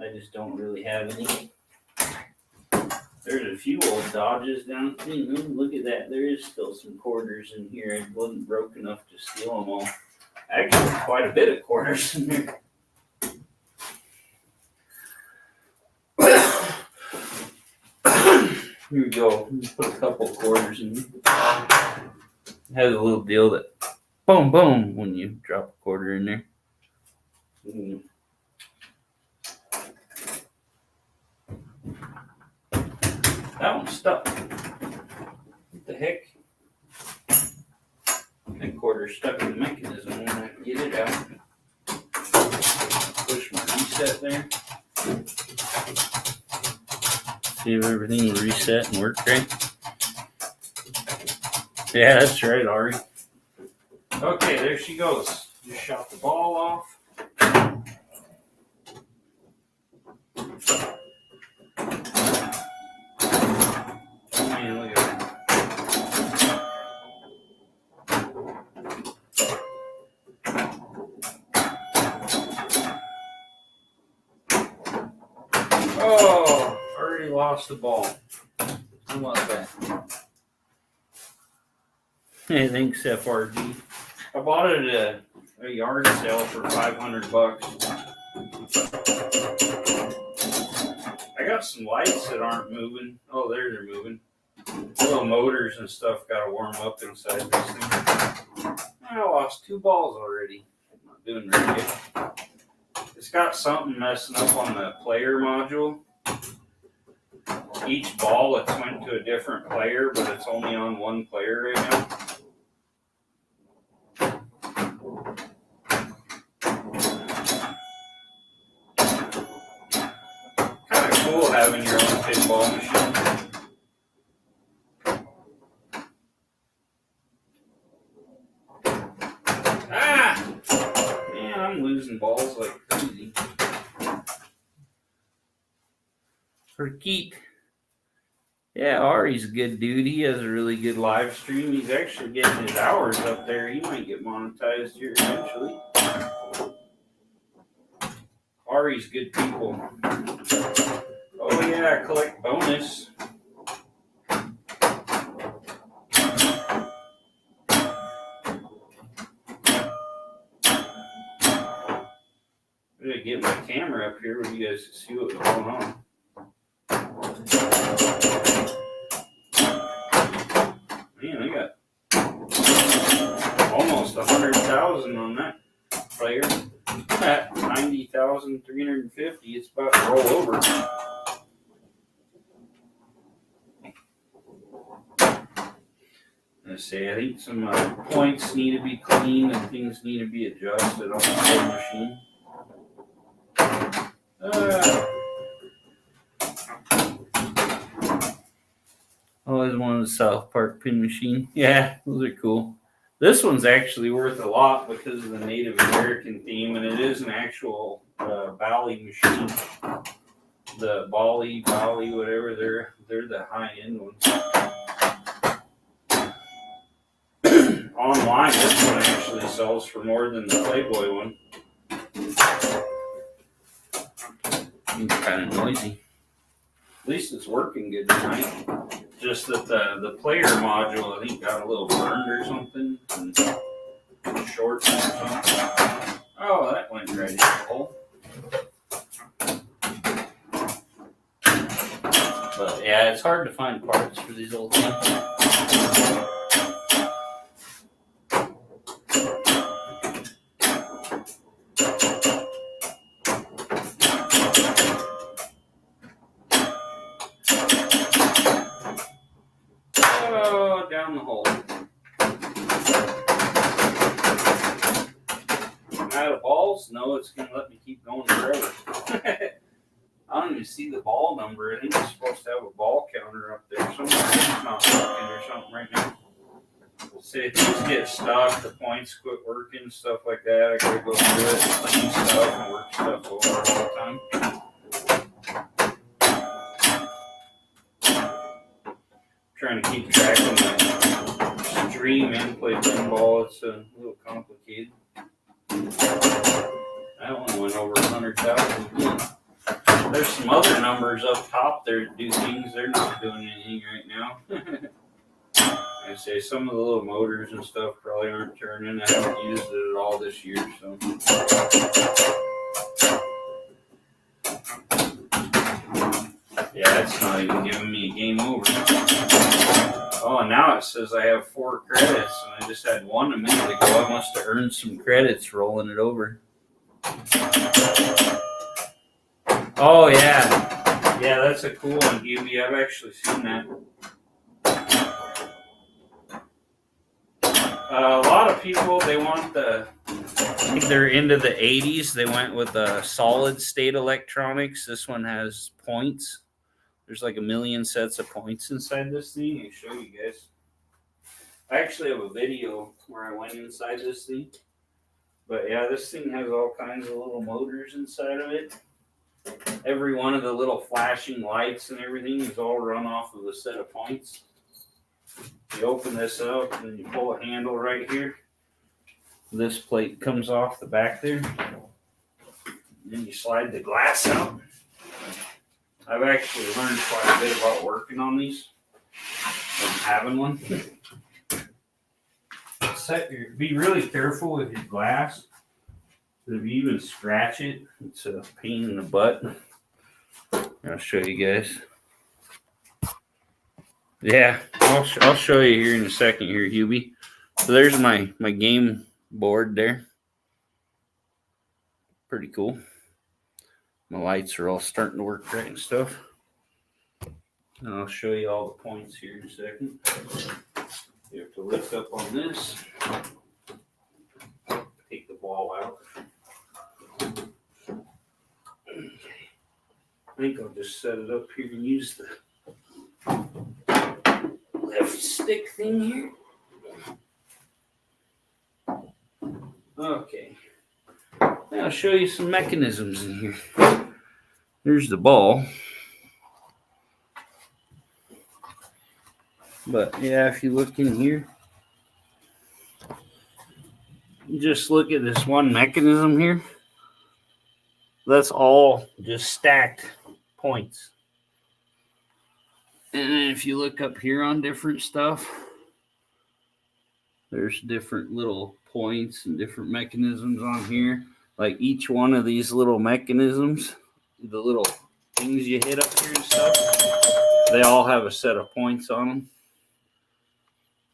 I just don't really have any. There's a few old Dodges down. Look at that. There is still some quarters in here. It wasn't broke enough to steal them all. Actually, quite a bit of quarters in there. Here we go. Let's put a couple quarters in here. It has a little deal that boom, boom when you drop a quarter in there. That one's stuck. What the heck? That quarter's stuck in the mechanism when I can get it out. Push my reset there. See if everything will reset and work right. Yeah, that's right, Ari. Okay, there she goes. Just shot the ball off. Man, look at that. Oh, already lost the ball. How about that? Hey, thanks, FRG. I bought it at a yard sale for $500. I got some lights that aren't moving. Oh, there they're moving. Little motors and stuff got to warm up inside this thing. I lost 2 balls already. I'm not doing very good. It's got something messing up on the player module. Each ball, it's went to a different player, but it's only on one player right now. Kind of cool having your own pinball machine. losing balls like crazy. For Keith. Yeah, Ari's a good dude. He has a really good live stream. He's actually getting his hours up there. He might get monetized here eventually. Ari's good people. Oh yeah, collect bonus. I'm gonna get my camera up here where you guys can see what's going on. Man, I got almost 100,000 on that player. At 90,350, it's about to roll over. I say, I think some points need to be cleaned and things need to be adjusted on the whole machine. Always wanted a South Park pin machine. Yeah, those are cool. This one's actually worth a lot because of the Native American theme, and it is an actual Bali machine. The Bali, whatever, they're the high-end ones. Online, this one actually sells for more than the Playboy one. It's kind of noisy. At least it's working good tonight. Just that the player module, I think, got a little burned or something. And short or something. Oh, that went right in the hole. But yeah, it's hard to find parts for these old things. Down the hole. I'm out of balls? No, it's going to let me keep going forever. I don't even see the ball number. I think it's supposed to have a ball counter up there somewhere. It's not working or something right now. See, if things get stuck, the points quit working, stuff like that. I gotta go through it, clean stuff, and work stuff over all the time. Trying to keep track of my stream and play pinball. It's a little complicated. That one went over 100,000. There's some other numbers up top there that do things. They're not doing anything right now. I say some of the little motors and stuff probably aren't turning. I haven't used it at all this year, so. Yeah, it's not even giving me a game over. Oh, and now it says I have 4 credits, and I just had 1 a minute ago. I must have earned some credits rolling it over. Oh, yeah. Yeah, that's a cool one, Hubie. I've actually seen that. A lot of people, they want I think they're into the 80s. They went with solid state electronics. This one has points. There's like 1 million sets of points inside this thing. I'll show you guys. I actually have a video where I went inside this thing. But yeah, this thing has all kinds of little motors inside of it. Every one of the little flashing lights and everything is all run off of a set of points. You open this up and you pull a handle right here. This plate comes off the back there. And then you slide the glass out. I've actually learned quite a bit about working on these and having one. Be really careful with your glass. If you even scratch it, it's a pain in the butt. I'll show you guys. Yeah, I'll show you here in a second here, Hubie. So there's my game board there. Pretty cool. My lights are all starting to work right and stuff. And I'll show you all the points here in a second. You have to lift up on this. Take the ball out. I think I'll just set it up here and use the left stick thing here. Okay. Now I'll show you some mechanisms in here. There's the ball. But yeah, if you look in here, just look at this one mechanism here. That's all just stacked points. And then if you look up here on different stuff, there's different little points and different mechanisms on here. Like each one of these little mechanisms, the little things you hit up here and stuff, they all have a set of points on them.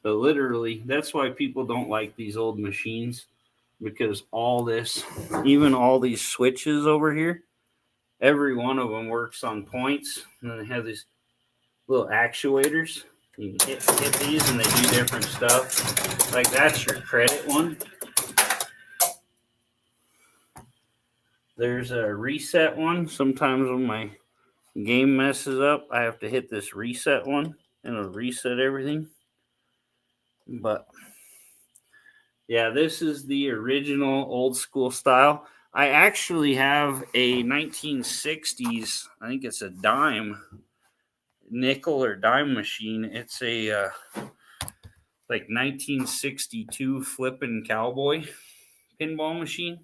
So literally, that's why people don't like these old machines, because all this, even all these switches over here, every one of them works on points. And then they have these little actuators. You can hit these and they do different stuff. Like that's your credit one. There's a reset one. Sometimes when my game messes up, I have to hit this reset one and it'll reset everything. But yeah, this is the original old school style. I actually have a 1960s, I think it's a dime, nickel or dime machine. It's a like 1962 flipping cowboy pinball machine.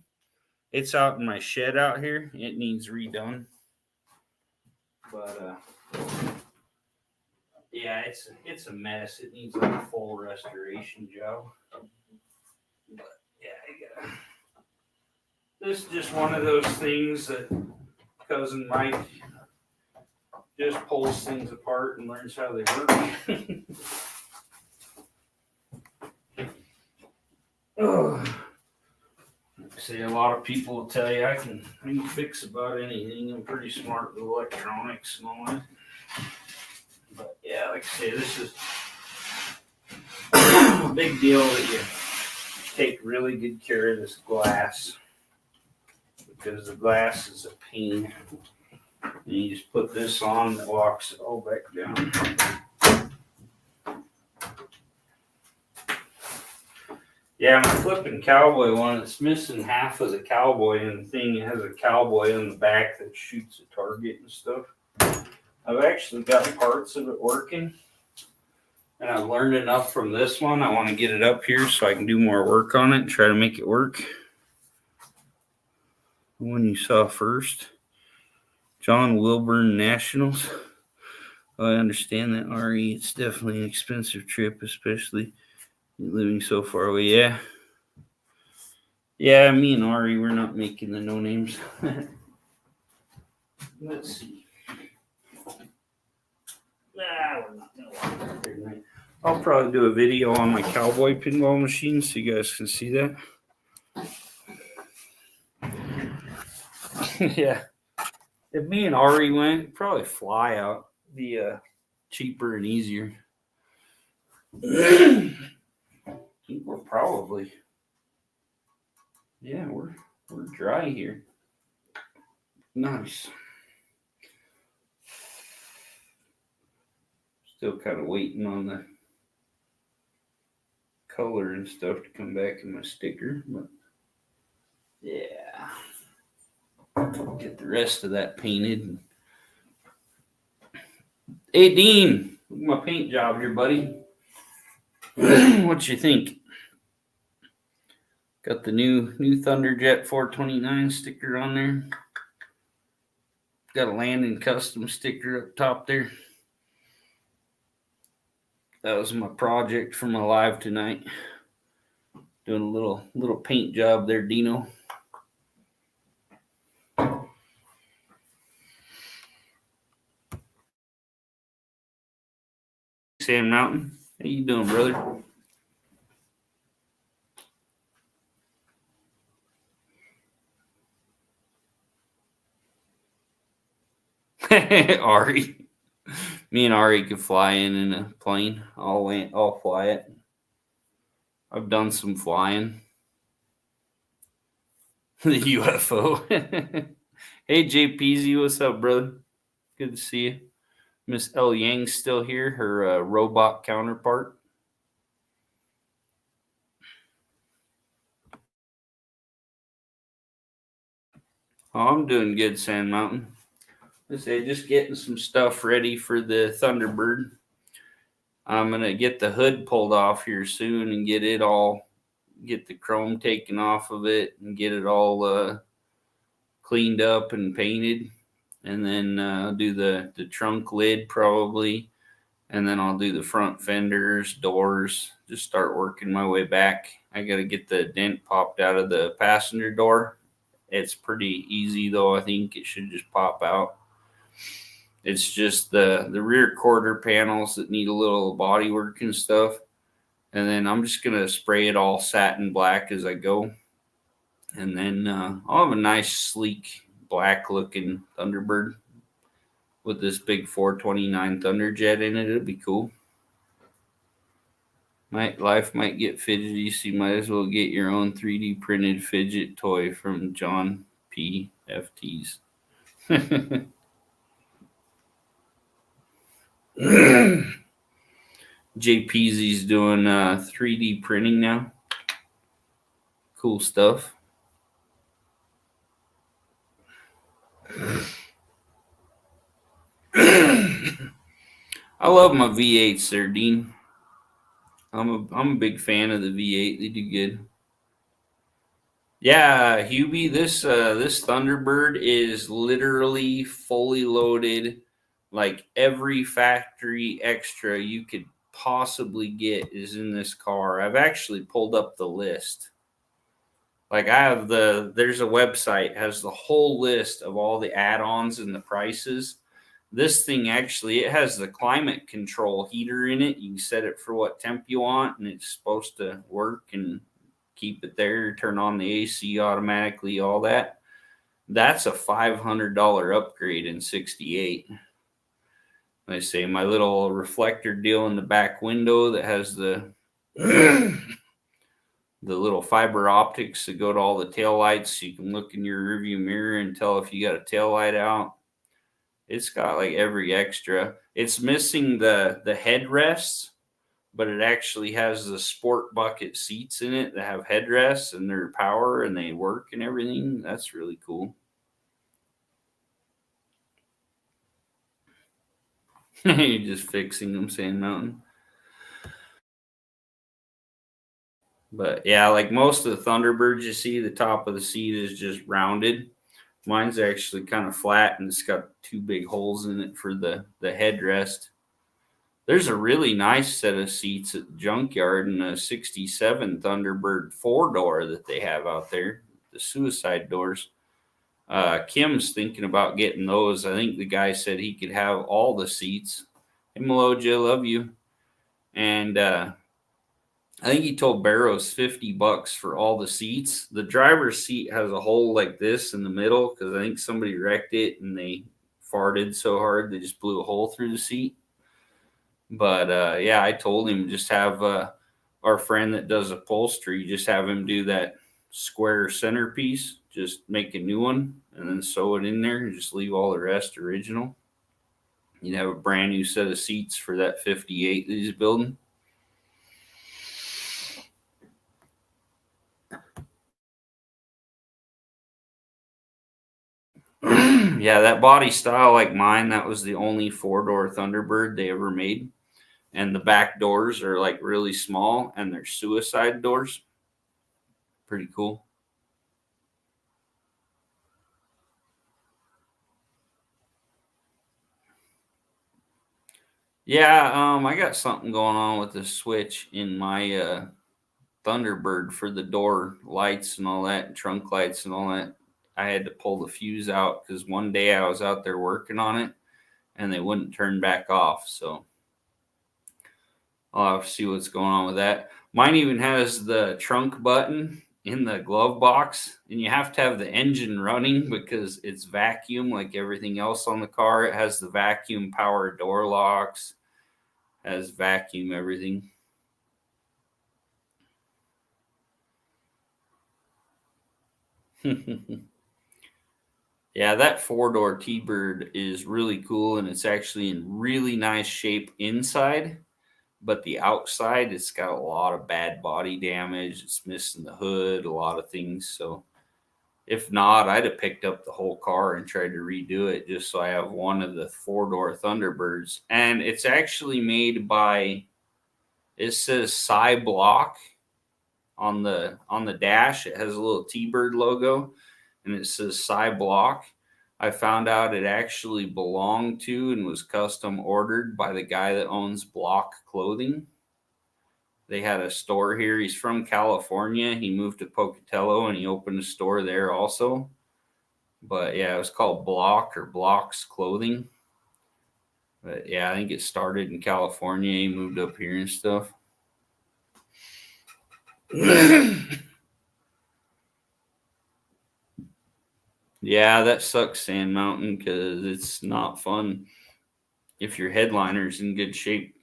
It's out in my shed out here. It needs redone. But yeah, it's a mess. It needs like a full restoration job. But yeah, this is just one of those things that cousin Mike just pulls things apart and learns how they work. Oh, see, a lot of people will tell you I can fix about anything. I'm pretty smart with electronics and all that. But yeah, like I say, this is a big deal that you take really good care of this glass, because the glass is a pain. And you just put this on that locks it all back down. Yeah, my flipping cowboy one, it's missing half of the cowboy, and the thing has a cowboy on the back that shoots a target and stuff. I've actually got parts of it working, and I've learned enough from this one. I want to get it up here so I can do more work on it and try to make it work. The one you saw first, John Wilburn Nationals. I understand that, RE. It's definitely an expensive trip, especially living so far away. Yeah. Yeah, me and Ari, we're not making the no names. Let's see. We're not gonna walk here tonight. I'll probably do a video on my cowboy pinball machine so you guys can see that. Yeah. If me and Ari went, it'd probably fly out. Be cheaper and easier. I think we're probably, yeah, we're dry here. Nice. Still kind of waiting on the color and stuff to come back in my sticker, but yeah, get the rest of that painted. Hey Dean, look at my paint job here, buddy. What you think? Got the new Thunderjet 429 sticker on there. Got a Landon custom sticker up top there. That was my project for my live tonight. Doing a little paint job there, Dino. Sam Mountain, how you doing, brother? Ari. Me and Ari could fly in a plane. I'll fly it. I've done some flying. The UFO. Hey JPZ, what's up, brother? Good to see you. Miss L Yang's still here, her robot counterpart. Oh, I'm doing good, Sand Mountain. I say just getting some stuff ready for the Thunderbird. I'm gonna get the hood pulled off here soon and get the chrome taken off of it and get it all cleaned up and painted, and then do the trunk lid probably, and then I'll do the front fenders, doors. Just start working my way back. I gotta get the dent popped out of the passenger door. It's pretty easy though. I think it should just pop out. It's just the rear quarter panels that need a little body work and stuff. And then I'm just gonna spray it all satin black as I go. And then I'll have a nice sleek black looking Thunderbird with this big 429 Thunderjet in it. It'll be cool. Life might get fidgety, so you might as well get your own 3D printed fidget toy from John P. FT's. JPZ's doing 3D printing now. Cool stuff. I love my V8s there, Dean. I'm a big fan of the V8. They do good. Yeah, Hubie, this Thunderbird is literally fully loaded. Like every factory extra you could possibly get is in this car. I've actually pulled up the list. Like I have there's a website has the whole list of all the add-ons and the prices. This thing actually it has the climate control heater in it. You can set it for what temp you want and it's supposed to work and keep it there, turn on the AC automatically, all that. That's a $500 upgrade in 68. I say my little reflector deal in the back window that has the the little fiber optics that go to all the tail lights so you can look in your rearview mirror and tell if you got a tail light out. It's got like every extra. It's missing the headrests, but it actually has the sport bucket seats in it that have headrests and they're power and they work and everything. That's really cool. You're just fixing them, Sand Mountain. But yeah, like most of the Thunderbirds you see, the top of the seat is just rounded. Mine's actually kind of flat and it's got two big holes in it for the headrest. There's a really nice set of seats at the junkyard in a 67 Thunderbird 4-door that they have out there, the suicide doors. Kim's thinking about getting those. I think the guy said he could have all the seats. Hey, Meloja, love you. And I think he told Barrows $50 for all the seats. The driver's seat has a hole like this in the middle because I think somebody wrecked it and they farted so hard they just blew a hole through the seat. But yeah, I told him just have our friend that does upholstery, just have him do that square centerpiece, just make a new one and then sew it in there and just leave all the rest original. You'd have a brand new set of seats for that 58 that he's building. Yeah, that body style like mine, that was the only 4-door Thunderbird they ever made. And the back doors are like really small and they're suicide doors. Pretty cool. Yeah, I got something going on with the switch in my Thunderbird for the door lights and all that, and trunk lights and all that. I had to pull the fuse out because one day I was out there working on it and they wouldn't turn back off. So I'll have to see what's going on with that. Mine even has the trunk button in the glove box, and you have to have the engine running because it's vacuum like everything else on the car. It has the vacuum power door locks, has vacuum everything. Yeah, that 4-door T-Bird is really cool and it's actually in really nice shape inside, but the outside it's got a lot of bad body damage. It's missing the hood, a lot of things. So If not, I'd have picked up the whole car and tried to redo it just so I have one of the 4-door Thunderbirds. And it's actually made by, it says Psy Block on the dash. It has a little T-Bird logo and it says Psy Block. I found out it actually belonged to and was custom ordered by the guy that owns Block Clothing. They had a store here. He's from California. He moved to Pocatello and he opened a store there also. But yeah, it was called Block or Blocks Clothing. But yeah, I think it started in California. He moved up here and stuff. Yeah, that sucks, Sand Mountain, because it's not fun. If your headliner's in good shape,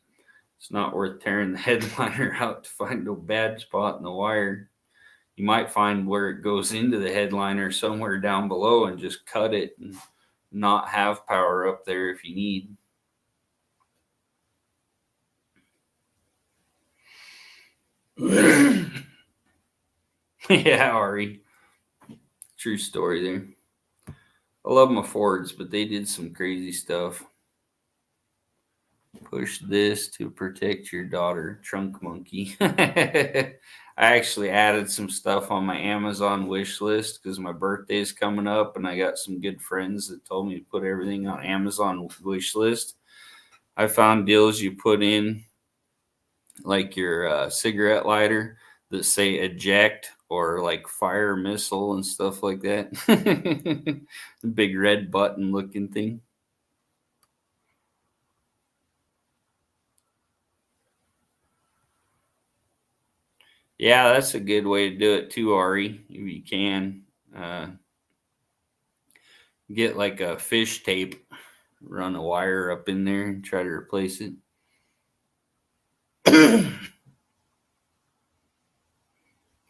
it's not worth tearing the headliner out to find a bad spot in the wire. You might find where it goes into the headliner somewhere down below and just cut it and not have power up there if you need. Yeah, Ari. True story there. I love my Fords, but they did some crazy stuff. Push this to protect your daughter, Trunk Monkey. I actually added some stuff on my Amazon wish list because my birthday is coming up, and I got some good friends that told me to put everything on Amazon wish list. I found deals you put in, like your cigarette lighter, that say eject or like fire missile and stuff like that. The big red button looking thing. Yeah, that's a good way to do it too, Ari. If you can get like a fish tape, run a wire up in there and try to replace it.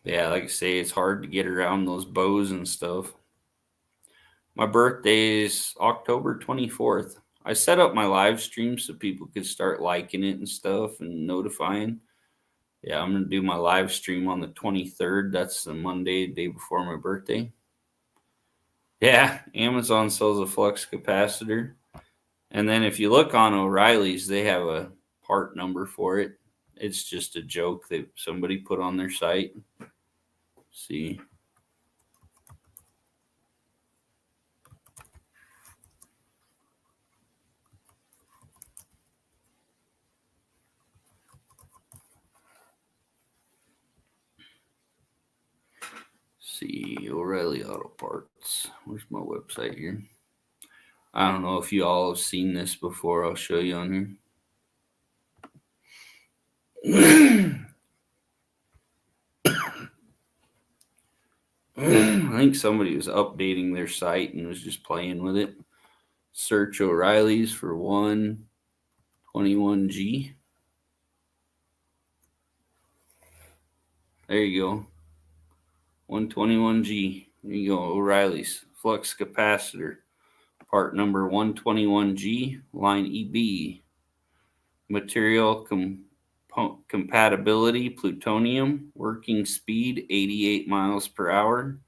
Yeah, like I say, it's hard to get around those bows and stuff. My birthday is October 24th. I set up my live stream so people could start liking it and stuff and notifying. Yeah, I'm going to do my live stream on the 23rd. That's the Monday, day before my birthday. Yeah, Amazon sells a flux capacitor. And then if you look on O'Reilly's, they have a part number for it. It's just a joke that somebody put on their site. See. See, O'Reilly Auto Parts. Where's my website here? I don't know if you all have seen this before. I'll show you on here. I think somebody was updating their site and was just playing with it. Search O'Reilly's for 121G. There you go. 121G. There you go. O'Reilly's flux capacitor. Part number 121G, line EB. Material compatibility, plutonium. Working speed, 88 miles per hour.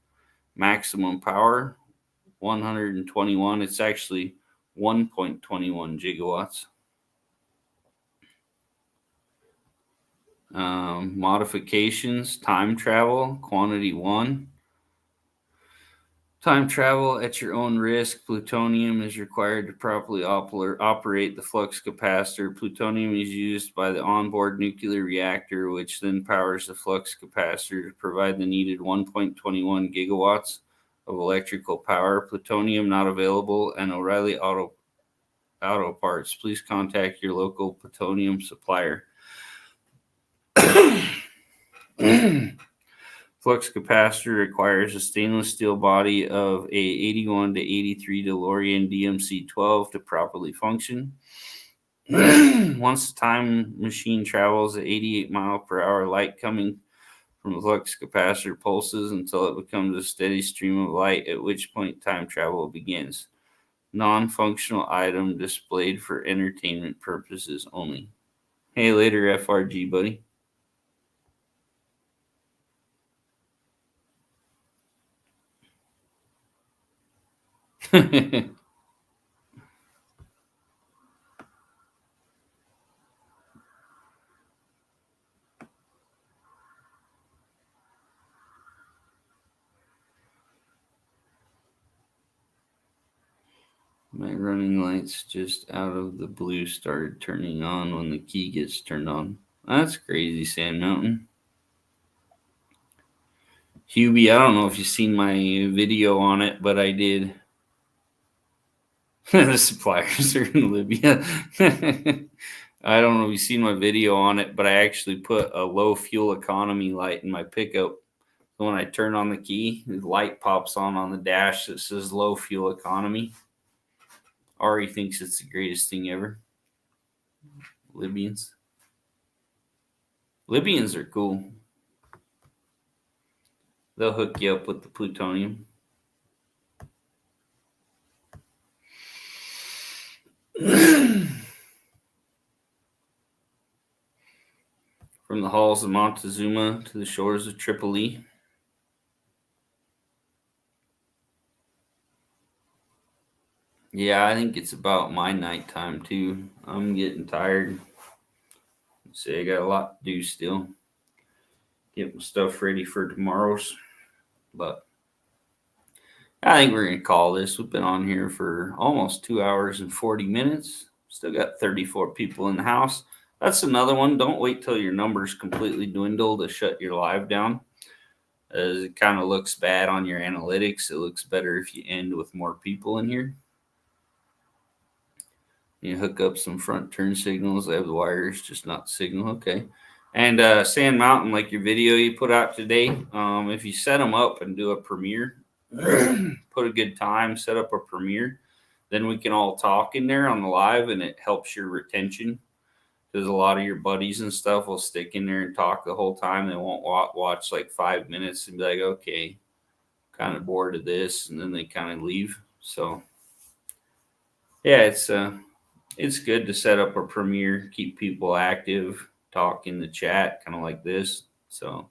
Maximum power, 121. It's actually 1.21 gigawatts. Modifications, time travel, quantity 1. Time travel at your own risk. Plutonium is required to properly operate the flux capacitor. Plutonium is used by the onboard nuclear reactor, which then powers the flux capacitor to provide the needed 1.21 gigawatts of electrical power. Plutonium not available, and O'Reilly Auto Parts. Please contact your local plutonium supplier. Flux capacitor requires a stainless steel body of a 81 to 83 DeLorean DMC-12 to properly function. Once the time machine travels at 88 mile per hour, light coming from the flux capacitor pulses until it becomes a steady stream of light, at which point time travel begins. Non-functional item displayed for entertainment purposes only. Hey, later, FRG, buddy. My running lights just out of the blue started turning on when the key gets turned on. That's crazy, Sand Mountain. Hubie, I don't know if you've seen my video on it, but I did. The suppliers are in Libya. I don't know if you've seen my video on it, but I actually put a low fuel economy light in my pickup. So when I turn on the key, the light pops on the dash that says low fuel economy. Ari thinks it's the greatest thing ever. Libyans. Libyans are cool. They'll hook you up with the plutonium. From the halls of Montezuma to the shores of Tripoli. Yeah, I think it's about my nighttime too. I'm getting tired. Say I got a lot to do still. Get my stuff ready for tomorrow's. But I think we're gonna call this. We've been on here for almost 2 hours and 40 minutes. Still got 34 people in the house. That's another one. Don't wait till your numbers completely dwindle to shut your live down. As it kind of looks bad on your analytics. It looks better if you end with more people in here. You hook up some front turn signals. They have the wires, just not the signal. Okay. And Sand Mountain, like your video you put out today, if you set them up and do a premiere, put a good time, set up a premiere, then we can all talk in there on the live, and it helps your retention because a lot of your buddies and stuff will stick in there and talk the whole time. They won't watch like 5 minutes and be like, okay, kind of bored of this, and then they kind of leave. So yeah, it's good to set up a premiere, keep people active, talk in the chat, kind of like this. So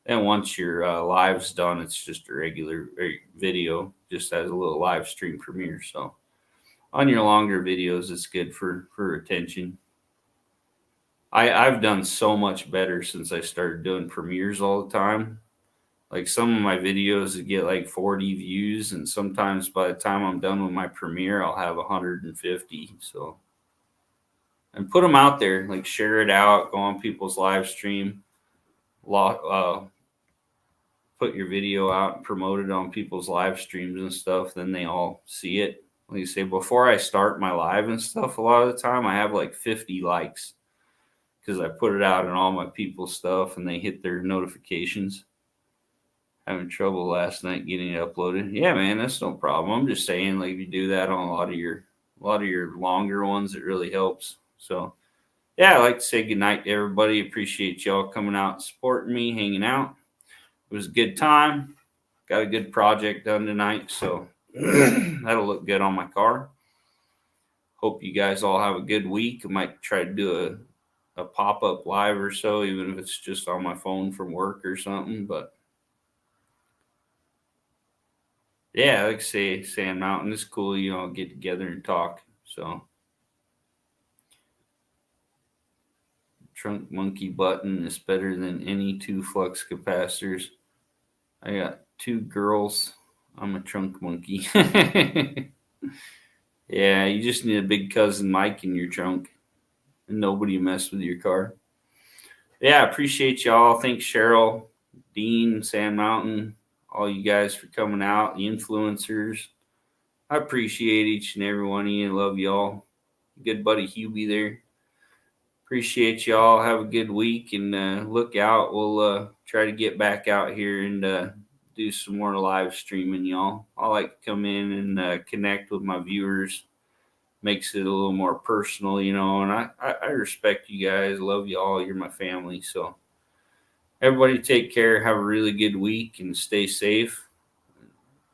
then once your live's done, it's just a regular video, just as a little live stream premiere. So on your longer videos, it's good for attention. I've done so much better since I started doing premieres all the time. Like some of my videos get like 40 views, and sometimes by the time I'm done with my premiere, I'll have 150. So, and put them out there, like share it out, go on people's live stream, put your video out and promote it on people's live streams and stuff. Then they all see it. Like you say, before I start my live and stuff, a lot of the time I have like 50 likes because I put it out on all my people's stuff and they hit their notifications. Having trouble last night getting it uploaded. Yeah, man, that's no problem. I'm just saying, like, if you do that on a lot of your longer ones, it really helps. So yeah, I'd like to say goodnight to everybody. Appreciate y'all coming out and supporting me, hanging out. It was a good time. Got a good project done tonight, so that'll look good on my car. Hope you guys all have a good week. I might try to do a pop-up live or so, even if it's just on my phone from work or something. But yeah, like I say, Sand Mountain is cool. You know, get together and talk. So trunk monkey button is better than any two flux capacitors. I got 2 girls. I'm a trunk monkey. Yeah, you just need a big cousin Mike in your trunk and nobody mess with your car. Yeah, appreciate y'all. Thanks, Cheryl, Dean, Sand Mountain, all you guys for coming out, the influencers. I appreciate each and every one of you. Love y'all. Good buddy Hubie there. Appreciate y'all. Have a good week and look out. We'll try to get back out here and do some more live streaming, y'all. I like to come in and connect with my viewers. Makes it a little more personal, you know, and I respect you guys. Love y'all. You're my family. So everybody take care. Have a really good week and stay safe.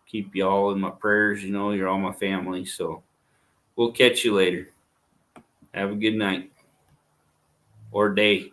Keep y'all in my prayers. You know, you're all my family. So we'll catch you later. Have a good night or day.